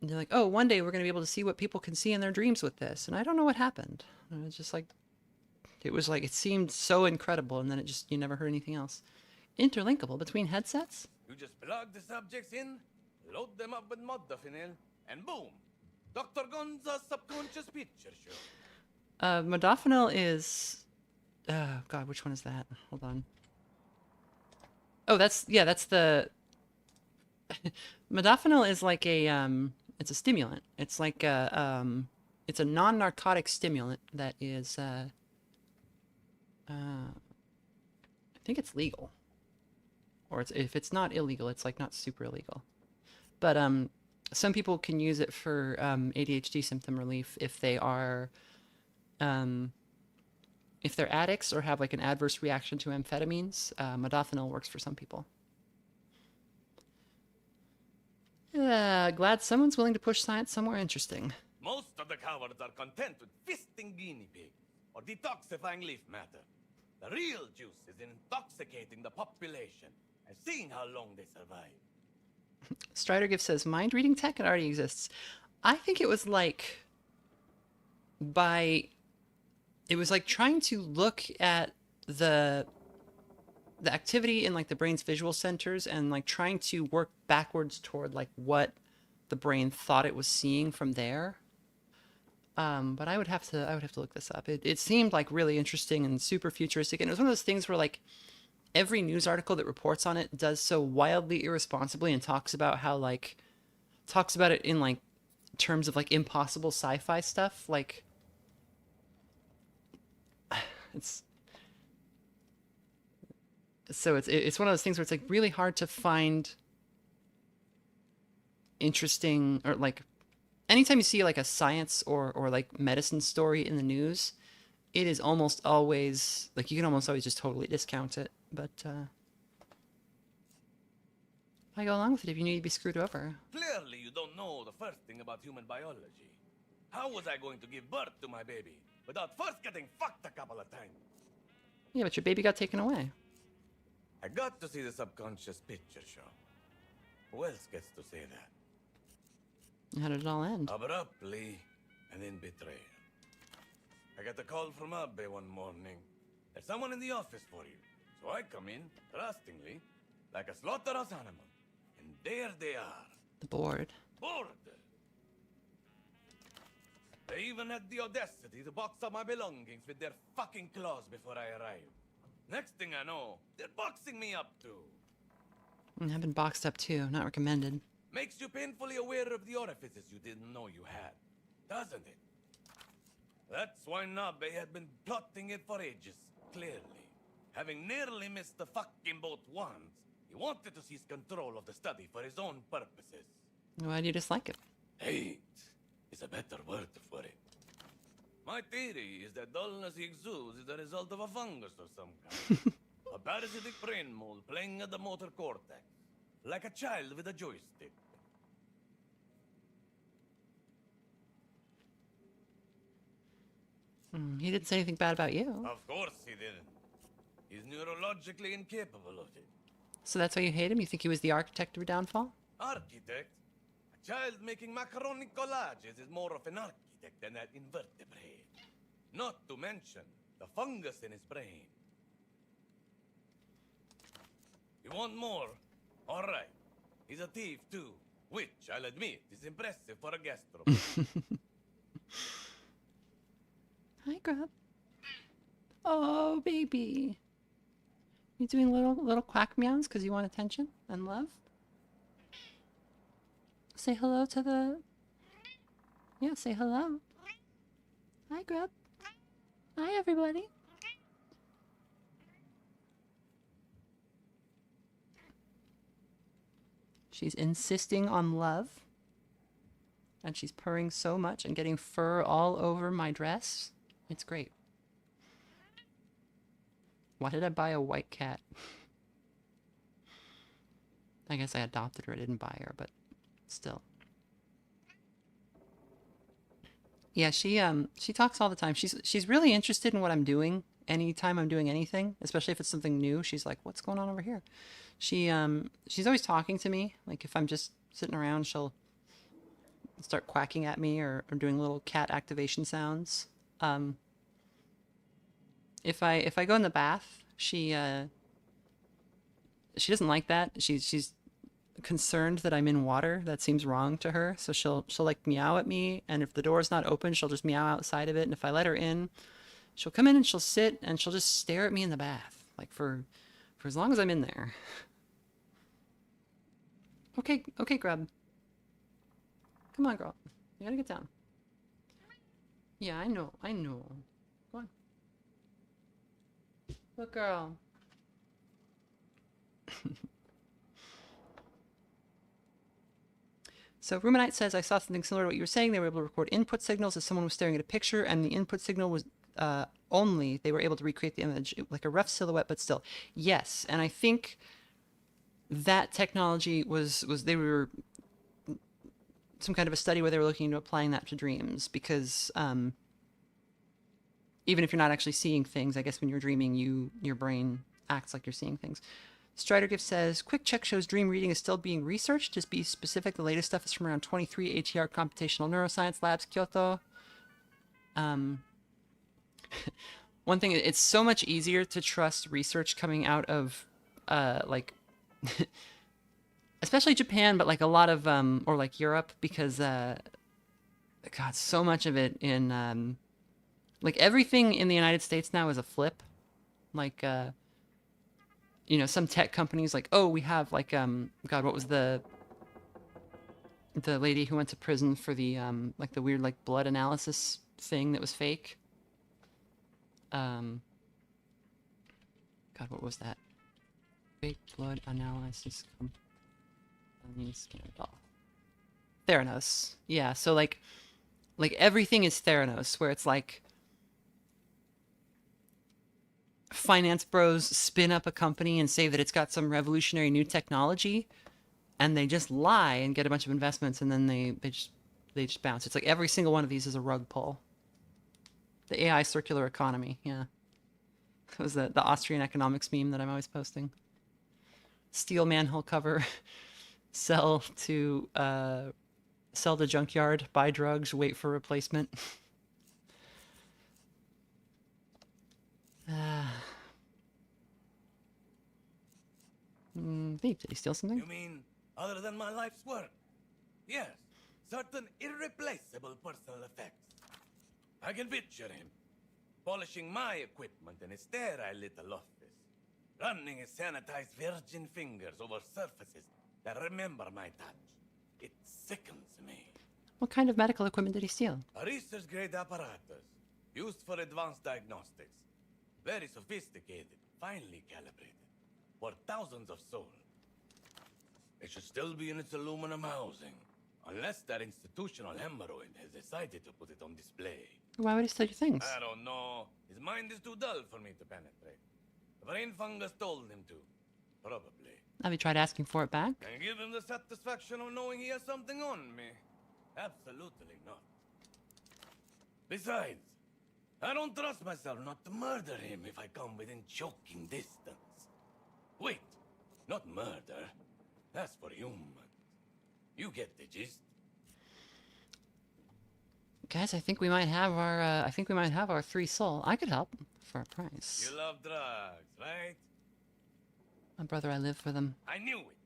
they're like, oh, one day we're gonna be able to see what people can see in their dreams with this, and I don't know what happened. And it was just like, it seemed so incredible, and then it just, you never heard anything else. Interlinkable between headsets? You just plug the subjects in, load them up with modafinil, and boom! Dr. Gonza's subconscious picture show. Modafinil is... God, which one is that? Hold on. Oh, that's the... Modafinil is like a, it's a stimulant. It's like a, it's a non-narcotic stimulant that is, I think it's legal. Or if it's not illegal, it's like not super illegal. But some people can use it for ADHD symptom relief if they are, if they're addicts or have like an adverse reaction to amphetamines. Modafinil works for some people. Glad someone's willing to push science somewhere interesting. Most of the cowards are content with fisting guinea pigs or detoxifying leaf matter. The real juice is in intoxicating the population and seeing how long they survive. Strider Gift says, mind reading tech, it already exists. I think it was like it was like trying to look at the activity in like the brain's visual centers and like trying to work backwards toward like what the brain thought it was seeing from there. But I would have to look this up. It seemed like really interesting and super futuristic, and it was one of those things where like every news article that reports on it does so wildly irresponsibly and talks about it in like terms of like impossible sci-fi stuff. Like it's one of those things where it's like really hard to find interesting, or like anytime you see like a science or like medicine story in the news, it is almost always like you can almost always just totally discount it. But I go along with it if you need to be screwed over. Clearly, you don't know the first thing about human biology. How was I going to give birth to my baby without first getting fucked a couple of times? Yeah, but your baby got taken away. I got to see the subconscious picture show. Who else gets to say that? How did it all end? Abruptly, and in betrayal. I got a call from Abbe one morning. There's someone in the office for you. So I come in, trustingly, like a slaughterhouse animal. And there they are. The board. Bored. They even had the audacity to box up my belongings with their fucking claws before I arrived. Next thing I know, they're boxing me up too. I've been boxed up too. Not recommended. Makes you painfully aware of the orifices you didn't know you had, doesn't it? That's why Nabe had been plotting it for ages, clearly. Having nearly missed the fucking boat once, he wanted to seize control of the study for his own purposes. Why do you dislike it? Hate is a better word for it. My theory is that dullness he exudes is the result of a fungus of some kind. A parasitic brain mold playing at the motor cortex, like a child with a joystick. He didn't say anything bad about you. Of course he didn't. He's neurologically incapable of it. So that's why you hate him? You think he was the architect of your downfall? Architect? A child making macaroni collages is more of an architect than an invertebrate. Not to mention the fungus in his brain. You want more? All right. He's a thief too, which, I'll admit, is impressive for a gastro. Hi, Grub. Oh, baby. You doing little quack meows because you want attention and love? Say hello to the... Yeah, say hello. Hi, Grub. Hi, everybody. She's insisting on love. And she's purring so much and getting fur all over my dress. It's great. Why did I buy a white cat? I guess I adopted her. I didn't buy her, but still. Yeah, she talks all the time. She's really interested in what I'm doing anytime I'm doing anything, especially if it's something new. She's like, "What's going on over here?" She's always talking to me. Like if I'm just sitting around, she'll start quacking at me or doing little cat activation sounds. If I go in the bath, she doesn't like that. She's concerned that I'm in water. That seems wrong to her. So she'll like meow at me, and if the door's not open, she'll just meow outside of it. And if I let her in, she'll come in and she'll sit and she'll just stare at me in the bath, like for as long as I'm in there. Okay, Grub. Come on, girl. You gotta get down. Yeah, I know. Go on. Good girl. So Ruminite says, I saw something similar to what you were saying. They were able to record input signals as someone was staring at a picture, and the input signal was only, they were able to recreate the image, like a rough silhouette, but still. Yes, and I think that technology was they were some kind of a study where they were looking into applying that to dreams, because even if you're not actually seeing things, I guess when you're dreaming, your brain acts like you're seeing things. Strider Gift says, quick check shows dream reading is still being researched. Just be specific, the latest stuff is from around 23, ATR Computational Neuroscience Labs, Kyoto. One thing, it's so much easier to trust research coming out of, like, especially Japan, but like a lot of, or like Europe, because, God, so much of it in, like everything in the United States now is a flip. Like, you know, some tech companies like, oh, we have like, God, what was the lady who went to prison for the, like the weird, like blood analysis thing that was fake? God, what was that? Fake blood analysis company scandal. Theranos. Yeah, so like everything is Theranos, where it's like finance bros spin up a company and say that it's got some revolutionary new technology, and they just lie and get a bunch of investments, and then they just bounce. It's like every single one of these is a rug pull. The AI circular economy, yeah. It was the Austrian economics meme that I'm always posting. Steel manhole cover, sell to junkyard, buy drugs, wait for replacement. Thief, did he steal something? You mean other than my life's work? Yes, certain irreplaceable personal effects. I can picture him, polishing my equipment in his sterile little office, running his sanitized virgin fingers over surfaces that remember my touch. It sickens me. What kind of medical equipment did he steal? A research-grade apparatus, used for advanced diagnostics. Very sophisticated, finely calibrated, for thousands of souls. It should still be in its aluminum housing, unless that institutional hemorrhoid has decided to put it on display. Why would he steal your things? I don't know. His mind is too dull for me to penetrate. The brain fungus told him to. Probably. Have you tried asking for it back? And give him the satisfaction of knowing he has something on me? Absolutely not. Besides, I don't trust myself not to murder him if I come within choking distance. Wait, not murder. That's for humans. You get the gist. Guys, I think we might have our 3 soul. I could help for a price. You love drugs, right? My brother, I live for them. I knew it.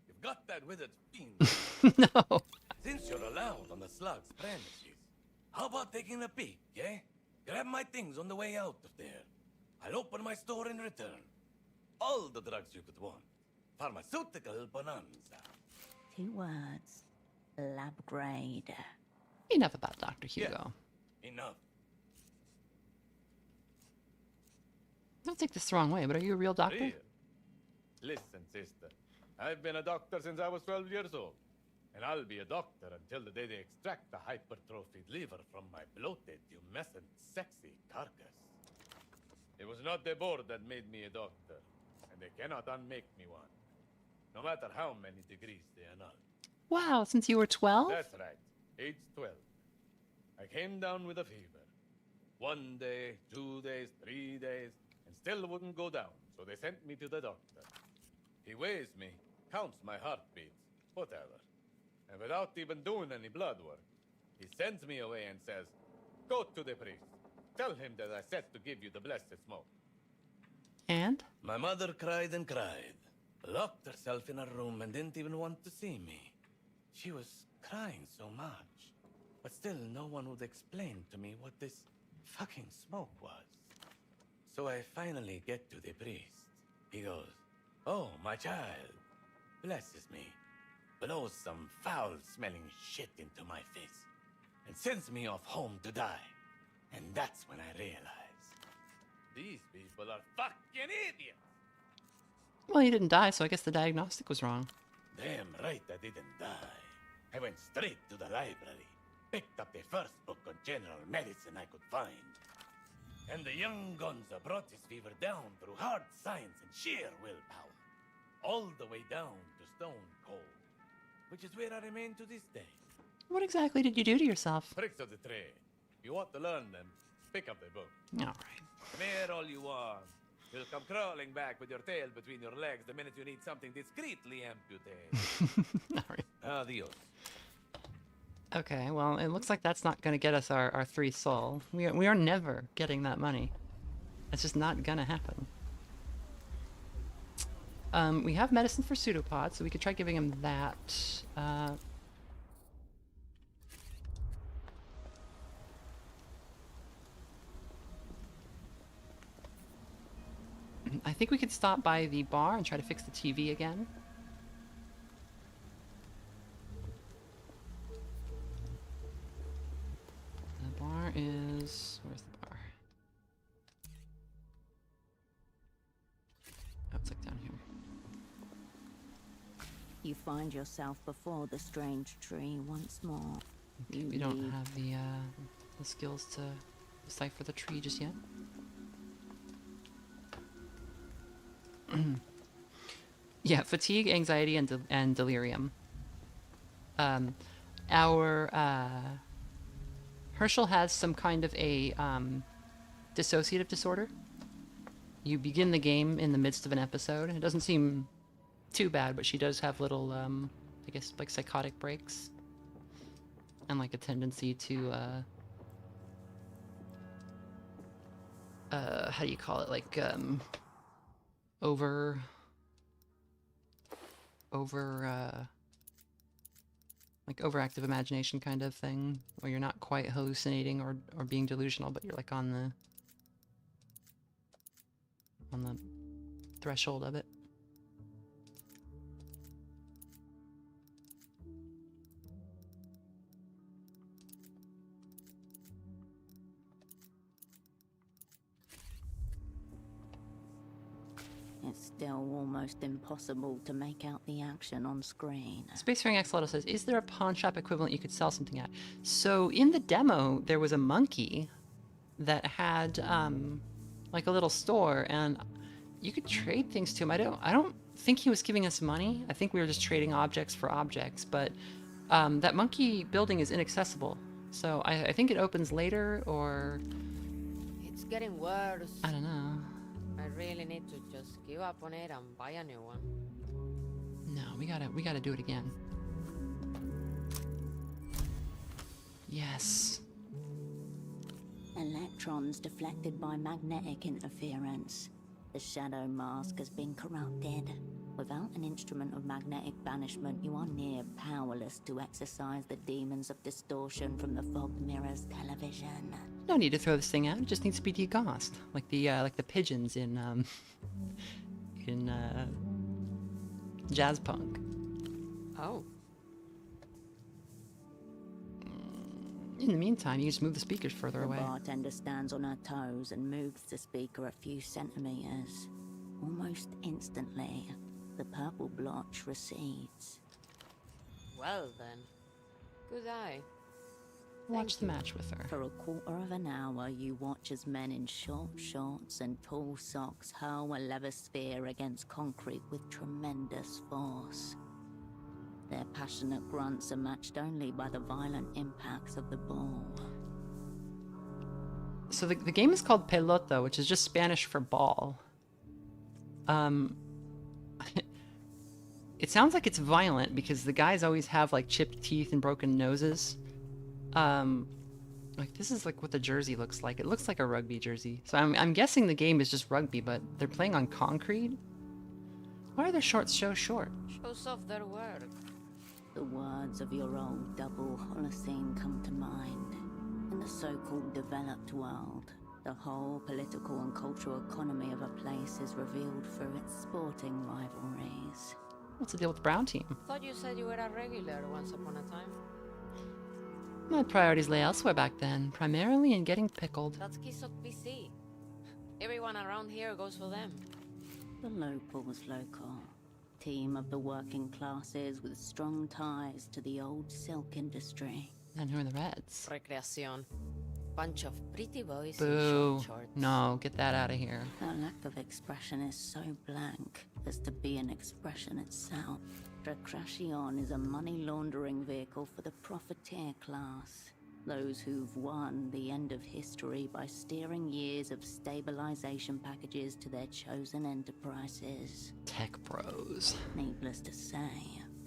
You've got that withered fiend. No. Since you're allowed on the slug's premises, how about taking a peek, eh? Grab my things on the way out of there. I'll open my store in return. All the drugs you could want. Pharmaceutical bonanza. 2 words. Lab grade. Enough about Dr. Hugo. Yeah, enough. Don't take this the wrong way, but are you a real doctor? Real? Listen, sister. I've been a doctor since I was 12 years old. And I'll be a doctor until the day they extract the hypertrophied liver from my bloated, humescent, sexy carcass. It was not the board that made me a doctor, and they cannot unmake me one, no matter how many degrees they annul. Wow, since you were 12? That's right, age 12. I came down with a fever. 1 day, 2 days, 3 days, and still wouldn't go down, so they sent me to the doctor. He weighs me, counts my heartbeats, whatever. And without even doing any blood work, he sends me away and says, "Go to the priest. Tell him that I said to give you the blessed smoke." And? My mother cried and cried, locked herself in a room and didn't even want to see me. She was crying so much, but still no one would explain to me what this fucking smoke was. So I finally get to the priest. He goes, "Oh, my child," blesses me, blows some foul-smelling shit into my face, and sends me off home to die. And that's when I realize, these people are fucking idiots. Well, you didn't die, so I guess the diagnostic was wrong. damn right I didn't die. I went straight to the library, picked up the first book on general medicine I could find. And the young Gonza brought his fever down through hard science and sheer willpower, all the way down to stone cold, which is where I remain to this day. What exactly did you do to yourself? Tricks of the trade. You want to learn them, pick up the book. All right. Come here all you want. You'll come crawling back with your tail between your legs the minute you need something discreetly amputated. All right. Adios. Okay, well, it looks like that's not going to get us our 3 soul. We are never getting that money. That's just not going to happen. We have medicine for pseudopods, so we could try giving him that. I think we could stop by the bar and try to fix the TV again. The bar is... where's the bar? Oh, it's like down here. You find yourself before the strange tree once more. We don't have the skills to decipher the tree just yet. Yeah, fatigue, anxiety, and delirium. Our Hershel has some kind of a dissociative disorder. You begin the game in the midst of an episode. It doesn't seem too bad, but she does have little, I guess, like psychotic breaks. And like a tendency to, how do you call it? Like, like overactive imagination kind of thing, where you're not quite hallucinating or being delusional, but you're like on the threshold of it. It's still almost impossible to make out the action on screen. Space Ring Axolotl says, is there a pawn shop equivalent you could sell something at? So in the demo, there was a monkey that had like a little store, and you could trade things to him. I don't think he was giving us money. I think we were just trading objects for objects, but that monkey building is inaccessible. So I think it opens later, or... It's getting worse. I don't know. I really need to just give up on it and buy a new one. No, we gotta do it again. Yes. Electrons deflected by magnetic interference. The shadow mask has been corrupted. Without an instrument of magnetic banishment, you are near powerless to exorcise the demons of distortion from the fog mirror's television. No need to throw this thing out. It just needs to be degaussed, like the pigeons in jazz punk. Oh. In the meantime, you just move the speakers further away. The bartender stands on her toes and moves the speaker a few centimeters. Almost instantly, the purple blotch recedes. Well then. Good eye. Watch the match with her. For a quarter of an hour, you watch as men in short shorts and tall socks hurl a leather sphere against concrete with tremendous force. Their passionate grunts are matched only by the violent impacts of the ball. So the game is called pelota, which is just Spanish for ball. It sounds like it's violent because the guys always have like chipped teeth and broken noses. Like this is like what the jersey looks like. It looks like a rugby jersey. So I'm guessing the game is just rugby, but they're playing on concrete. Why are their shorts so short? Shows off their work. The words of your old double Holocene come to mind. In the so-called developed world, the whole political and cultural economy of a place is revealed through its sporting rivalries. What's the deal with the brown team? Thought you said you were a regular once upon a time. My priorities lay elsewhere back then, primarily in getting pickled. That's Kisok PC. Everyone around here goes for them. The locals local. Team of the working classes with strong ties to the old silk industry. And who are the Reds? Recreación. Bunch of pretty boys Boo. in short shorts. No, get that out of here. Her lack of expression is so blank as to be an expression itself. Recreación is a money laundering vehicle for the profiteer class. Those who've won the end of history by steering years of stabilization packages to their chosen enterprises. Tech bros. Needless to say,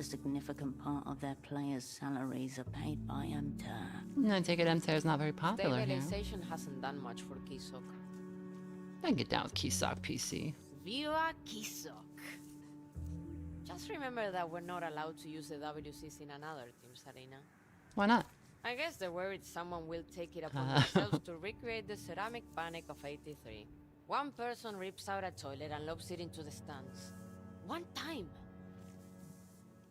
a significant part of their players' salaries are paid by MTER. I take it MTER is not very popular here. Stabilization hasn't done much for Kisok. I can get down with Kisok PC. Viva Kisok! Just remember that we're not allowed to use the WCs in another team's arena. Why not? I guess they're worried someone will take it upon themselves to recreate the ceramic panic of '83. One person rips out a toilet and lobs it into the stands. One time!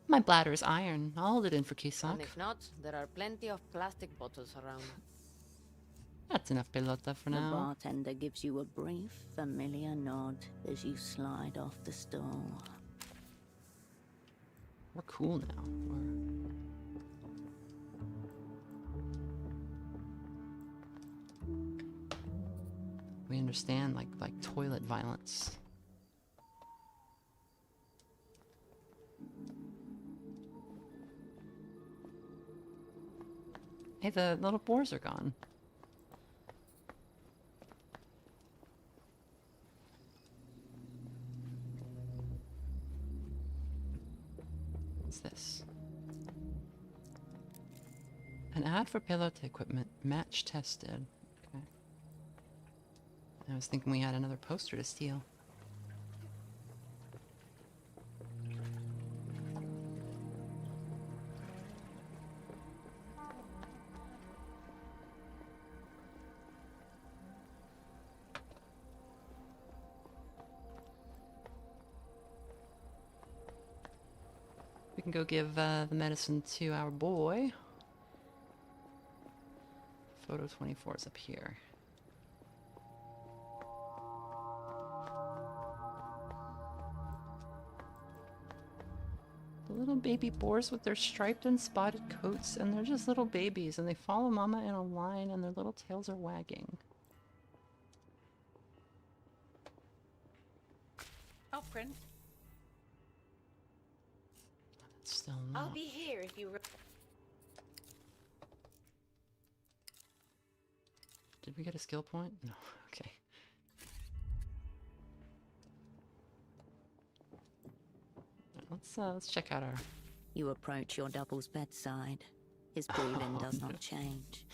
My bladder is iron. I'll hold it in for Kisok. And if not, there are plenty of plastic bottles around. That's enough pelota for The now. bartender gives you a brief, familiar nod as you slide off the stool. We're cool now. We understand like toilet violence. Hey, the little boars are gone. What's this? An ad for payload equipment, match tested. Okay. I was thinking we had another poster to steal. We can go give the medicine to our boy. Photo 24 is up here. The little baby boars with their striped and spotted coats, and they're just little babies, and they follow Mama in a line, and their little tails are wagging. I'll print. Still not. I'll be here if you. Did we get a skill point? No. Okay. Let's check out our. You approach your double's bedside. His breathing does not change.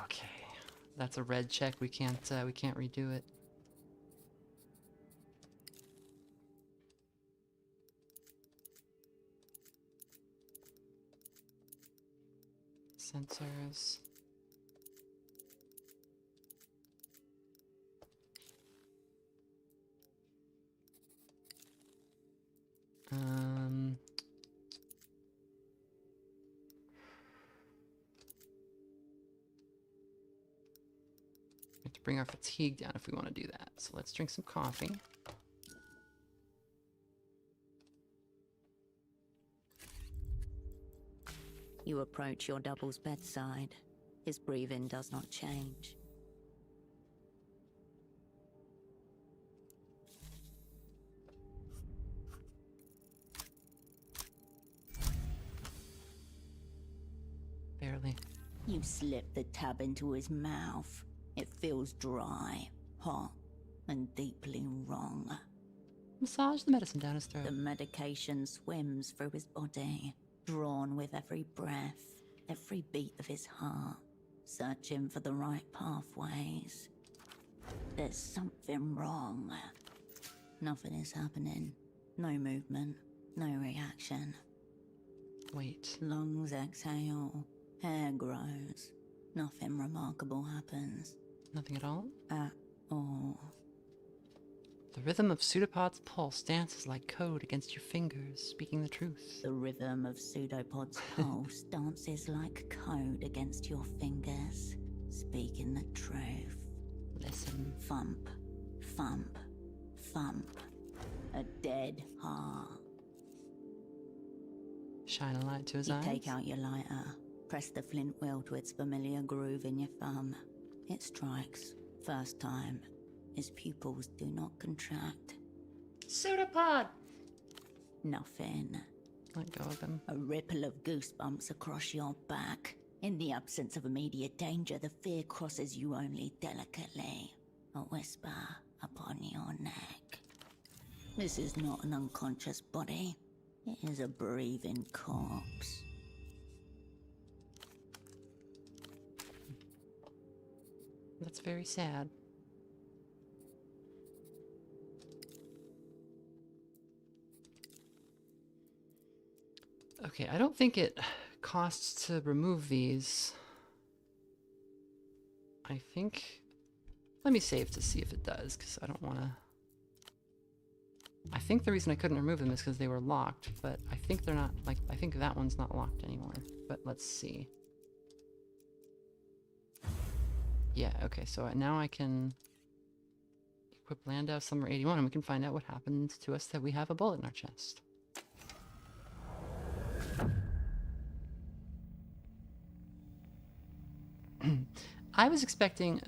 Okay, that's a red check. We can't redo it. Sensors. We have to bring our fatigue down if we want to do that. So let's drink some coffee. You approach your double's bedside. His breathing does not change. Barely. You slip the tab into his mouth. It feels dry, hot, and deeply wrong. Massage the medicine down his throat. The medication swims through his body, drawn with every breath, every beat of his heart, searching for the right pathways. There's something wrong. Nothing is happening. No movement, no reaction. Wait. Lungs exhale, hair grows. Nothing remarkable happens. Nothing at all? At all. The rhythm of Pseudopod's pulse dances like code against your fingers, speaking the truth. The rhythm of Pseudopod's pulse dances like code against your fingers, speaking the truth. Listen. Thump, thump, thump. A dead heart. Shine a light to his You eyes. take out your lighter, press the flint wheel to its familiar groove in your thumb. It strikes. First time. His pupils do not contract. Pseudopod! Nothing. Let go of him. A ripple of goosebumps across your back. In the absence of immediate danger, the fear crosses you only delicately. A whisper upon your neck. This is not an unconscious body. It is a breathing corpse. That's very sad. Okay, I don't think it costs to remove these. I think... Let me save to see if it does, because I don't want to... I think the reason I couldn't remove them is because they were locked, but I think they're not, like, I think that one's not locked anymore. But let's see. Yeah, okay, so now I can equip Landau Summer 81 and we can find out what happens to us that we have a bullet in our chest. I was expecting,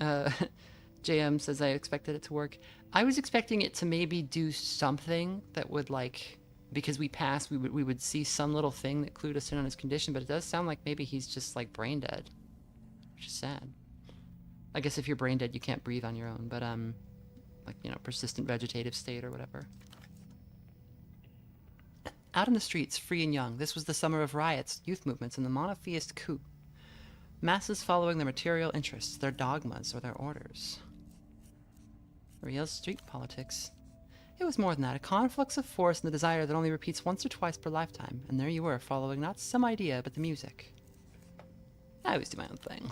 JM says I expected it to work. I was expecting it to maybe do something that would, like, because we passed, we would see some little thing that clued us in on his condition, but it does sound like maybe he's just, like, brain dead, which is sad. I guess if you're brain dead, you can't breathe on your own, but, like, you know, persistent vegetative state or whatever. Out in the streets, free and young, this was the summer of riots, youth movements, and the monotheist coup. Masses following their material interests, their dogmas, or their orders. Real street politics. It was more than that, a conflux of force and the desire that only repeats once or twice per lifetime, and there you were, following not some idea, but the music. I always do my own thing.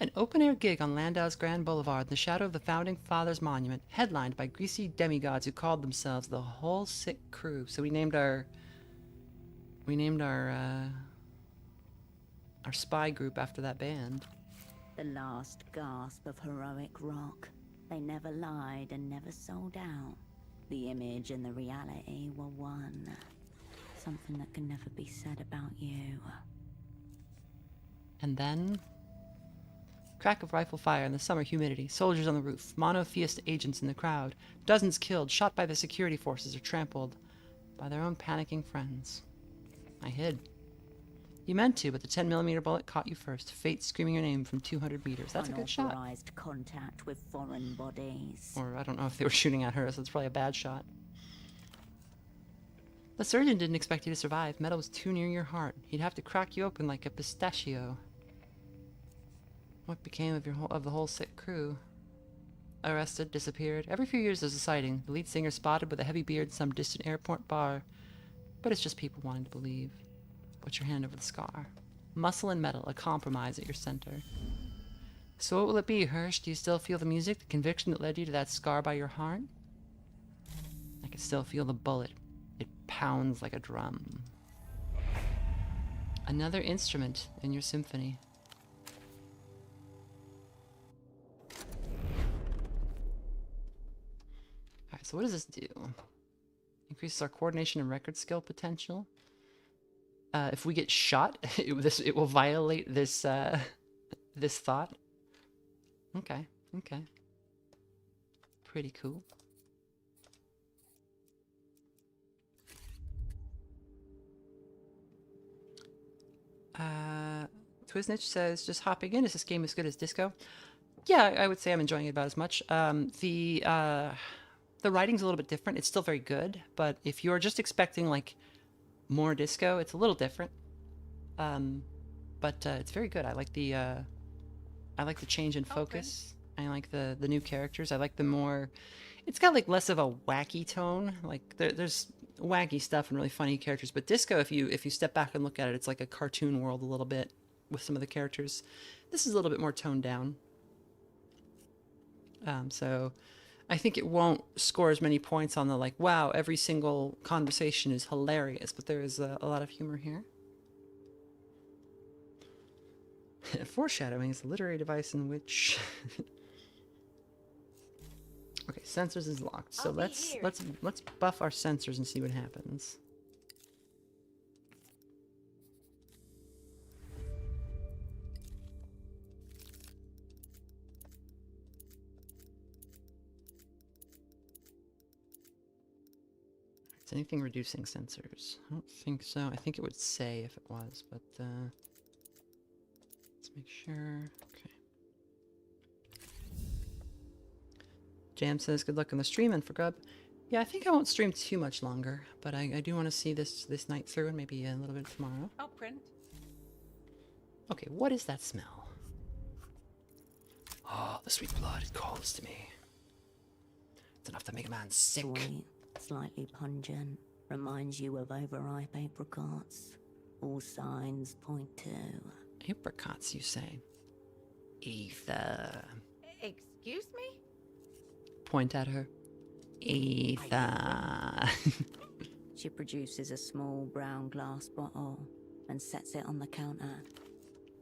An open-air gig on Landau's Grand Boulevard in the shadow of the Founding Fathers Monument, headlined by greasy demigods who called themselves the Whole Sick Crew. So we named our spy group after that band. The last gasp of heroic rock. They never lied and never sold out. The image and the reality were one. Something that can never be said about you. And then... crack of rifle fire in the summer humidity, soldiers on the roof, monotheist agents in the crowd, dozens killed, shot by the security forces or trampled by their own panicking friends. I hid. You meant to, but the 10mm bullet caught you first, fate screaming your name from 200 meters. That's a good shot. Unauthorized contact with foreign bodies. Or I don't know if they were shooting at her, so it's probably a bad shot. The surgeon didn't expect you to survive. Metal was too near your heart. He'd have to crack you open like a pistachio. What became of the whole sick crew? Arrested, disappeared. Every few years there's a sighting. The lead singer spotted with a heavy beard in some distant airport bar. But it's just people wanting to believe. Put your hand over the scar. Muscle and metal, a compromise at your center. So what will it be, Hirsch? Do you still feel the music, the conviction that led you to that scar by your heart? I can still feel the bullet. It pounds like a drum. Another instrument in your symphony. Alright, so what does this do? Increases our coordination and record skill potential. If we get shot, it will violate this this thought. Okay, okay. Pretty cool. Twiznich says, just hopping in, is this game as good as Disco? Yeah, I would say I'm enjoying it about as much. The writing's a little bit different. It's still very good, but if you're just expecting, like, more Disco, it's a little different. But it's very good. I like the change in focus. I like the new characters. I like the more... It's got, like, less of a wacky tone. Like, there's wacky stuff and really funny characters, but Disco, if you step back and look at it, it's like a cartoon world a little bit with some of the characters. This is a little bit more toned down. So I think it won't score as many points on the, like, wow, every single conversation is hilarious, but there is a lot of humor here. Foreshadowing is a literary device in which... Okay, sensors is locked, so let's buff our sensors and see what happens. Is anything reducing sensors? I don't think so. I think it would say if it was, but let's make sure. Okay. Jam says, good luck on the stream and for Grub. Yeah, I think I won't stream too much longer, but I do want to see this night through and maybe a little bit tomorrow. I'll print. Okay, what is that smell? Oh, the sweet blood, it calls to me. It's enough to make a man sick. Sweet, slightly pungent, reminds you of overripe apricots. All signs point to... Apricots, you say? Ether. Excuse me? Point at her. Ether. She produces a small brown glass bottle and sets it on the counter.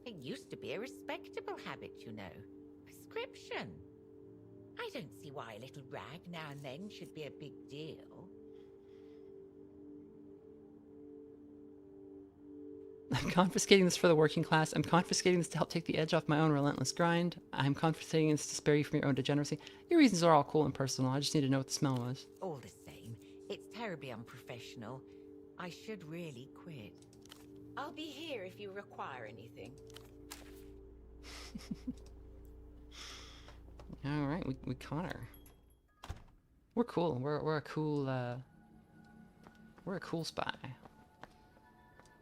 It used to be a respectable habit, you know. Prescription. I don't see why a little rag now and then should be a big deal. I'm confiscating this for the working class. I'm confiscating this to help take the edge off my own relentless grind. I'm confiscating this to spare you from your own degeneracy. Your reasons are all cool and personal. I just need to know what the smell was. All the same, it's terribly unprofessional. I should really quit. I'll be here if you require anything. All right, we caught her. We're cool. We're a cool spy.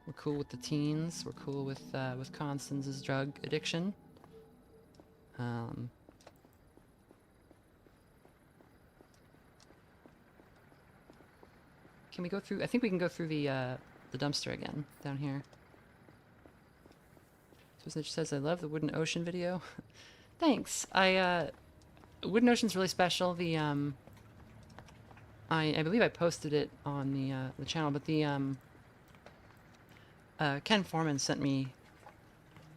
We're cool with the teens. We're cool with Constance's drug addiction. Can we go through? I think we can go through the dumpster again down here. So it says, "I love the Wooden Ocean video." Thanks. Wooden Ocean's really special. The I believe I posted it on the channel, but the Ken Foreman sent me.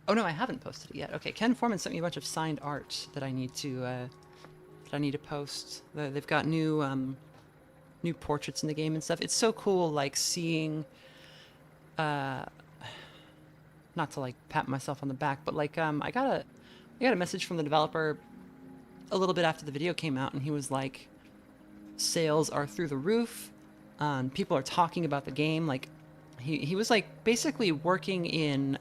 Oh no, I haven't posted it yet. Okay, Ken Foreman sent me a bunch of signed art that I need to post. They've got new portraits in the game and stuff. It's so cool, like seeing. Not to like pat myself on the back, but like I got a message from the developer a little bit after the video came out, and he was like, sales are through the roof. People are talking about the game. Like he was like basically working in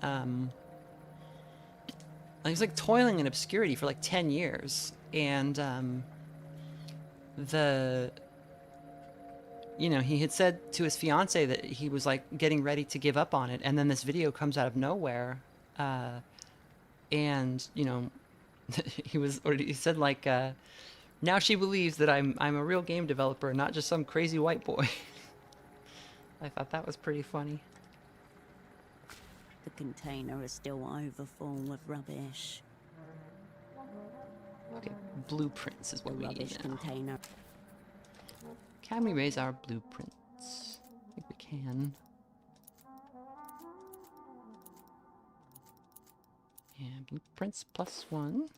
he was like toiling in obscurity for like 10 years, and he had said to his fiance that he was like getting ready to give up on it, and then this video comes out of nowhere, and he said like, now she believes that I'm a real game developer, not just some crazy white boy. I thought that was pretty funny. The container is still overfull of rubbish. Okay, blueprints is what we need now. Container. Can we raise our blueprints? I think we can. And blueprints +1.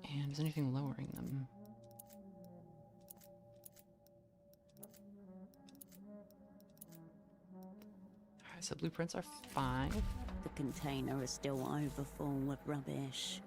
And is anything lowering them? Alright, so blueprints are 5. The container is still overfull of rubbish.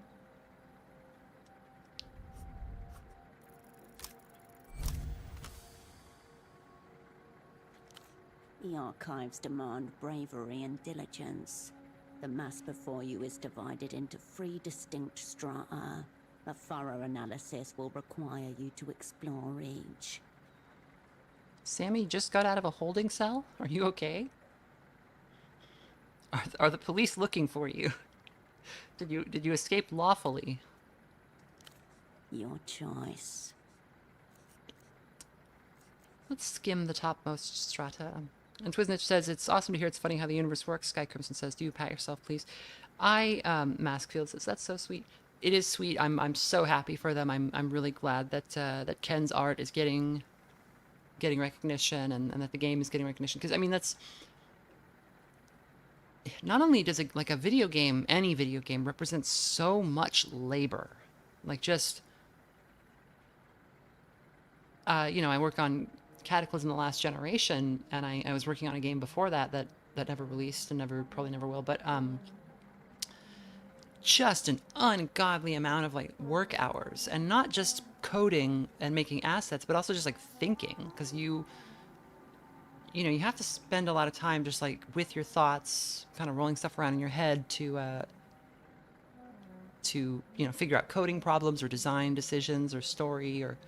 The archives demand bravery and diligence. The mass before you is divided into 3 distinct strata. A thorough analysis will require you to explore each. Sammy just got out of a holding cell? Are you okay? Are the police looking for you? Did you escape lawfully? Your choice. Let's skim the topmost strata. And Twiznitch says, it's awesome to hear. It's funny how the universe works. Sky Crimson says, do you pat yourself, please? Maskfield says, that's so sweet. It is sweet. I'm so happy for them. I'm really glad that that Ken's art is getting recognition, and that the game is getting recognition. Because I mean, that's not only does it, like a video game, any video game represents so much labor, like just I work on Cataclysm: The Last Generation, and I was working on a game before that never released and probably never will, but just an ungodly amount of like work hours, and not just coding and making assets, but also just like thinking, because you have to spend a lot of time just like with your thoughts, kind of rolling stuff around in your head to figure out coding problems or design decisions or story, or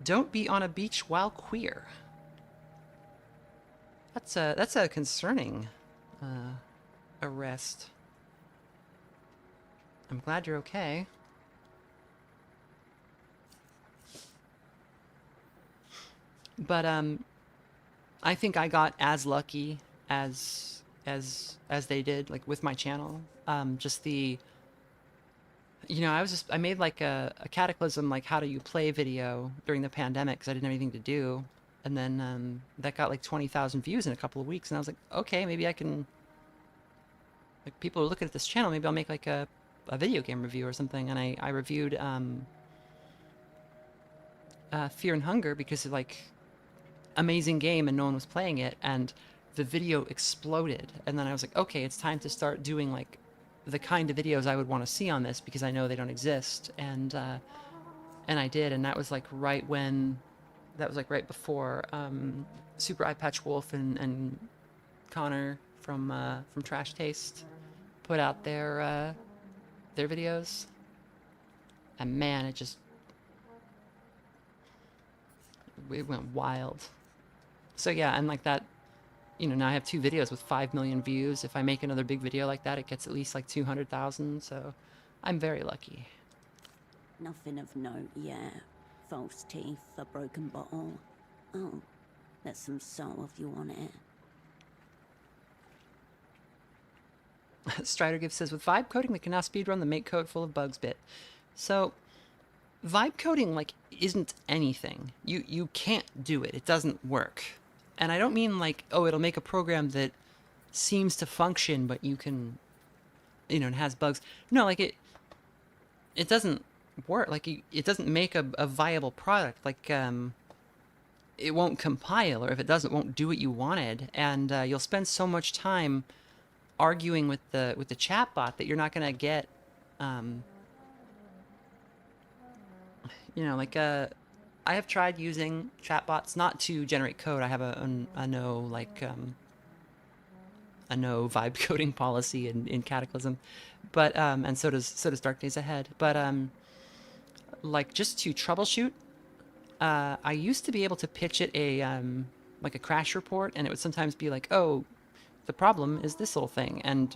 don't be on a beach while queer. That's a concerning arrest. I'm glad you're okay. But I think I got as lucky as they did, like with my channel. Just the I made like a Cataclysm, like how do you play video during the pandemic, because I didn't have anything to do, and then that got like 20,000 views in a couple of weeks, and I was like, okay, maybe I can, like, people are looking at this channel, maybe I'll make like a video game review or something. And I reviewed Fear and Hunger, because like amazing game and no one was playing it, and the video exploded. And then I was like, okay, it's time to start doing like the kind of videos I would want to see on this, because I know they don't exist. And I did, and that was like right before Super Eye Patch Wolf and Connor from Trash Taste put out their videos. And man, it went wild. So yeah, and like that, you know, now I have 2 videos with 5 million views. If I make another big video like that, it gets at least like 200,000. So I'm very lucky. Nothing of note yet. False teeth, a broken bottle. Oh, there's some soul if you want it. Strider Gift says, with vibe coding, they can now speedrun the make code full of bugs bit. So, vibe coding, like, isn't anything. You can't do it. It doesn't work. And I don't mean like, oh, it'll make a program that seems to function, but you can, you know, it has bugs. No, like, it doesn't work. Like, it doesn't make a viable product. Like, it won't compile, or if it doesn't, it won't do what you wanted. And you'll spend so much time arguing with the chatbot that you're not going to get, you know, like, I have tried using chatbots not to generate code. I have a no vibe coding policy in Cataclysm, but and so does Dark Days Ahead. But like, just to troubleshoot, I used to be able to pitch it like a crash report, and it would sometimes be like, oh, the problem is this little thing, and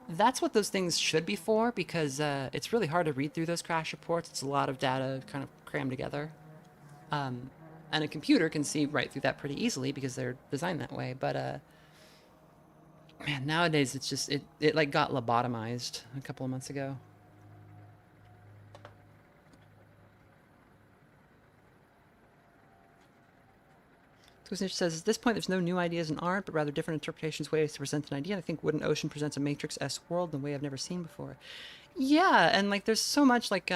that's what those things should be for, because it's really hard to read through those crash reports. It's a lot of data kind of crammed together. And a computer can see right through that pretty easily because they're designed that way. But man, nowadays it's just, it like got lobotomized a couple of months ago. Twisnish says, at this point there's no new ideas in art, but rather different interpretations, ways to present an idea. And I think Wooden Ocean presents a Matrix-esque world in a way I've never seen before. Yeah, and like there's so much like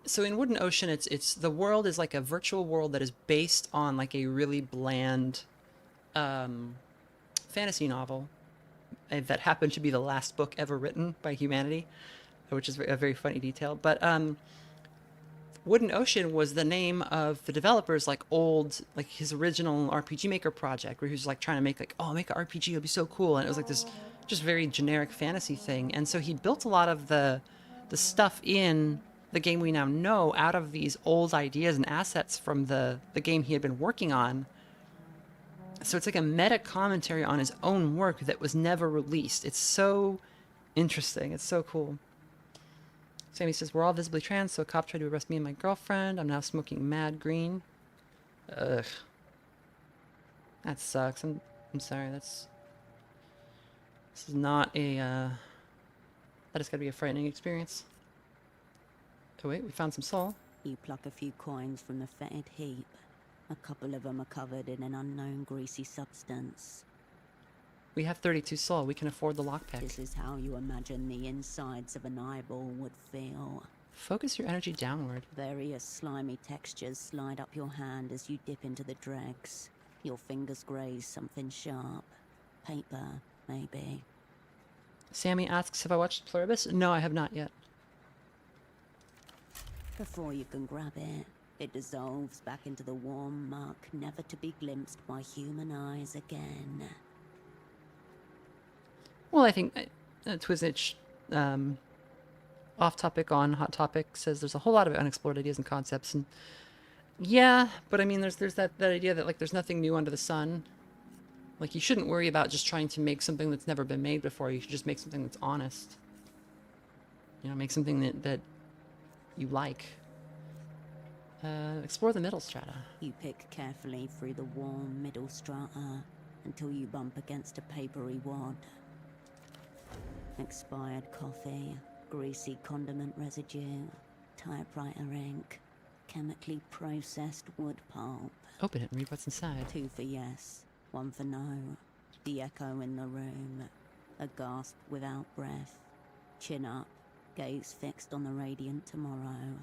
so in Wooden Ocean, it's the world is like a virtual world that is based on like a really bland fantasy novel that happened to be the last book ever written by humanity, which is a very funny detail. But Wooden Ocean was the name of the developer's like his original RPG Maker project, where he was like trying to make like, oh, make an RPG, it'll be so cool. And it was like this just very generic fantasy thing. And so he built a lot of the stuff in the game we now know out of these old ideas and assets from the game he had been working on. So it's like a meta commentary on his own work that was never released. It's so interesting. It's so cool. Sammy says, we're all visibly trans, so a cop tried to arrest me and my girlfriend. I'm now smoking mad green. Ugh. That sucks. I'm sorry. This is not a, that has got to be a frightening experience. Oh wait, we found some soul. You pluck a few coins from the fetid heap. A couple of them are covered in an unknown greasy substance. We have 32 soul. We can afford the lockpick. This is how you imagine the insides of an eyeball would feel. Focus your energy downward. Various slimy textures slide up your hand as you dip into the dregs. Your fingers graze something sharp. Paper, maybe. Sammy asks, have I watched Pluribus? No, I have not yet. Before you can grab it, it dissolves back into the warm muck, never to be glimpsed by human eyes again. Well, I think Twiznich, off topic on Hot Topic, says there's a whole lot of unexplored ideas and concepts, and yeah, but I mean, there's that idea that like there's nothing new under the sun. Like, you shouldn't worry about just trying to make something that's never been made before. You should just make something that's honest. You know, make something that you like. Explore the middle strata. You pick carefully through the warm middle strata until you bump against a papery wad. Expired coffee, greasy condiment residue, typewriter ink, chemically processed wood pulp. Open it and read what's inside. 2 for yes, 1 for no. The echo in the room. A gasp without breath. Chin up, gaze fixed on the radiant tomorrow.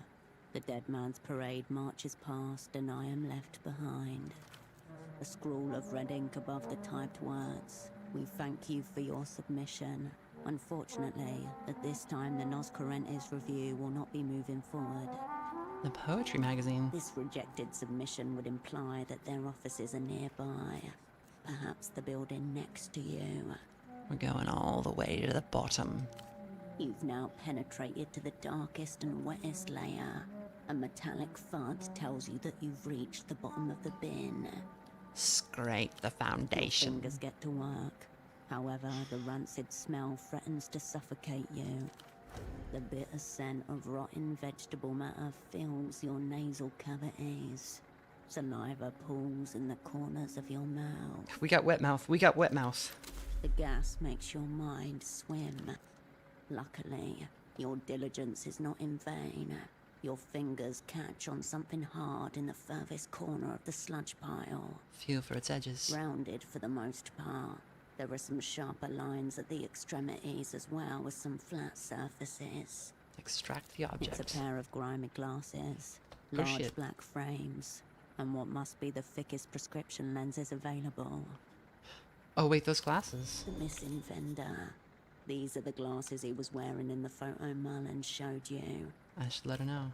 The dead man's parade marches past and I am left behind. A scroll of red ink above the typed words. We thank you for your submission. Unfortunately, at this time the Nos Correntes review will not be moving forward. The poetry magazine. This rejected submission would imply that their offices are nearby. Perhaps the building next to you. We're going all the way to the bottom. You've now penetrated to the darkest and wettest layer. A metallic thud tells you that you've reached the bottom of the bin. Scrape the foundation. Your fingers get to work. However, the rancid smell threatens to suffocate you. The bitter scent of rotten vegetable matter fills your nasal cavities. Saliva pools in the corners of your mouth. We got wet mouth. We got wet mouth. The gas makes your mind swim. Luckily, your diligence is not in vain. Your fingers catch on something hard in the furthest corner of the sludge pile. Feel for its edges. Rounded for the most part. There are some sharper lines at the extremities as well as some flat surfaces. Extract the object. It's a pair of grimy glasses, Oh, large shit. black frames, and what must be the thickest prescription lenses available. Oh wait, those glasses. The missing vendor. These are the glasses he was wearing in the photo Merlin showed you. I should let her know.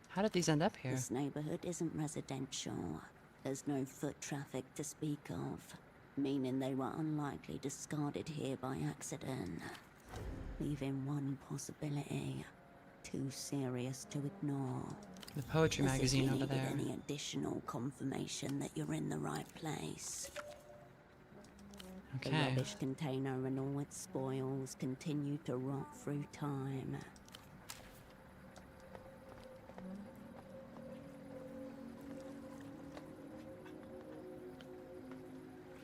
How did these end up here? This neighborhood isn't residential. There's no foot traffic to speak of, meaning they were unlikely discarded here by accident. Leaving one possibility too serious to ignore. The poetry As if magazine you over needed there. any additional confirmation that you're in the right place. The Okay. rubbish container and all its spoils continue to rot through time.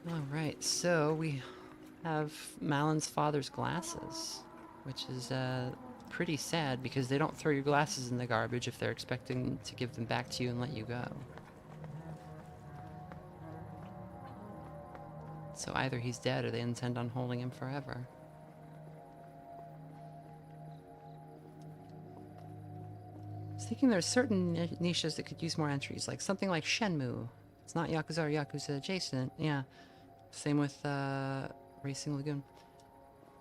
Alright, so we have Malin's father's glasses, which is pretty sad because they don't throw your glasses in the garbage if they're expecting to give them back to you and let you go. So either he's dead or they intend on holding him forever. I was thinking there's certain niches that could use more entries, like something like Shenmue. It's not Yakuza or Yakuza adjacent. Yeah. Same with Racing Lagoon.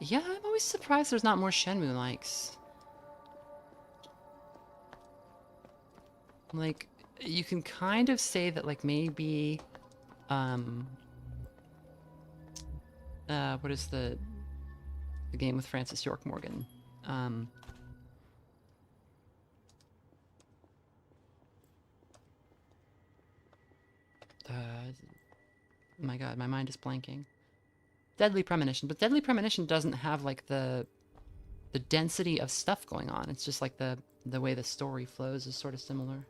Yeah, I'm always surprised there's not more Shenmue likes. Like, you can kind of say that, like, maybe what is the game with Francis York Morgan? My god, my mind is blanking. Deadly Premonition, but Deadly Premonition doesn't have like the density of stuff going on. It's just like the way the story flows is sort of similar.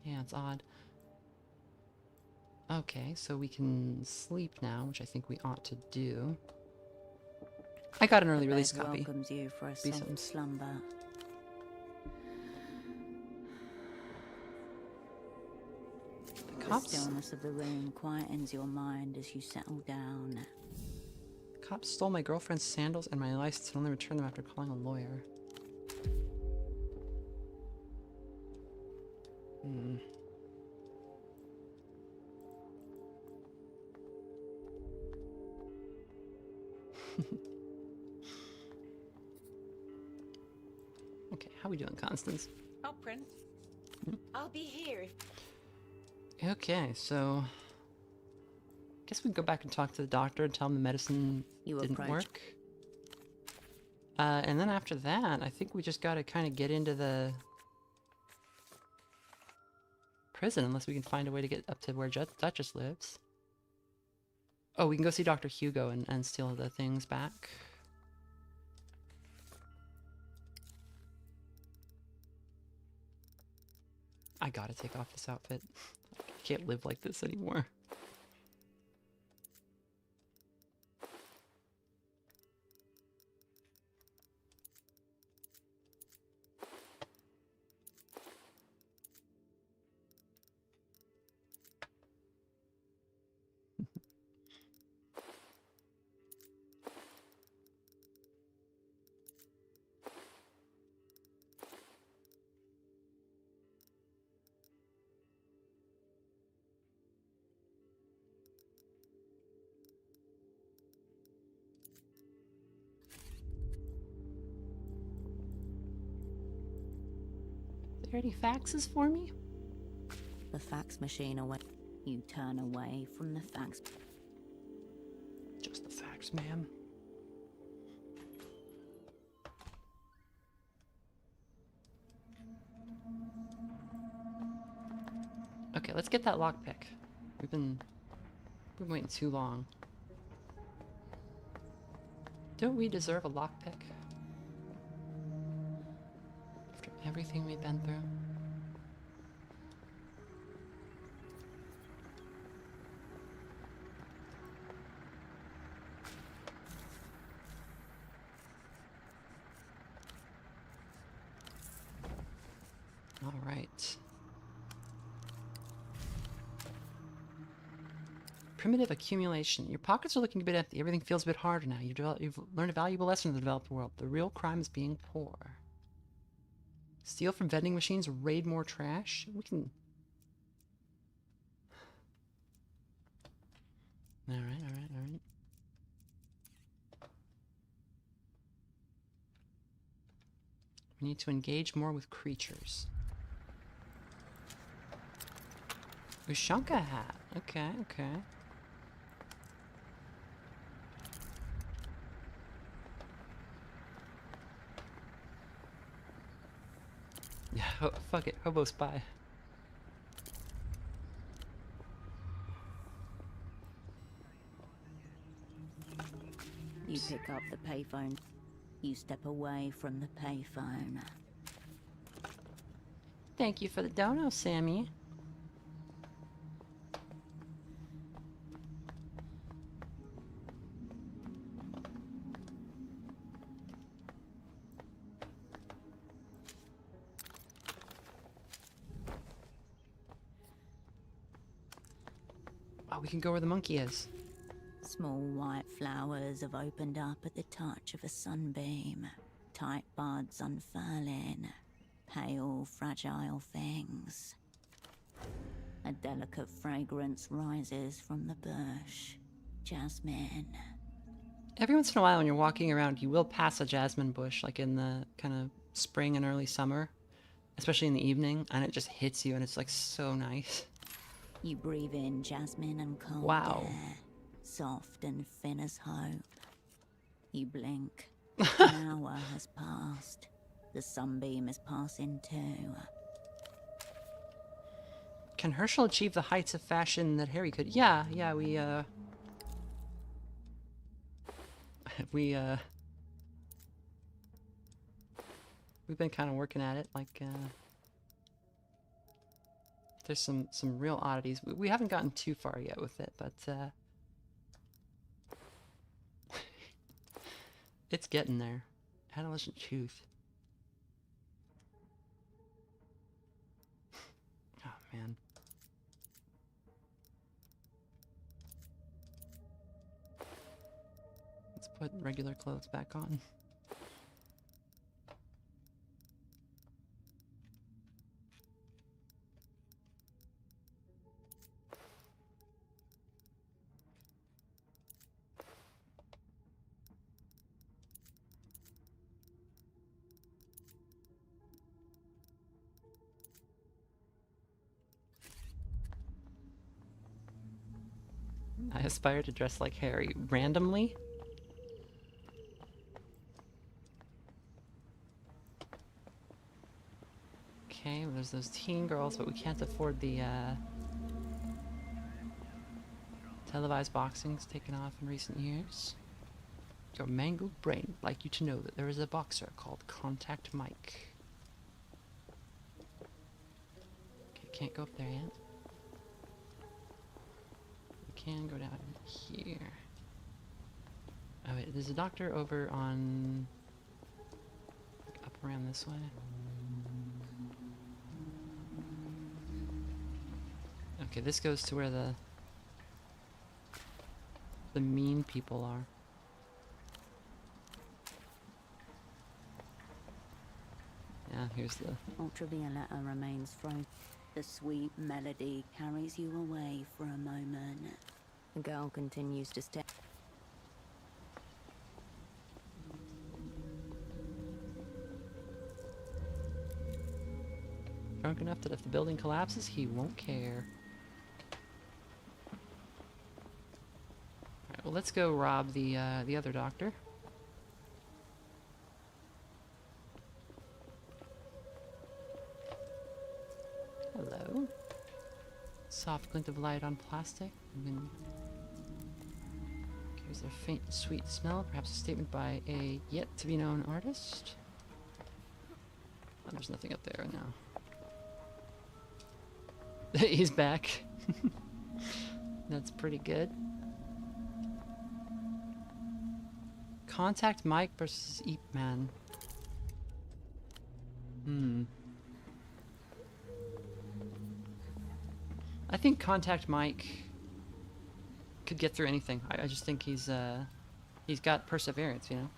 Yeah, it's odd. Okay, so we can sleep now, which I think we ought to do. I got an early release The bed copy. welcomes you for a Be soft something. slumber. The Cops. stillness of the room quietens your mind as you settle down. Cops stole my girlfriend's sandals and my license and only returned them after calling a lawyer. Hmm. Okay, how we doing, Constance? Oh, Prince. I'll be here if... Okay, so guess we can go back and talk to the doctor and tell him the medicine You didn't approach. work. And then after that, I think we just gotta kind of get into the prison, unless we can find a way to get up to where Duchess lives. Oh, we can go see Dr. Hugo and steal the things back. I gotta take off this outfit. I can't live like this anymore. got any faxes for me? The fax machine away. You turn away from the fax. Just the fax, ma'am. Okay, let's get that lockpick. We've been waiting too long. Don't we deserve a lockpick? After everything we've been through. All right. Primitive accumulation. Your pockets are looking a bit empty. Everything feels a bit harder now. You've learned a valuable lesson in the developed world. The real crime is being poor. Steal from vending machines, raid more trash. We can... All right. We need to engage more with creatures. Ushanka hat. Okay. Yeah, fuck it. Hobo spy. You pick up the payphone. You step away from the payphone. Thank you for the dono, Sammy. Oh, we can go where the monkey is. Small white flowers have opened up at the touch of a sunbeam. Tight buds unfurling. Pale, fragile things. A delicate fragrance rises from the bush. Jasmine. Every once in a while when you're walking around, you will pass a jasmine bush, like in the kind of spring and early summer. Especially in the evening, and it just hits you, and it's like so nice. You breathe in jasmine and cold Wow. air. Soft and thin as hope. You blink. An hour has passed. The sunbeam is passing too. Can Hershel achieve the heights of fashion that Harry could? Yeah, we've been kind of working at it, like, there's some real oddities. We haven't gotten too far yet with it, but, it's getting there. Adolescent truth. Oh, man. Let's put regular clothes back on. I aspire to dress like Harry. Randomly? Okay, well, there's those teen girls, but we can't afford the, televised boxing's taken off in recent years. Your mangled brain would like you to know that there is a boxer called Contact Mike. Okay, can't go up there yet. Can go down here. Oh wait, there's a doctor over on... up around this way. Okay, this goes to where the mean people are. Yeah, here's the... Ultraviolet remains frozen. The sweet melody carries you away for a moment. The girl continues to step. enough that if the building collapses, he won't care. Alright, well, let's go rob the other doctor. Hello. Soft glint of light on plastic. Carries a faint, sweet smell. Perhaps a statement by a yet-to-be-known artist. Oh, there's nothing up there now. He's back. That's pretty good. Contact Mike versus Eep Man. I think Contact Mike could get through anything. I just think he's got perseverance, you know.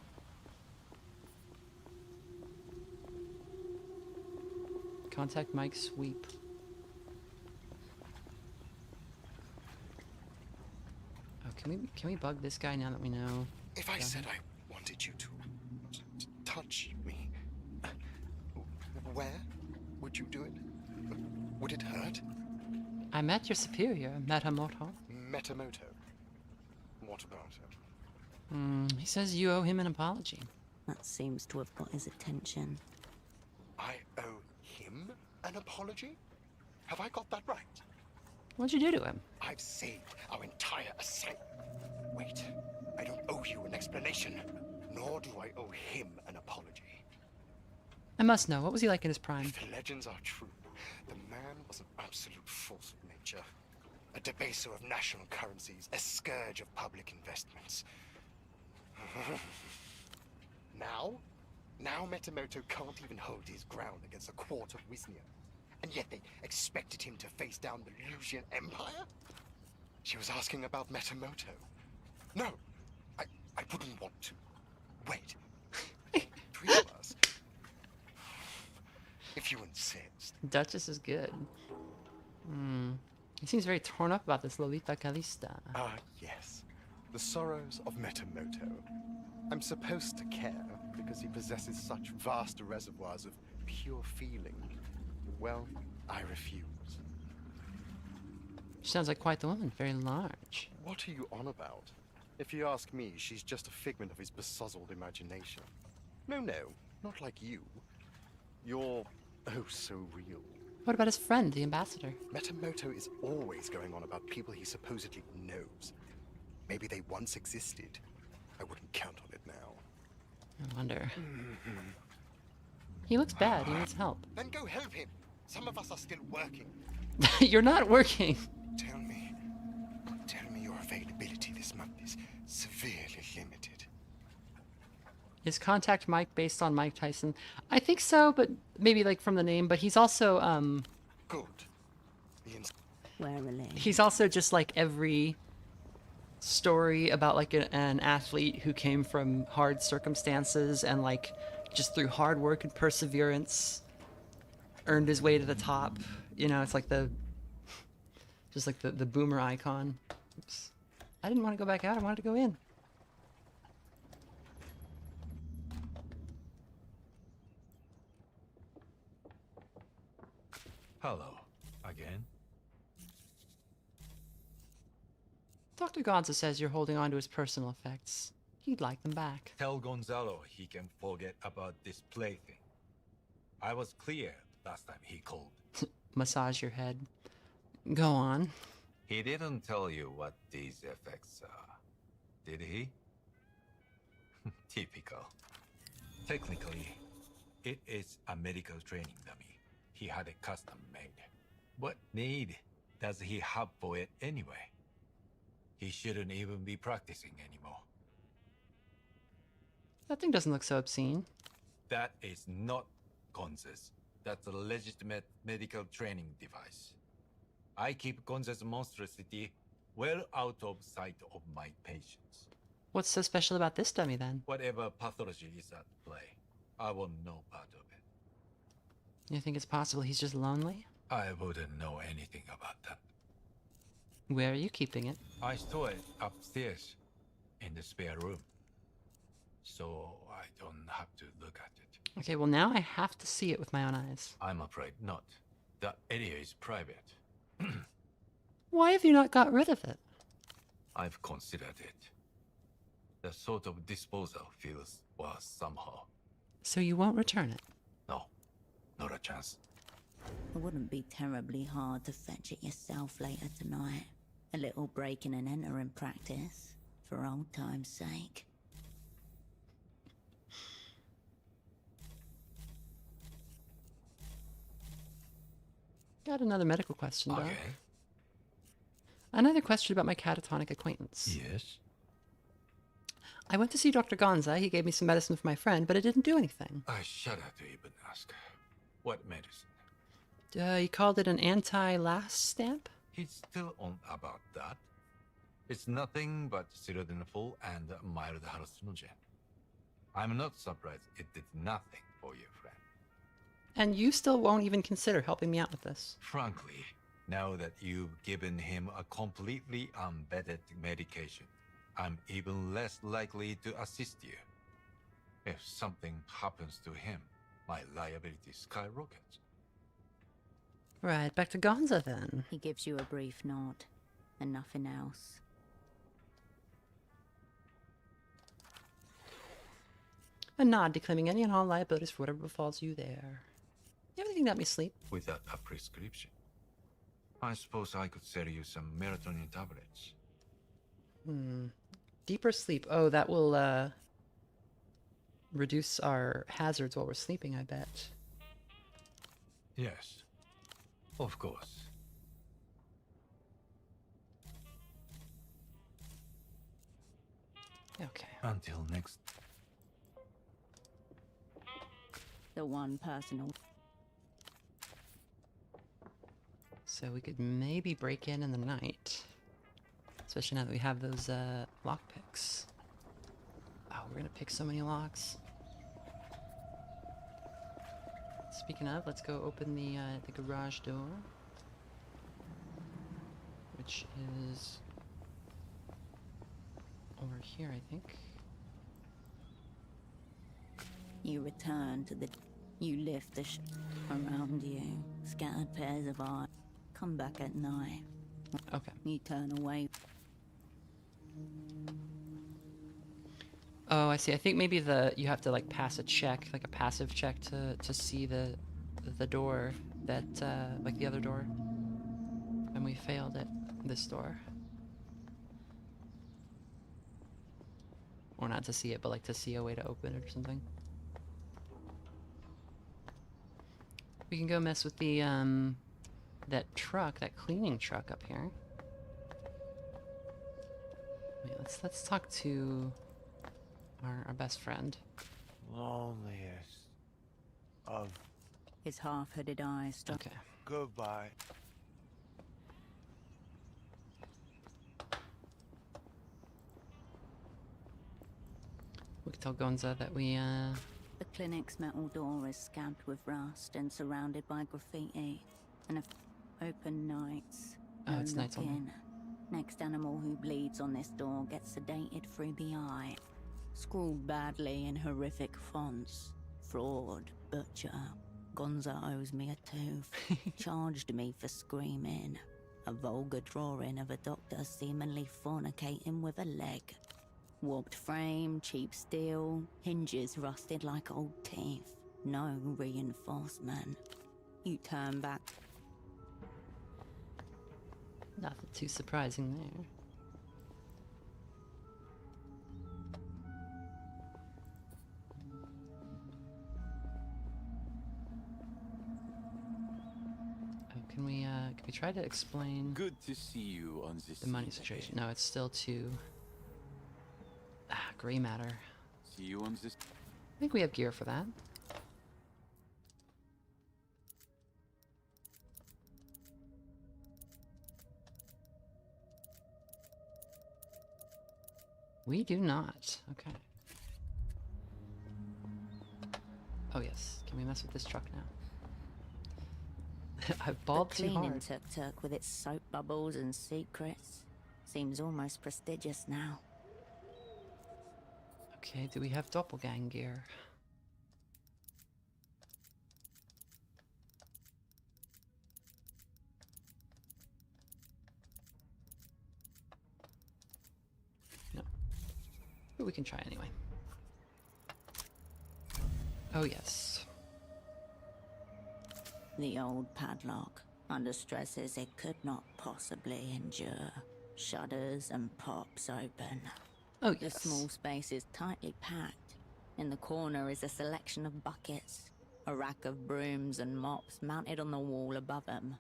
Contact Mike sweep. Oh, can we bug this guy now that we know? If I said I wanted you to touch me, where would you do it? Would it hurt? I met your superior, Metamoto. Metamoto? What about him? He says you owe him an apology. That seems to have got his attention. I owe him an apology? Have I got that right? What'd you do to him? I've saved our entire assignment. Wait, I don't owe you an explanation, nor do I owe him an apology. I must know. What was he like in his prime? If the legends are true, the man was an absolute force of nature. A debaser of national currencies, a scourge of public investments. Now Metamoto can't even hold his ground against a quart of Wisnia. And yet they expected him to face down the Lusian Empire? She was asking about Metamoto. No, I wouldn't want to. Wait. 3 of us. If you insist. Duchess is good. He seems very torn up about this Lolita Calista. Ah, yes. The sorrows of Metamoto. I'm supposed to care because he possesses such vast reservoirs of pure feeling. Well, I refuse. She sounds like quite the woman, very large. What are you on about? If you ask me, she's just a figment of his besozzled imagination. No, not like you. You're oh so real. What about his friend, the ambassador? Metamoto is always going on about people he supposedly knows. Maybe they once existed. I wouldn't count on it now. I wonder. He looks bad. He needs help. Then go help him. Some of us are still working. You're not working. Tell me your availability this month is severely limited. Is Contact Mike based on Mike Tyson? I think so, but maybe like from the name. But he's also Good. Warily. He's also just like every story about like an athlete who came from hard circumstances and like just through hard work and perseverance earned his way to the top. You know, it's like the boomer icon. Oops. I didn't want to go back out. I wanted to go in. Hello, again. Dr. Gonza says you're holding on to his personal effects. He'd like them back. Tell Gonzalo he can forget about this plaything. I was clear last time he called. Massage your head. Go on. He didn't tell you what these effects are, did he? Typical. Technically, it is a medical training dummy. He had it custom made. What need does he have for it anyway? He shouldn't even be practicing anymore. That thing doesn't look so obscene. That is not Gonza's. That's a legitimate medical training device. I keep Gonza's monstrosity well out of sight of my patients. What's so special about this dummy then? Whatever pathology is at play, I want no part of it. You think it's possible he's just lonely? I wouldn't know anything about that. Where are you keeping it? I store it upstairs in the spare room, so I don't have to look at it. Okay, well now I have to see it with my own eyes. I'm afraid not. That area is private. Why have you not got rid of it? I've considered it. The sort of disposal feels worse somehow. So you won't return it? No, not a chance. It wouldn't be terribly hard to fetch it yourself later tonight. A little breaking and entering practice, for old time's sake. Got another medical question, Doc. Okay. Another question about my catatonic acquaintance. Yes? I went to see Dr. Gonza. He gave me some medicine for my friend, but it didn't do anything. I shudder to even ask. What medicine? He called it an anti-last stamp? He's still on about that. It's nothing but sildenafil and mild hallucinogen. I'm not surprised it did nothing for you, friend. And you still won't even consider helping me out with this. Frankly, now that you've given him a completely unvetted medication, I'm even less likely to assist you. If something happens to him, my liability skyrockets. Right, back to Gonza then. He gives you a brief nod, and nothing else. A nod declaiming any and all liabilities for whatever befalls you there. Everything that me sleep. Without a prescription. I suppose I could sell you some melatonin tablets. Deeper sleep. Oh, that will reduce our hazards while we're sleeping, I bet. Yes, of course. Okay. Until next. The one personal. So we could maybe break in the night. Especially now that we have those lockpicks. Oh, we're gonna pick so many locks. Speaking of, let's go open the garage door. Which is over here, I think. You return to the... You lift the around you. Scattered pairs of eyes. Come back at night. Okay. You turn away. Oh, I see. I think maybe you have to like pass a check, like a passive check to see the door that like the other door. And we failed at this door. Or not to see it, but like to see a way to open it or something. We can go mess with the that truck, that cleaning truck up here. Wait, let's talk to our best friend. Loneliest of... His half-hooded eyes struck. Okay. Goodbye. We can tell Gonza that we The clinic's metal door is scabbed with rust and surrounded by graffiti. And open nights. Oh, it's nights only. Next animal who bleeds on this door gets sedated through the eye. Scrawled badly in horrific fonts. Fraud, butcher. Gonza owes me a tooth. Charged me for screaming. A vulgar drawing of a doctor seemingly fornicating with a leg. Warped frame, cheap steel, hinges rusted like old teeth. No reinforcement. You turn back. Nothing too surprising there. Oh, can we try to explain? Good to see you on this. The money situation. No, it's still too gray matter. See you on this. I think we have gear for that. We do not. Okay. Oh yes. Can we mess with this truck now? I've balled too cleaning hard. tuk-tuk with its soap bubbles and secrets seems almost prestigious now. Okay, do we have doppelgang gear? but we can try anyway. Oh, yes. The old padlock, under stresses it could not possibly endure, shudders and pops open. Oh, The small space is tightly packed. In the corner is a selection of buckets, a rack of brooms and mops mounted on the wall above them.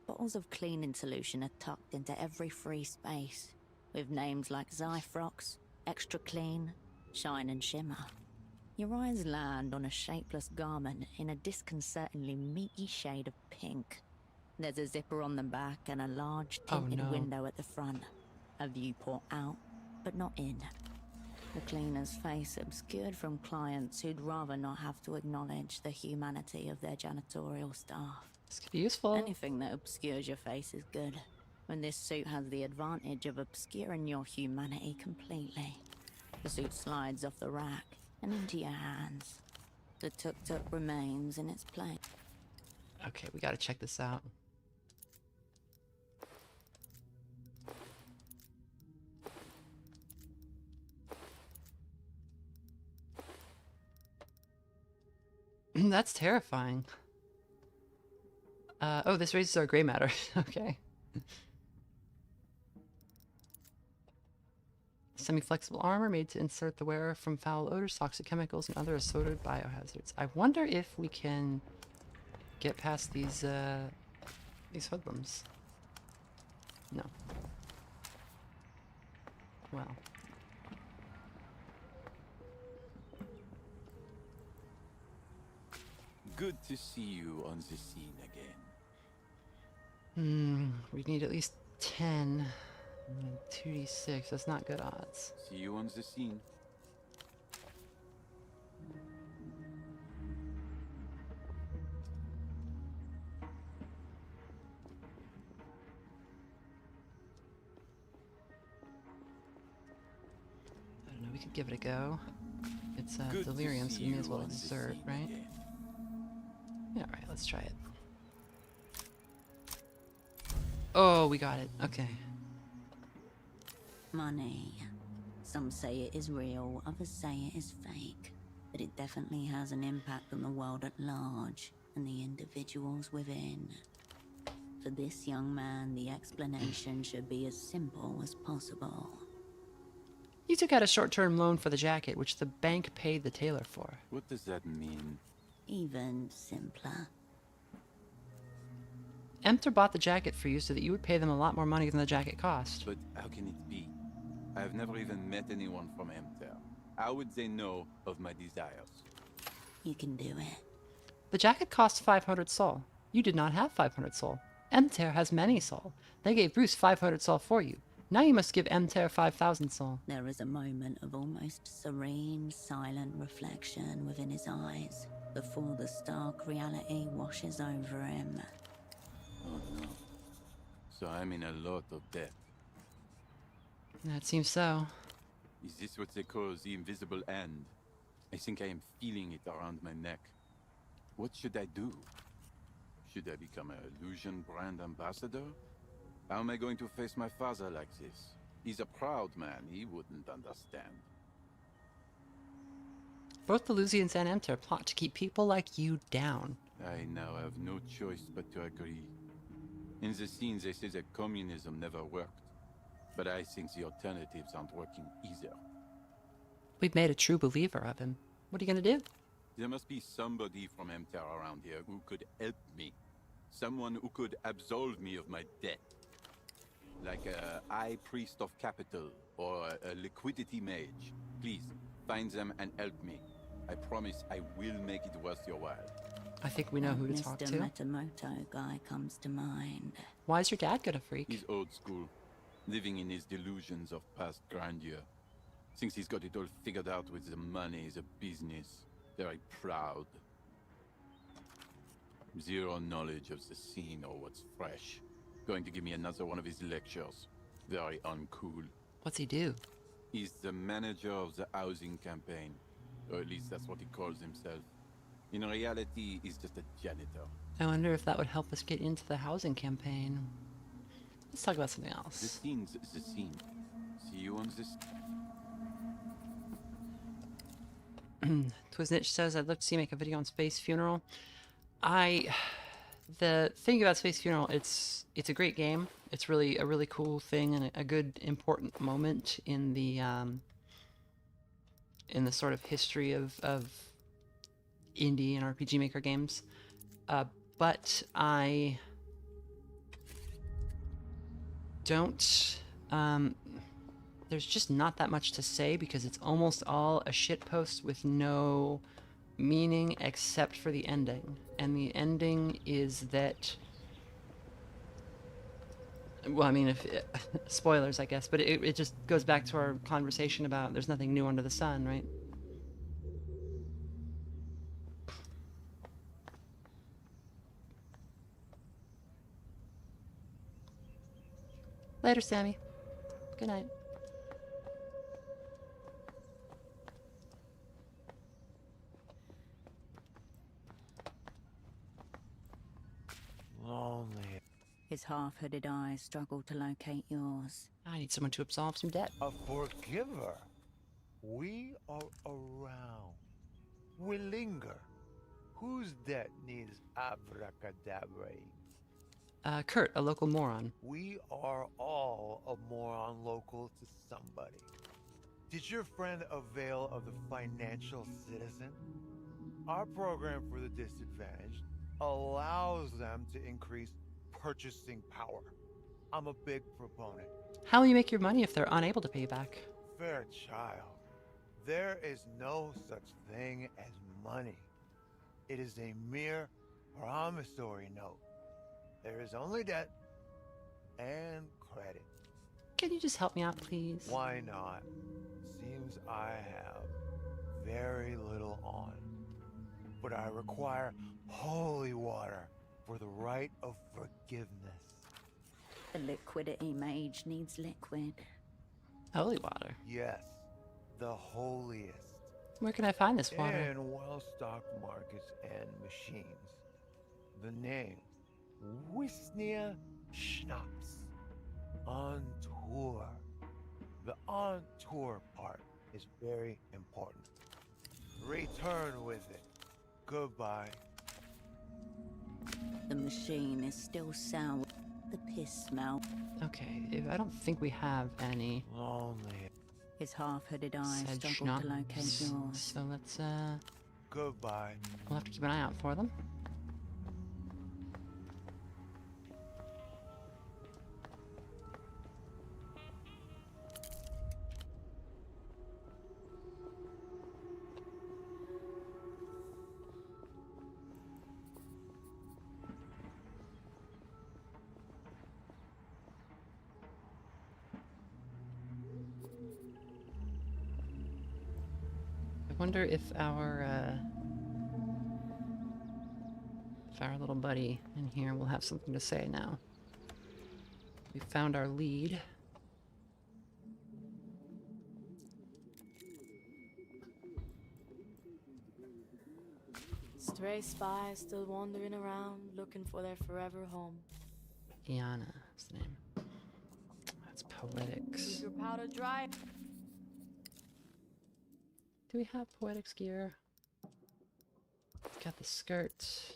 Bottles of cleaning solution are tucked into every free space, with names like Zyfrox, Extra Clean, Shine and Shimmer. Your eyes land on a shapeless garment in a disconcertingly meaty shade of pink. There's a zipper on the back and a large tinted window at the front. A viewport out, but not in. The cleaner's face obscured from clients who'd rather not have to acknowledge the humanity of their janitorial staff. This could be useful. Anything that obscures your face is good, when this suit has the advantage of obscuring your humanity completely. The suit slides off the rack and into your hands. The tuk-tuk remains in its place. Okay, we gotta check this out. That's terrifying. Oh, this raises our gray matter. Okay. Semi-flexible armor made to insert the wearer from foul odors, toxic chemicals, and other assorted biohazards. I wonder if we can get past these hoodlums. No. Well. Good to see you on the scene again. We need at least 10. 2d6, that's not good odds. See you on the scene. I don't know, we could give it a go. It's Good to delirium, so see we may as you well on the insert, scene right? again. Yeah, alright, let's try it. Oh, we got it. Okay. Money. Some say it is real, others say it is fake. But it definitely has an impact on the world at large and the individuals within. For this young man, the explanation should be as simple as possible. You took out a short-term loan for the jacket, which the bank paid the tailor for. What does that mean? Even simpler. Emter bought the jacket for you so that you would pay them a lot more money than the jacket cost. But how can it be? I've never even met anyone from Emter. How would they know of my desires? You can do it. The jacket cost 500 sol. You did not have 500 sol. Emter has many sol. They gave Bruce 500 sol for you. Now you must give Emter 5,000 sol. There is a moment of almost serene, silent reflection within his eyes before the stark reality washes over him. Oh no. So I'm in a lot of debt. That seems so. Is this what they call the invisible hand? I think I am feeling it around my neck. What should I do? Should I become an illusion brand ambassador? How am I going to face my father like this? He's a proud man, he wouldn't understand. Both the Lusians and Emter plot to keep people like you down. I now have no choice but to agree. In the scene they say that communism never worked. But I think the alternatives aren't working either. We've made a true believer of him. What are you gonna do? There must be somebody from Emter around here who could help me. Someone who could absolve me of my debt. Like a high priest of capital or a liquidity mage. Please, find them and help me. I promise I will make it worth your while. I think we know who to talk to. Mr. Matamoto guy comes to mind. Why is your dad gonna freak? He's old school, living in his delusions of past grandeur. Thinks he's got it all figured out with the money, the business. Very proud. Zero knowledge of the scene or what's fresh. Going to give me another one of his lectures. Very uncool. What's he do? He's the manager of the housing campaign. Or at least that's what he calls himself. In reality, he's just a janitor. I wonder if that would help us get into the housing campaign. Let's talk about something else. The scene's the scene. See you on this. Twiznitch says, I'd love to see you make a video on Space Funeral. The thing about Space Funeral, it's a great game. It's really a really cool thing and a good important moment in the sort of history of indie and RPG Maker games. But I don't. There's just not that much to say because it's almost all a shitpost with no meaning except for the ending. And the ending is that, well, I mean, if spoilers, I guess, but it just goes back to our conversation about there's nothing new under the sun, right? Later, Sammy. Good night. Lonely. His half-hooded eyes struggle to locate yours. I need someone to absolve some debt. A forgiver. We are around. We linger. Whose debt needs abracadabra? Kurt, a local moron. We are all a moron local to somebody. Did your friend avail of the financial citizen? Our program for the disadvantaged allows them to increase purchasing power. I'm a big proponent. How will you make your money if they're unable to pay you back? Fair child, there is no such thing as money. It is a mere promissory note. There is only debt and credit. Can you just help me out, please? Why not? Seems I have very little on, but I require holy water for the rite of forgiveness. The liquidity mage needs liquid. Holy water? Yes, the holiest. Where can I find this water? In well-stocked markets and machines. The name, Wisnia Schnapps. On tour. The on tour part is very important. Return with it. Goodbye. The machine is still sour. The piss smell. Okay, I don't think we have any. Lonely. His half-hooded eyes Said struggle to locate schnapps. yours. So let's Goodbye. we'll have to keep an eye out for them. I wonder if our little buddy in here will have something to say now. We found our lead. Stray spies still wandering around, looking for their forever home. Iana is the name. That's poetics. Keep your powder dry. Do we have poetics gear? Got the skirt.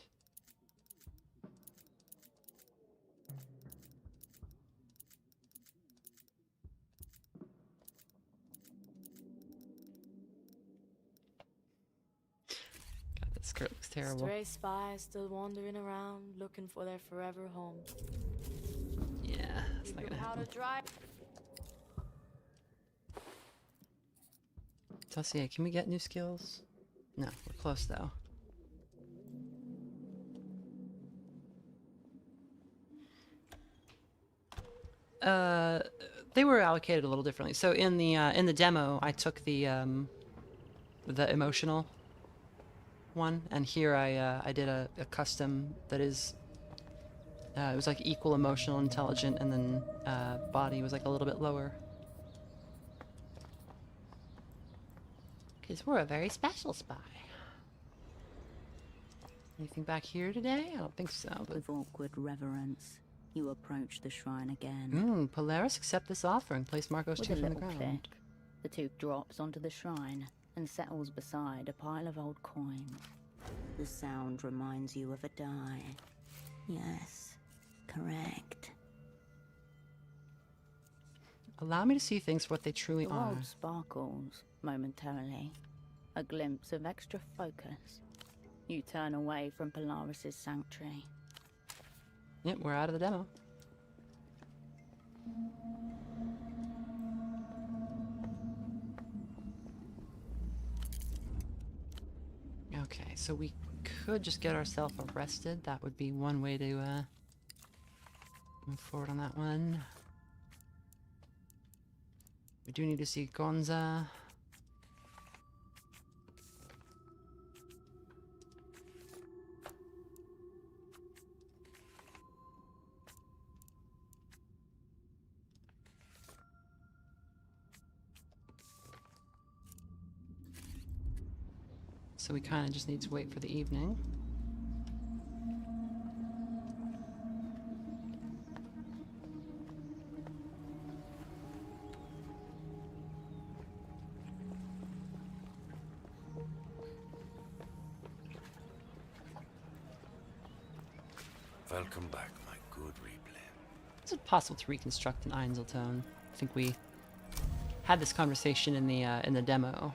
God, that skirt looks terrible. Stray spies still wandering around, looking for their forever home. Yeah, that's Keep not your gonna powder happen. dry. Dossier, can we get new skills? No, we're close though. They were allocated a little differently. So in the demo, I took the emotional one, and here I did a custom that is it was like equal emotional, intelligent, and then body was like a little bit lower. Because we're a very special spy. Anything back here today? I don't think so. But... With awkward reverence, you approach the shrine again. Polaris, accept this offering. Place Marco's With tooth a in the little ground. click, the tooth drops onto the shrine, and settles beside a pile of old coins. The sound reminds you of a die. Yes, correct. Allow me to see things for what they truly The are. world sparkles momentarily. A glimpse of extra focus. You turn away from Polaris's sanctuary. Yep, we're out of the demo. Okay, so we could just get ourselves arrested. That would be one way to move forward on that one. We do need to see Gonza. So we kind of just need to wait for the evening. Welcome back, my good replay. Is it possible to reconstruct an Einzeltone? I think we had this conversation in the demo.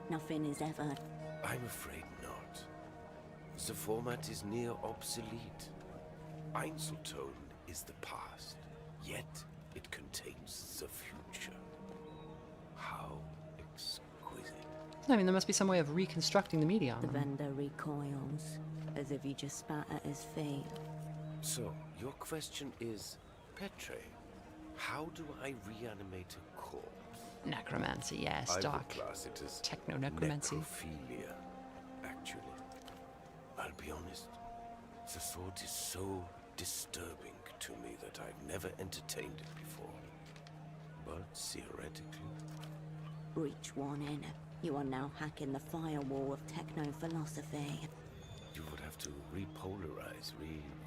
Nothing is ever... I'm afraid not. The format is near obsolete. Einzeltone is the past, yet it contains the future. How exquisite. I mean, there must be some way of reconstructing the media on The them. vendor recoils, as if you just spat at his feet. So, your question is, Petre, how do I reanimate a corpse? Necromancy, yes, I Doc. would class it as Techno-necromancy. necrophilia, actually. I'll be honest, the thought is so disturbing to me that I've never entertained it before. But theoretically... Breach warning. You are now hacking the firewall of techno-philosophy. You would have to repolarize,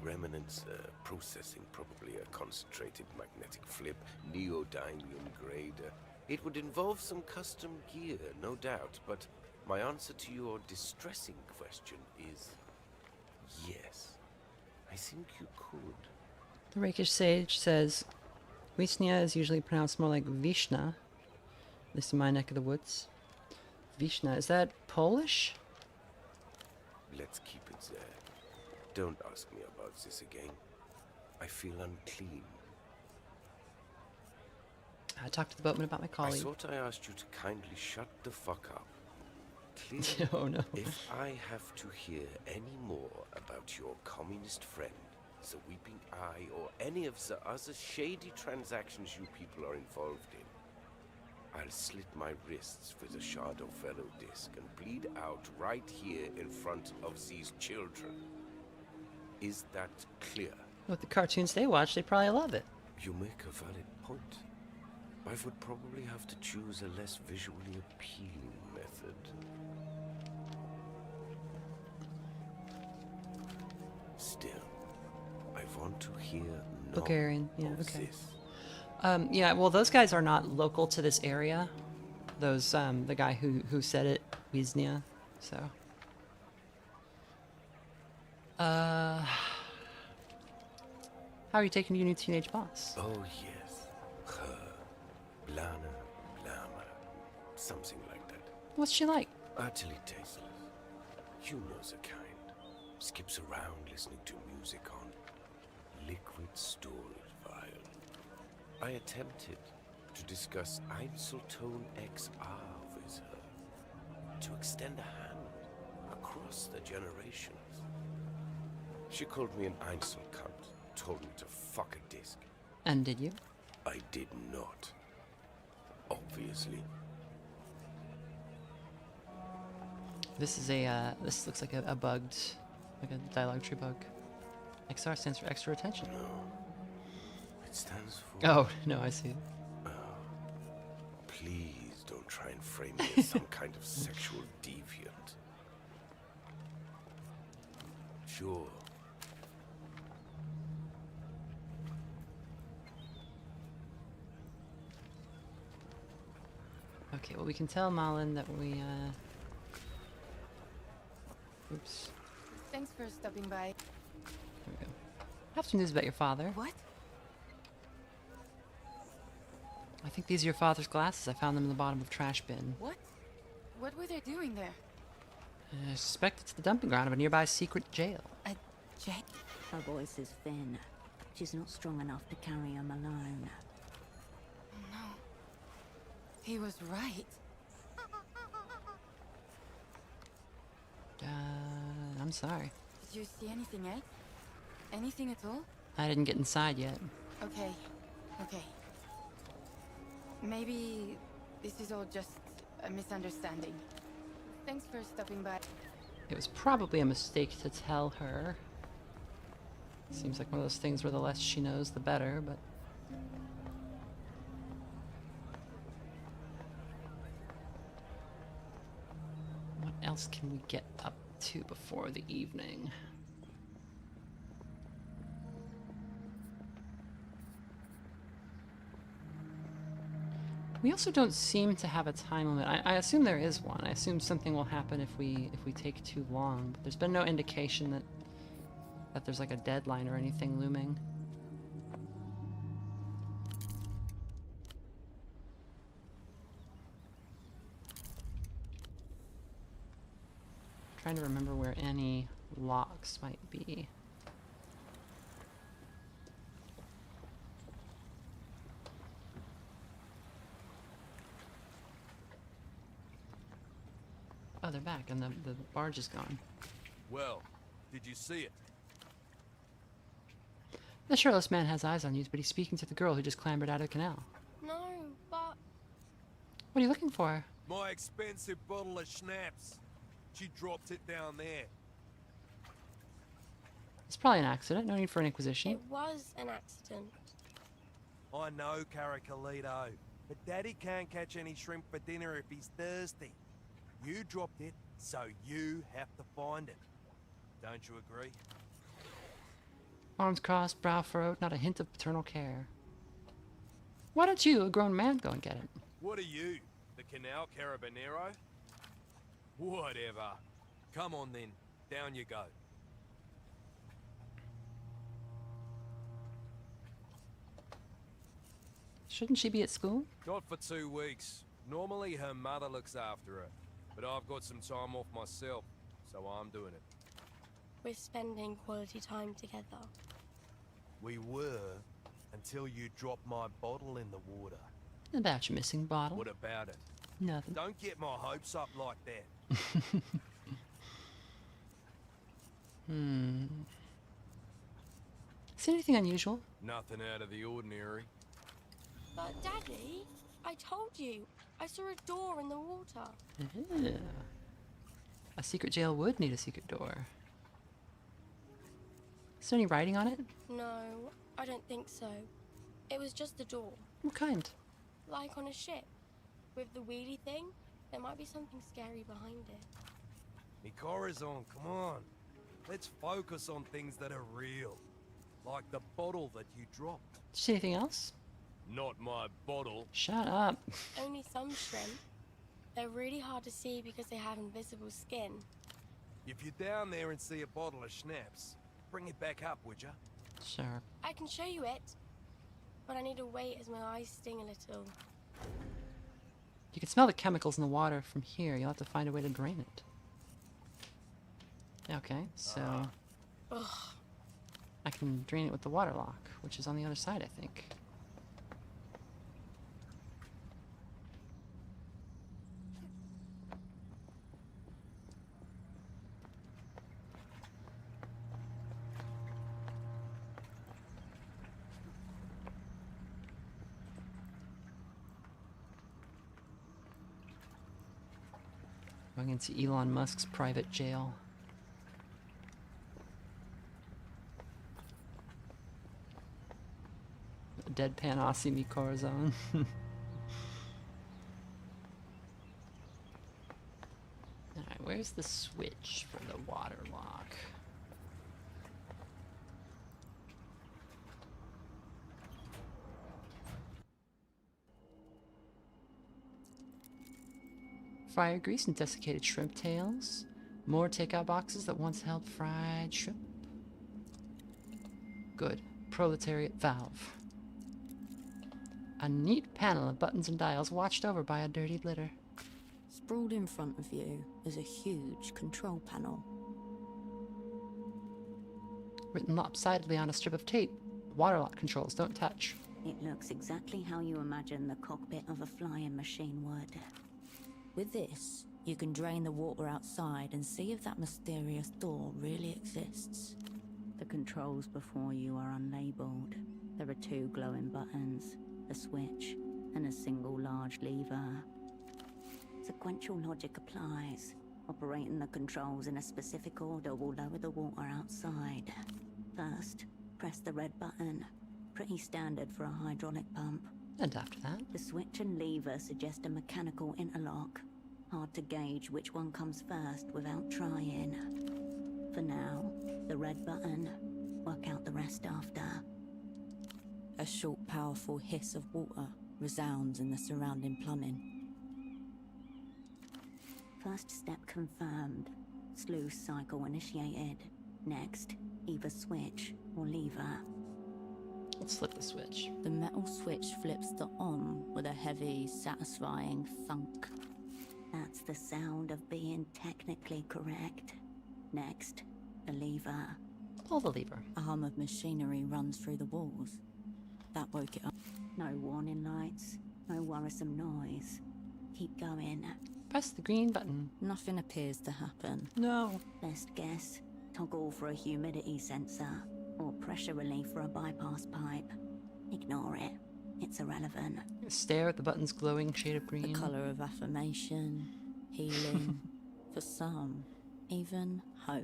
remnants processing, probably a concentrated magnetic flip, neodymium grader. It would involve some custom gear, no doubt, but my answer to your distressing question is yes. I think you could. The Rakish Sage says, Wisnia is usually pronounced more like Vishna, at least in my neck of the woods. Vishna, is that Polish? Let's keep it there. Don't ask me about this again. I feel unclean. I talked to the boatman about my I colleague. thought I asked you to kindly shut the fuck up. Clearly, Oh no. if I have to hear any more about your communist friend, the Weeping Eye, or any of the other shady transactions you people are involved in, I'll slit my wrists with a Shadow Fellow disc and bleed out right here in front of these children. Is that clear? With the cartoons they watch, they probably love it. You make a valid point. I would probably have to choose a less visually appealing method. Still, I want to hear none Bulgarian, yeah, of okay. this. Yeah, well, those guys are not local to this area. Those, the guy who said it, Wisnia, so. How are you taking your new teenage boss? Oh yes, her, Blana, Blama, something like that. What's she like? Utterly tasteless. You know the kind. Skips around listening to music on liquid storage vial. I attempted to discuss Einzeltone XR with her, to extend a hand across the generations. She called me an Einzel cunt, told me to fuck a disc. And did you? I did not. Obviously. This is a, this looks like a bugged, like a dialogue tree bug. XR stands for extra attention. No. It stands for... Oh, no, I see. Please don't try and frame me as some kind of sexual deviant. Sure. Okay, well we can tell Malin that we, oops. Thanks for stopping by. There we go. I have some news about your father. What? I think these are your father's glasses. I found them in the bottom of a trash bin. What? What were they doing there? I suspect it's the dumping ground of a nearby secret jail. A jail? Her voice is thin. She's not strong enough to carry him alone. Oh no. He was right. I'm sorry. Did you see anything else? Anything at all? I didn't get inside yet. Okay. Okay. Maybe this is all just a misunderstanding. Thanks for stopping by. It was probably a mistake to tell her. Seems like one of those things where the less she knows, the better, but... What else can we get up to before the evening? We also don't seem to have a time limit. I assume there is one. I assume something will happen if we take too long. But there's been no indication that there's like a deadline or anything looming. Trying to remember where any locks might be. Oh, they're back, and the barge is gone. Well, did you see it? The shirtless man has eyes on you, but he's speaking to the girl who just clambered out of the canal. No, but... What are you looking for? My expensive bottle of schnapps. She dropped it down there. It's probably an accident. No need for an inquisition. It was an accident. I know, Caracalito, but Daddy can't catch any shrimp for dinner if he's thirsty. You dropped it, so you have to find it. Don't you agree? Arms crossed, brow furrowed, not a hint of paternal care. Why don't you, a grown man, go and get it? What are you, the Canal Carabinero? Whatever. Come on then, down you go. Shouldn't she be at school? Not for 2 weeks. Normally her mother looks after her. But I've got some time off myself, so I'm doing it. We're spending quality time together. We were, until you dropped my bottle in the water. About your missing bottle. What about it? Nothing. Don't get my hopes up like that. See anything unusual? Nothing out of the ordinary. But Daddy, I told you, I saw a door in the water. Yeah. A secret jail would need a secret door. Is there any writing on it? No, I don't think so. It was just a door. What kind? Like on a ship. With the wheelie thing, there might be something scary behind it. Me Corazon, come on. Let's focus on things that are real. Like the bottle that you dropped. Did you see anything else? Not my bottle. Shut up. Only some shrimp. They're really hard to see because they have invisible skin. If you're down there and see a bottle of schnapps, bring it back up, would ya? Sure. I can show you it. But I need to wait as my eyes sting a little. You can smell the chemicals in the water from here. You'll have to find a way to drain it. Okay, so... Ugh. I can drain it with the water lock, which is on the other side, I think. Going into Elon Musk's private jail. Deadpan Aussie me Corazon. Alright, where's the switch for the water lock? Fryer grease and desiccated shrimp tails. More takeout boxes that once held fried shrimp. Good. Proletariat valve. A neat panel of buttons and dials watched over by a dirty litter. Sprawled in front of you is a huge control panel. Written lopsidedly on a strip of tape. Waterlock controls, don't touch. It looks exactly how you imagine the cockpit of a flying machine would. With this, you can drain the water outside and see if that mysterious door really exists. The controls before you are unlabeled. There are 2 glowing buttons, a switch, and a single large lever. Sequential logic applies. Operating the controls in a specific order will lower the water outside. First, press the red button. Pretty standard for a hydraulic pump. And after that? The switch and lever suggest a mechanical interlock. Hard to gauge which one comes first without trying. For now, the red button. Work out the rest after. A short, powerful hiss of water resounds in the surrounding plumbing. First step confirmed. Sluice cycle initiated. Next, either switch or lever. Let's flip the switch. The metal switch flips the on with a heavy, satisfying thunk. That's the sound of being technically correct. Next, the lever. Pull the lever. A hum of machinery runs through the walls. That woke it up. No warning lights, no worrisome noise. Keep going. Press the green button. Nothing appears to happen. No. Best guess, toggle for a humidity sensor, or pressure relief for a bypass pipe. Ignore it. It's irrelevant. Stare at the button's glowing shade of green. The color of affirmation, healing, for some, even hope.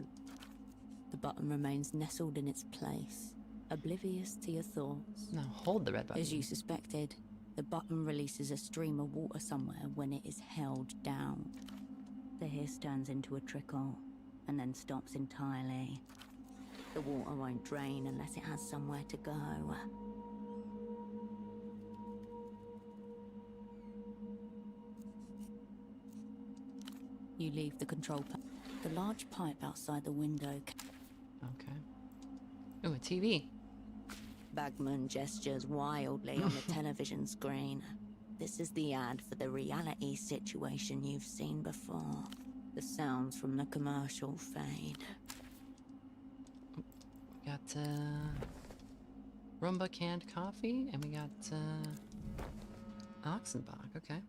The button remains nestled in its place, oblivious to your thoughts. Now hold the red button. As you suspected, the button releases a stream of water somewhere when it is held down. The hiss turns into a trickle, and then stops entirely. The water won't drain unless it has somewhere to go. You leave the control panel. The large pipe outside the window. Okay. Ooh, a TV. Bagman gestures wildly on the television screen. This is the ad for the reality situation you've seen before. The sounds from the commercial fade. We got Rumba canned coffee, and we got Oxenbach. Okay.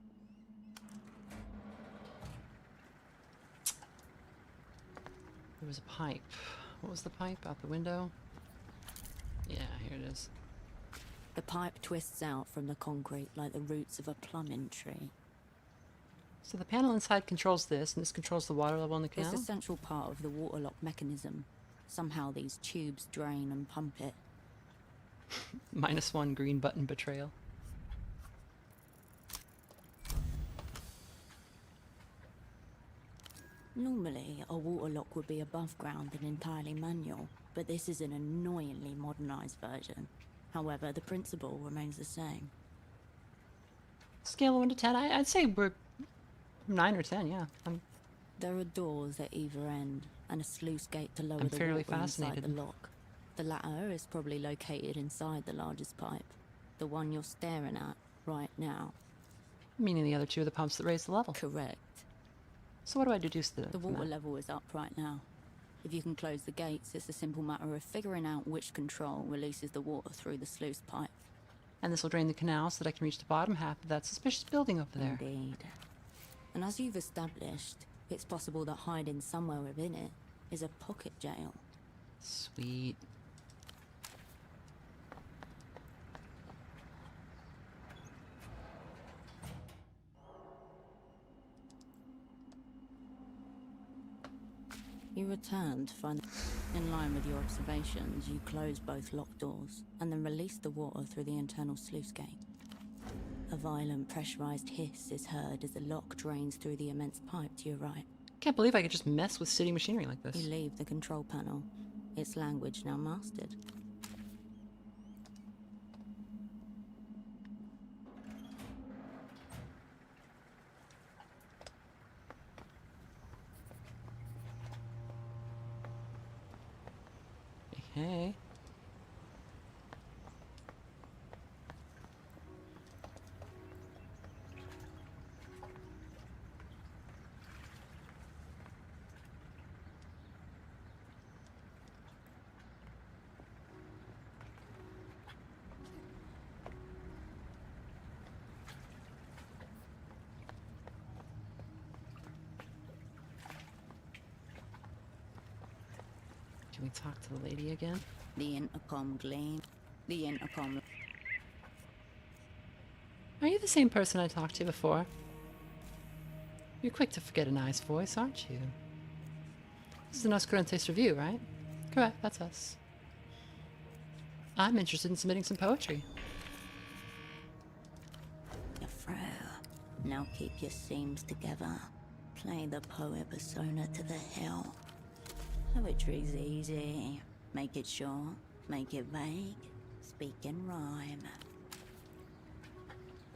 There was a pipe. What was the pipe out the window? Yeah, here it is. The pipe twists out from the concrete like the roots of a plumbing tree. So the panel inside controls this, and this controls the water level in the canal? It's a central part of the water lock mechanism. Somehow these tubes drain and pump it. -1 green button betrayal. Normally, a water lock would be above ground and entirely manual, but this is an annoyingly modernized version. However, the principle remains the same. Scale of 1 to 10, I'd say we're 9 or 10, yeah. There are doors at either end, and a sluice gate to lower I'm the fairly water inside fascinated. the lock. The latter is probably located inside the largest pipe, the one you're staring at right now. Meaning the other 2 are the pumps that raise the level. Correct. So what do I deduce The from water that? level is up right now. If you can close the gates, it's a simple matter of figuring out which control releases the water through the sluice pipe. And this will drain the canal so that I can reach the bottom half of that suspicious building over there. Indeed. And as you've established, it's possible that hiding somewhere within it is a pocket jail. Sweet. You return to find, in line with your observations, you close both locked doors and then release the water through the internal sluice gate. A violent pressurized hiss is heard as the lock drains through the immense pipe to your right. Can't believe I could just mess with city machinery like this. You leave the control panel, its language now mastered. Hey. Can we talk to the lady again? The intercom gleam. The intercom. Are you the same person I talked to before? You're quick to forget a nice voice, aren't you? This is the Nos Correntes review, right? Correct, that's us. I'm interested in submitting some poetry. Now keep your seams together. Play the poet persona to the hill. Poetry's easy. Make it short, make it vague, speak in rhyme.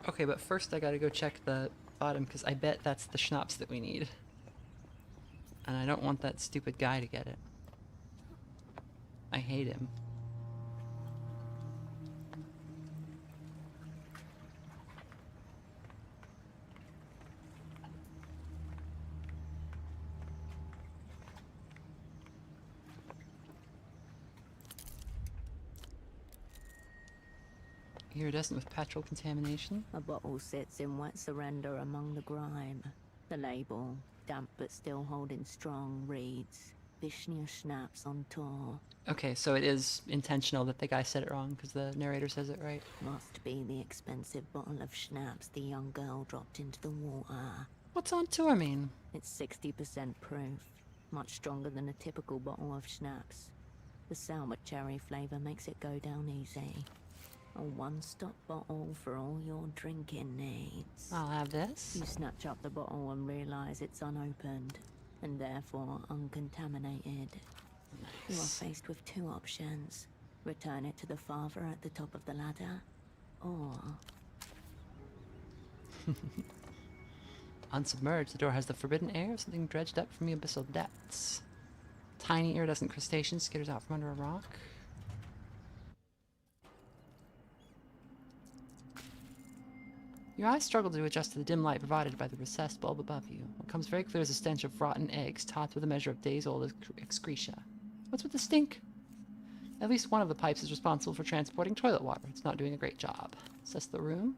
Okay, but first I gotta go check the bottom, because I bet that's the schnapps that we need. And I don't want that stupid guy to get it. I hate him. Iridescent with petrol contamination. A bottle sits in wet surrender among the grime. The label, damp but still holding strong, reads Vishnia Schnapps on tour. Okay, so it is intentional that the guy said it wrong, because the narrator says it right. Must be the expensive bottle of schnapps the young girl dropped into the water. What's on tour mean? It's 60% proof. Much stronger than a typical bottle of schnapps. The sour cherry flavor makes it go down easy. A one-stop bottle for all your drinking needs. I'll have this. You snatch up the bottle and realize it's unopened, and therefore uncontaminated. Nice. You are faced with two options. Return it to the father at the top of the ladder, or... Unsubmerged, the door has the forbidden air of something dredged up from the abyssal depths. Tiny iridescent crustacean skitters out from under a rock. Your eyes struggle to adjust to the dim light provided by the recessed bulb above you. What comes very clear is a stench of rotten eggs, topped with a measure of days-old excretia. What's with the stink? At least one of the pipes is responsible for transporting toilet water. It's not doing a great job. Assess the room.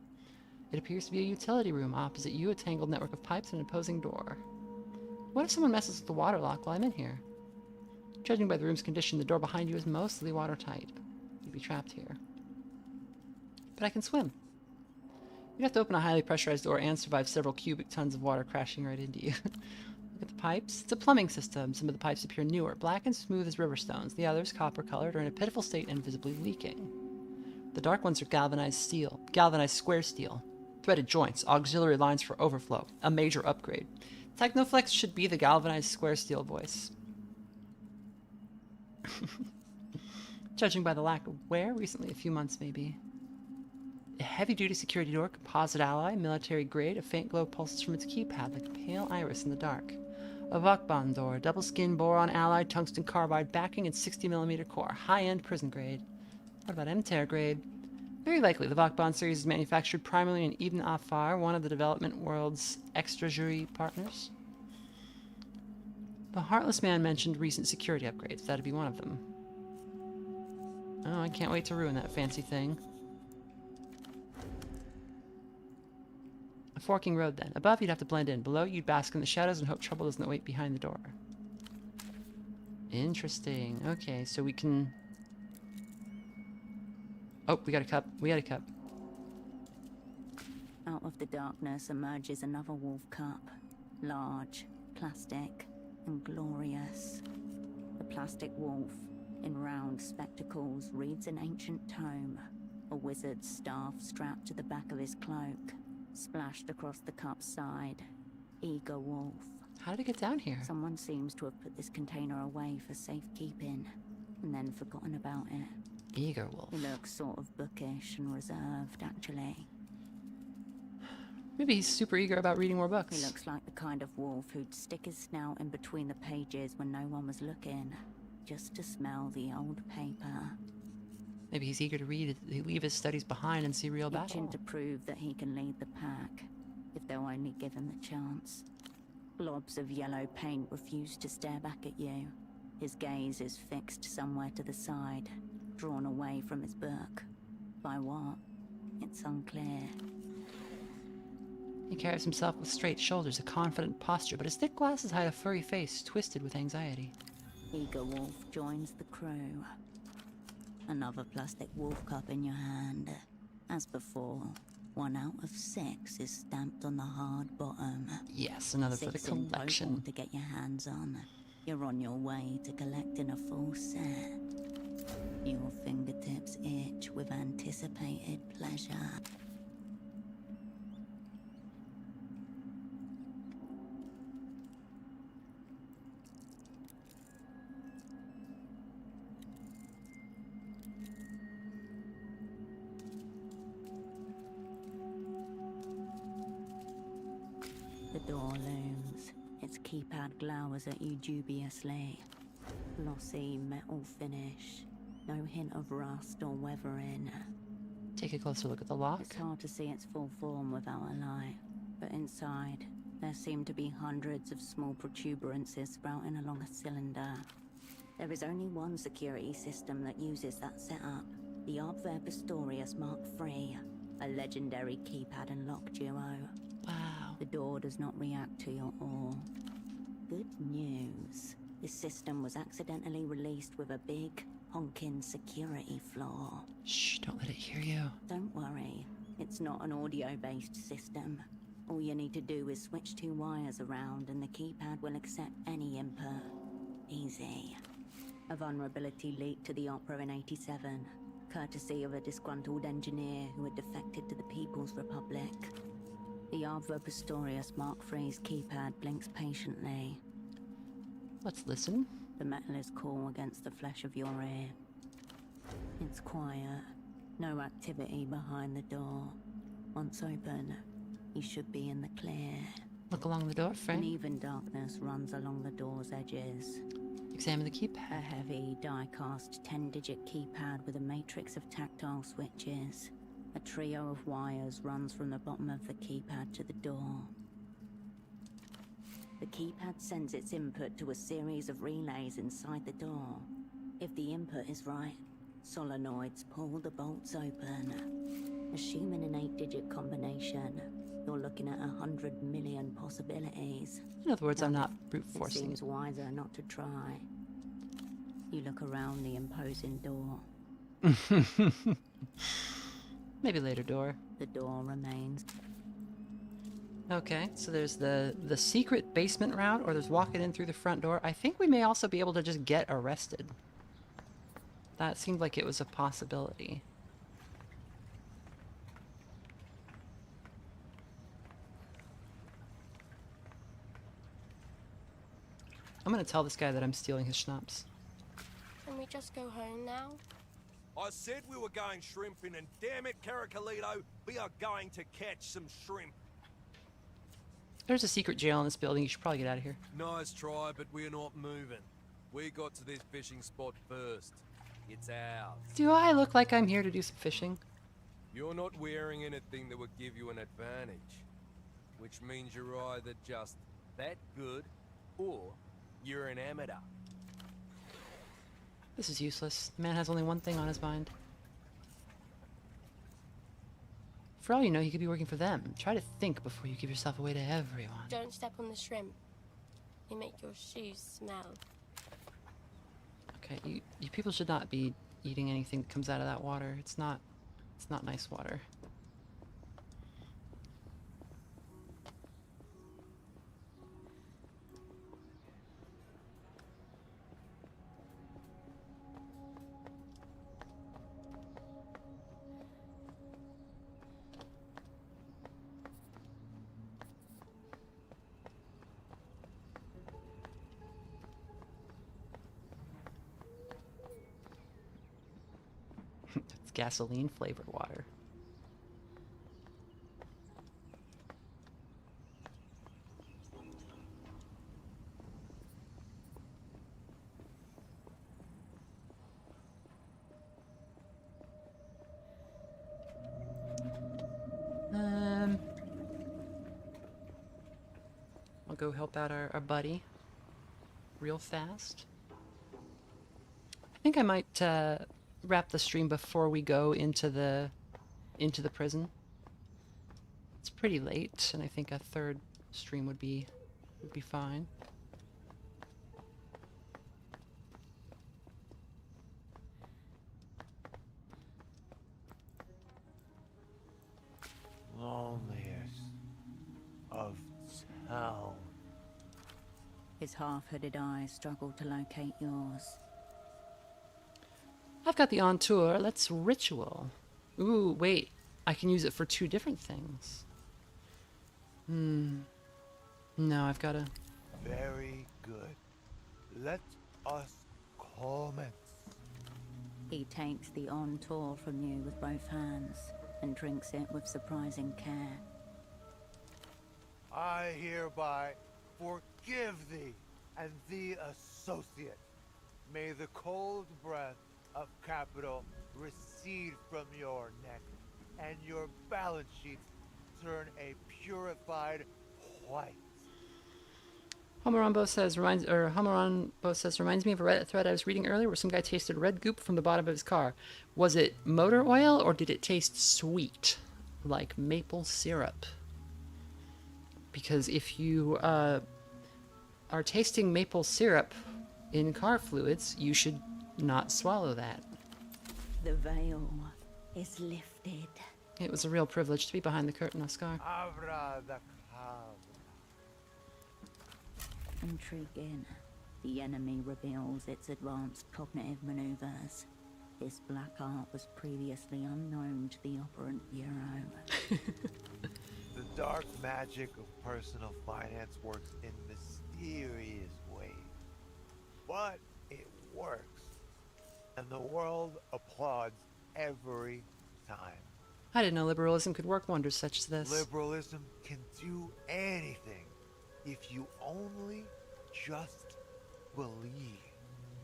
It appears to be a utility room. Opposite you, a tangled network of pipes and an opposing door. What if someone messes with the water lock while I'm in here? Judging by the room's condition, the door behind you is mostly watertight. You'd be trapped here. But I can swim. You'd have to open a highly pressurized door and survive several cubic tons of water crashing right into you. Look at the pipes. It's a plumbing system. Some of the pipes appear newer, black and smooth as river stones. The others, copper-colored, are in a pitiful state and visibly leaking. The dark ones are galvanized steel, galvanized square steel. Threaded joints, auxiliary lines for overflow. A major upgrade. Technoflex should be the galvanized square steel voice. Judging by the lack of wear, recently, a few months maybe. A heavy-duty security door, composite alloy, military grade. A faint glow pulses from its keypad like a pale iris in the dark. A Vokban door, double-skin boron alloy, tungsten carbide backing, and 60mm core. High-end prison grade. What about MTER grade? Very likely, the Vokban series is manufactured primarily in Ibn Afar, one of the development world's extra-jury partners. The Heartless Man mentioned recent security upgrades. That'd be one of them. Oh, I can't wait to ruin that fancy thing. A forking road, then. Above, you'd have to blend in. Below, you'd bask in the shadows and hope trouble doesn't wait behind the door. Interesting. Okay, so we can... Oh, we got a cup. We got a cup. Out of the darkness emerges another wolf cup. Large, plastic, and glorious. The plastic wolf, in round spectacles, reads an ancient tome. A wizard's staff strapped to the back of his cloak. Splashed across the cup's side. Eager wolf. How did it get down here? Someone seems to have put this container away for safekeeping, and then forgotten about it. Eager wolf. He looks sort of bookish and reserved, actually. Maybe he's super eager about reading more books. He looks like the kind of wolf who'd stick his snout in between the pages when no one was looking. just to smell the old paper. Maybe he's eager to leave his studies behind and see real battle. Itching to prove that he can lead the pack, if they'll only give him the chance. Blobs of yellow paint refuse to stare back at you. His gaze is fixed somewhere to the side, drawn away from his book. By what? It's unclear. He carries himself with straight shoulders, a confident posture, but his thick glasses hide a furry face twisted with anxiety. Eager Wolf joins the crew. Another plastic wolf cup in your hand. As before, 1 out of 6 is stamped on the hard bottom. Yes, another for the 6 in collection. total to get your hands on. You're on your way to collecting a full set. Your fingertips itch with anticipated pleasure. The door looms. Its keypad glowers at you dubiously. Glossy metal finish. No hint of rust or weathering. Take a closer look at the lock. It's hard to see its full form without a light, but inside, there seem to be hundreds of small protuberances sprouting along a cylinder. There is only one security system that uses that setup, the Artver Pistorius Mark III, a legendary keypad and lock duo. Wow. The door does not react to your ore. Good news. This system was accidentally released with a big, honking security flaw. Shh, don't let it hear you. Don't worry. It's not an audio-based system. All you need to do is switch 2 wires around and the keypad will accept any input. Easy. A vulnerability leaked to the Opera in '87, courtesy of a disgruntled engineer who had defected to the People's Republic. The Artver Pistorius Mark III's keypad blinks patiently. Let's listen. The metal is cool against the flesh of your ear. It's quiet. No activity behind the door. Once open, you should be in the clear. Look along the door, friend. An even darkness runs along the door's edges. Examine the keypad. A heavy, die-cast 10-digit keypad with a matrix of tactile switches. A trio of wires runs from the bottom of the keypad to the door. The keypad sends its input to a series of relays inside the door. If the input is right, solenoids pull the bolts open. Assuming an 8-digit combination, you're looking at 100 million possibilities. In other words, I'm not brute forcing. It seems wiser not to try. You look around the imposing door. Maybe later, door. The door remains. Okay, so there's the secret basement route, or there's walking in through the front door. I think we may also be able to just get arrested. That seemed like it was a possibility. I'm gonna tell this guy that I'm stealing his schnapps. Can we just go home now? I said we were going shrimping, and damn it, Caracalito, we are going to catch some shrimp. There's a secret jail in this building. You should probably get out of here. Nice try, but we're not moving. We got to this fishing spot first. It's ours. Do I look like I'm here to do some fishing? You're not wearing anything that would give you an advantage, which means you're either just that good, or you're an amateur. This is useless. The man has only one thing on his mind. For all you know, he could be working for them. Try to think before you give yourself away to everyone. Don't step on the shrimp. They make your shoes smell. Okay, you people should not be eating anything that comes out of that water. It's not nice water. It's gasoline flavored water. I'll go help out our buddy real fast. I think I might wrap the stream before we go into the prison. It's pretty late, and I think a third stream would be fine. Loneliest of town. His half-hooded eyes struggle to locate yours. I've got the on tour. Let's ritual. Ooh, wait. I can use it for 2 different things. No, I've got to... Very good. Let us commence. He takes the on tour from you with both hands and drinks it with surprising care. I hereby forgive thee and thee associate. May the cold breath of capital recede from your neck, and your balance sheets turn a purified white. Homoronbo says reminds me of a Reddit thread I was reading earlier where some guy tasted red goop from the bottom of his car. Was it motor oil or did it taste sweet, like maple syrup? Because if you are tasting maple syrup in car fluids, you should not swallow that. The veil is lifted. It was a real privilege to be behind the curtain, Oscar. Intriguing. The enemy reveals its advanced cognitive maneuvers. This black art was previously unknown to the operant bureau. The dark magic of personal finance works in mysterious ways. But it works. And the world applauds every time. I didn't know liberalism could work wonders such as this. Liberalism can do anything if you only just believe.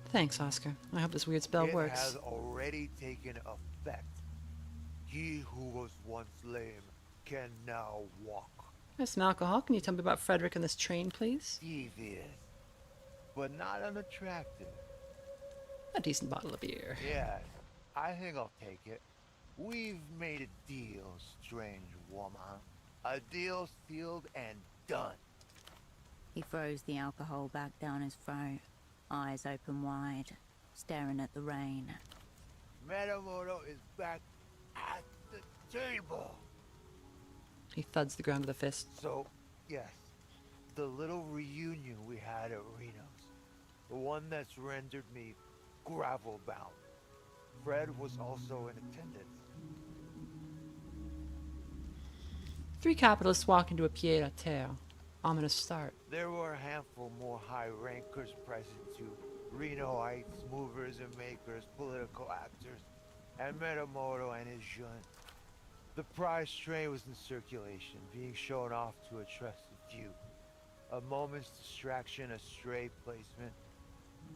Thanks, Oscar. I hope this weird spell works. It has already taken effect. He who was once lame can now walk. There's some alcohol. Can you tell me about Frederick and this train, please? Devious, but not unattractive. A decent bottle of beer. Yes, I think I'll take it. We've made a deal, strange woman. A deal sealed and done. He throws the alcohol back down his throat, eyes open wide, staring at the rain. Metamoto is back at the table. He thuds the ground with a fist. So, yes, the little reunion we had at Reno's, the one that's rendered me gravel bound. Fred was also in attendance. 3 capitalists walk into a pied-à-terre. Ominous start. There were a handful more high rankers present too. Renoites, movers and makers, political actors, and Metamoto and his jeune. The prize train was in circulation, being shown off to a trusted few. A moment's distraction, a stray placement.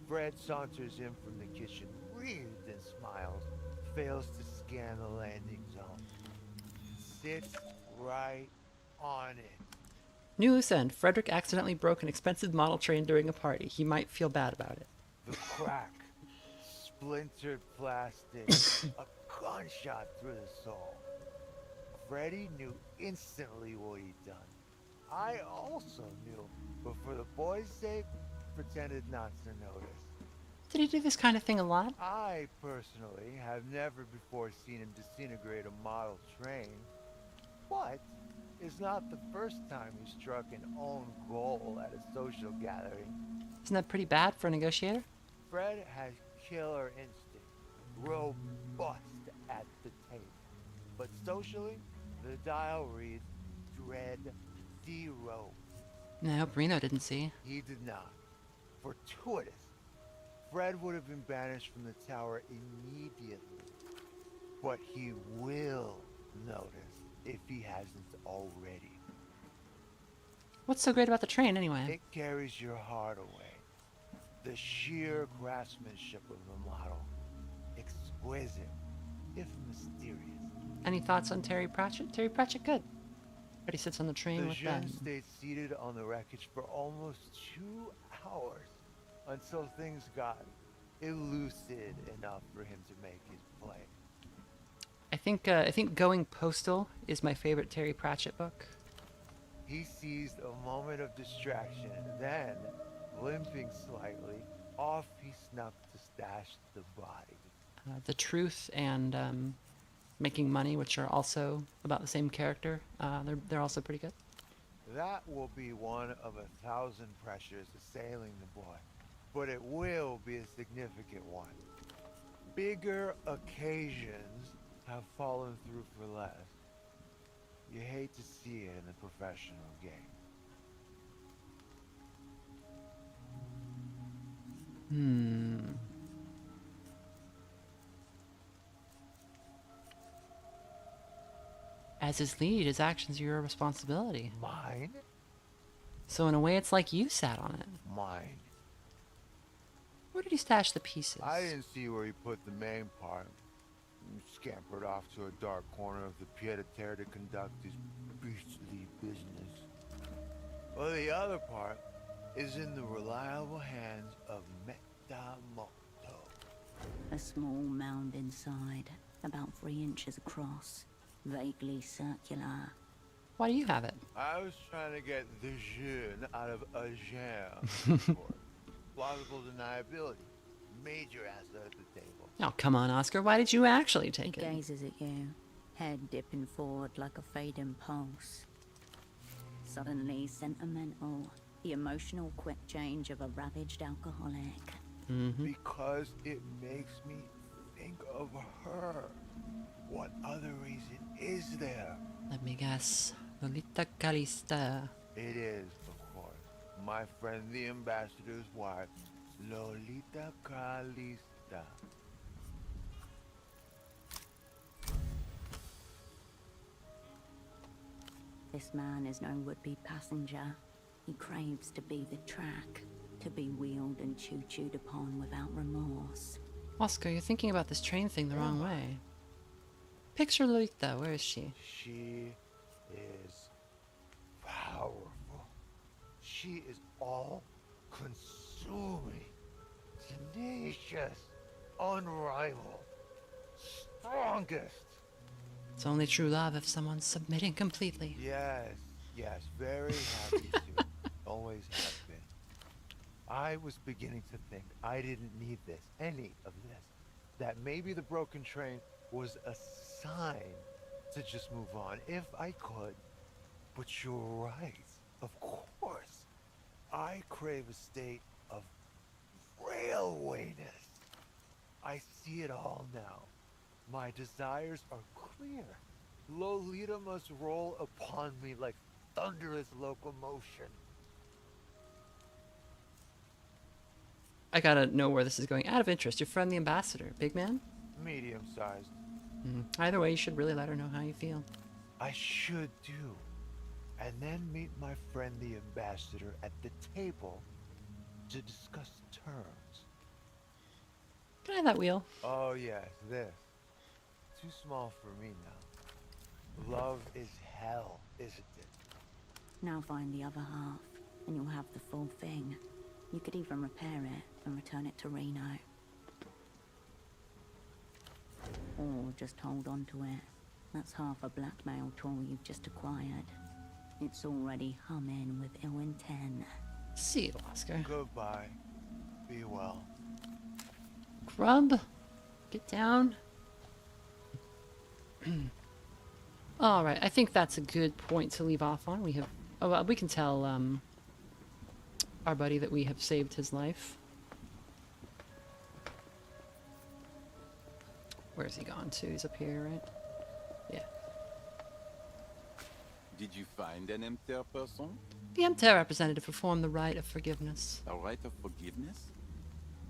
Fred saunters in from the kitchen, breathes and smiles, fails to scan the landing zone. Sits right on it. New loose end. Frederick accidentally broke an expensive model train during a party. He might feel bad about it. The crack, splintered plastic, a gunshot through the soul. Freddy knew instantly what he'd done. I also knew, but for the boys' sake, pretended not to notice. Did he do this kind of thing a lot? I, personally, have never before seen him disintegrate a model train. But it's not the first time he struck an own goal at a social gathering. Isn't that pretty bad for a negotiator? Fred has killer instinct, robust at the tape. But socially, the dial reads Dread 0. I hope Reno didn't see. He did not. Fortuitous. Fred would have been banished from the tower immediately. But he will notice if he hasn't already. What's so great about the train, anyway? It carries your heart away. The sheer craftsmanship of the model. Exquisite, if mysterious. Any thoughts on Terry Pratchett? Terry Pratchett, good. Everybody sits on the train The with Jeune them. stayed seated on the wreckage for almost 2 hours until things got elucid enough for him to make his play. I think Going Postal is my favorite Terry Pratchett book. He seized a moment of distraction, then, limping slightly, off he snuck to stash the body. The Truth and Making Money, which are also about the same character. They're also pretty good. That will be one of 1,000 pressures assailing the boy, but it will be a significant one. Bigger occasions have fallen through for less. You hate to see it in the professional game. As his lead, his actions are your responsibility. Mine? So in a way, it's like you sat on it. Mine. Where did he stash the pieces? I didn't see where he put the main part. He scampered off to a dark corner of the pied-à-terre to conduct his beastly business. Well, the other part is in the reliable hands of Metamoto. A small mound inside, about 3 inches across, vaguely circular. Why do you have it? I was trying to get the jeune out of a jam. Plausible deniability. Major asset at the table. Oh, come on, Oscar. Why did you actually take He it? gazes at you, head dipping forward like a fading pulse. Suddenly sentimental, the emotional quick change of a ravaged alcoholic. Because it makes me think of her. What other reason is there? Let me guess. Lolita Calista. It is, of course, my friend the ambassador's wife, Lolita Calista. This man is no would-be passenger. He craves to be the track, to be wheeled and choo-chooed upon without remorse. Oscar, you're thinking about this train thing the wrong way. Picture Lolita. Where is she? She is powerful. She is all-consuming, tenacious, unrivaled, strongest. It's only true love if someone's submitting completely. Yes, very happy to. Always have been. I was beginning to think I didn't need this, any of this. That maybe the broken train was a sign to just move on, if I could. But you're right, of course. I crave a state of railwayness. I see it all now. My desires are clear. Lolita must roll upon me like thunderous locomotion. I gotta know where this is going. Out of interest, your friend the ambassador, big man? Medium-sized. Either way, you should really let her know how you feel. I should do. And then meet my friend the ambassador at the table to discuss terms. Can I have that wheel? Oh yes, this. Too small for me now. Love is hell, isn't it? Now find the other half, and you'll have the full thing. You could even repair it and return it to Reno. Or just hold on to it. That's half a blackmail tool you've just acquired. It's already humming with ill intent. See you, Oscar. Goodbye. Be well. Grub, get down. All right, I think that's a good point to leave off on. We have, we can tell our buddy that we have saved his life. Where's he gone to? He's up here, right? Yeah. Did you find an MTR person? The MTR representative performed the rite of forgiveness. A rite of forgiveness?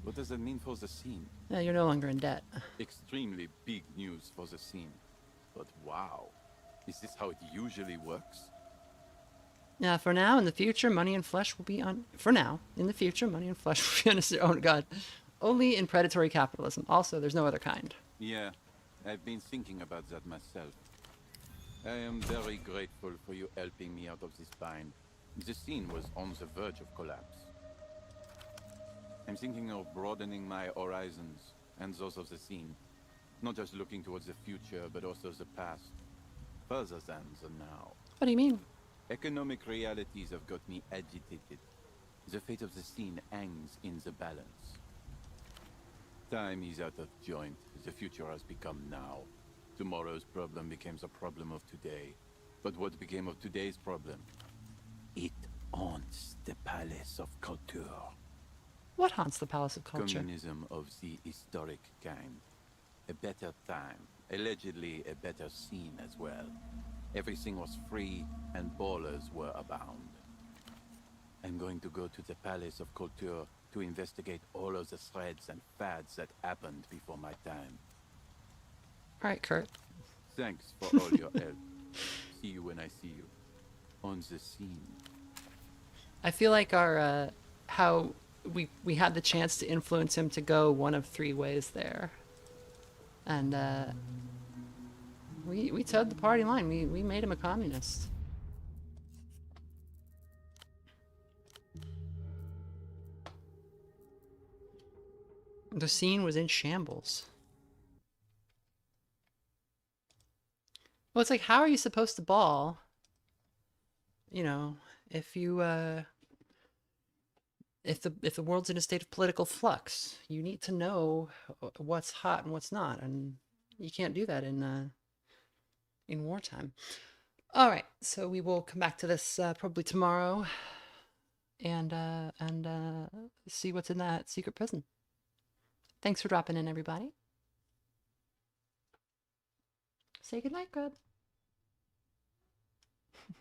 What does that mean for the scene? You're no longer in debt. Extremely big news for the scene. But wow, is this how it usually works? Now, for now, in the future, money and flesh will be on. For now, in the future, money and flesh will be on. Oh God, only in predatory capitalism. Also, there's no other kind. Yeah, I've been thinking about that myself. I am very grateful for you helping me out of this bind. The scene was on the verge of collapse. I'm thinking of broadening my horizons and those of the scene. Not just looking towards the future, but also the past. Further than the now. What do you mean? Economic realities have got me agitated. The fate of the scene hangs in the balance. Time is out of joint. The future has become now. Tomorrow's problem becomes a problem of today. But what became of today's problem? It haunts the Palace of Culture. What haunts the Palace of Culture? Communism of the historic kind. A better time. Allegedly a better scene as well. Everything was free and ballers were abound. I'm going to go to the Palace of Culture to investigate all of the threads and fads that happened before my time. All right, Kurt. Thanks for all your help. See you when I see you. On the scene. I feel like our how we had the chance to influence him to go one of three ways there, and we towed the party line. We made him a communist. The scene was in shambles. Well, it's like, how are you supposed to ball? You know, if you if the world's in a state of political flux, you need to know what's hot and what's not, and you can't do that in wartime. All right, so we will come back to this probably tomorrow, and see what's in that secret prison. Thanks for dropping in, everybody. Say goodnight, Grub.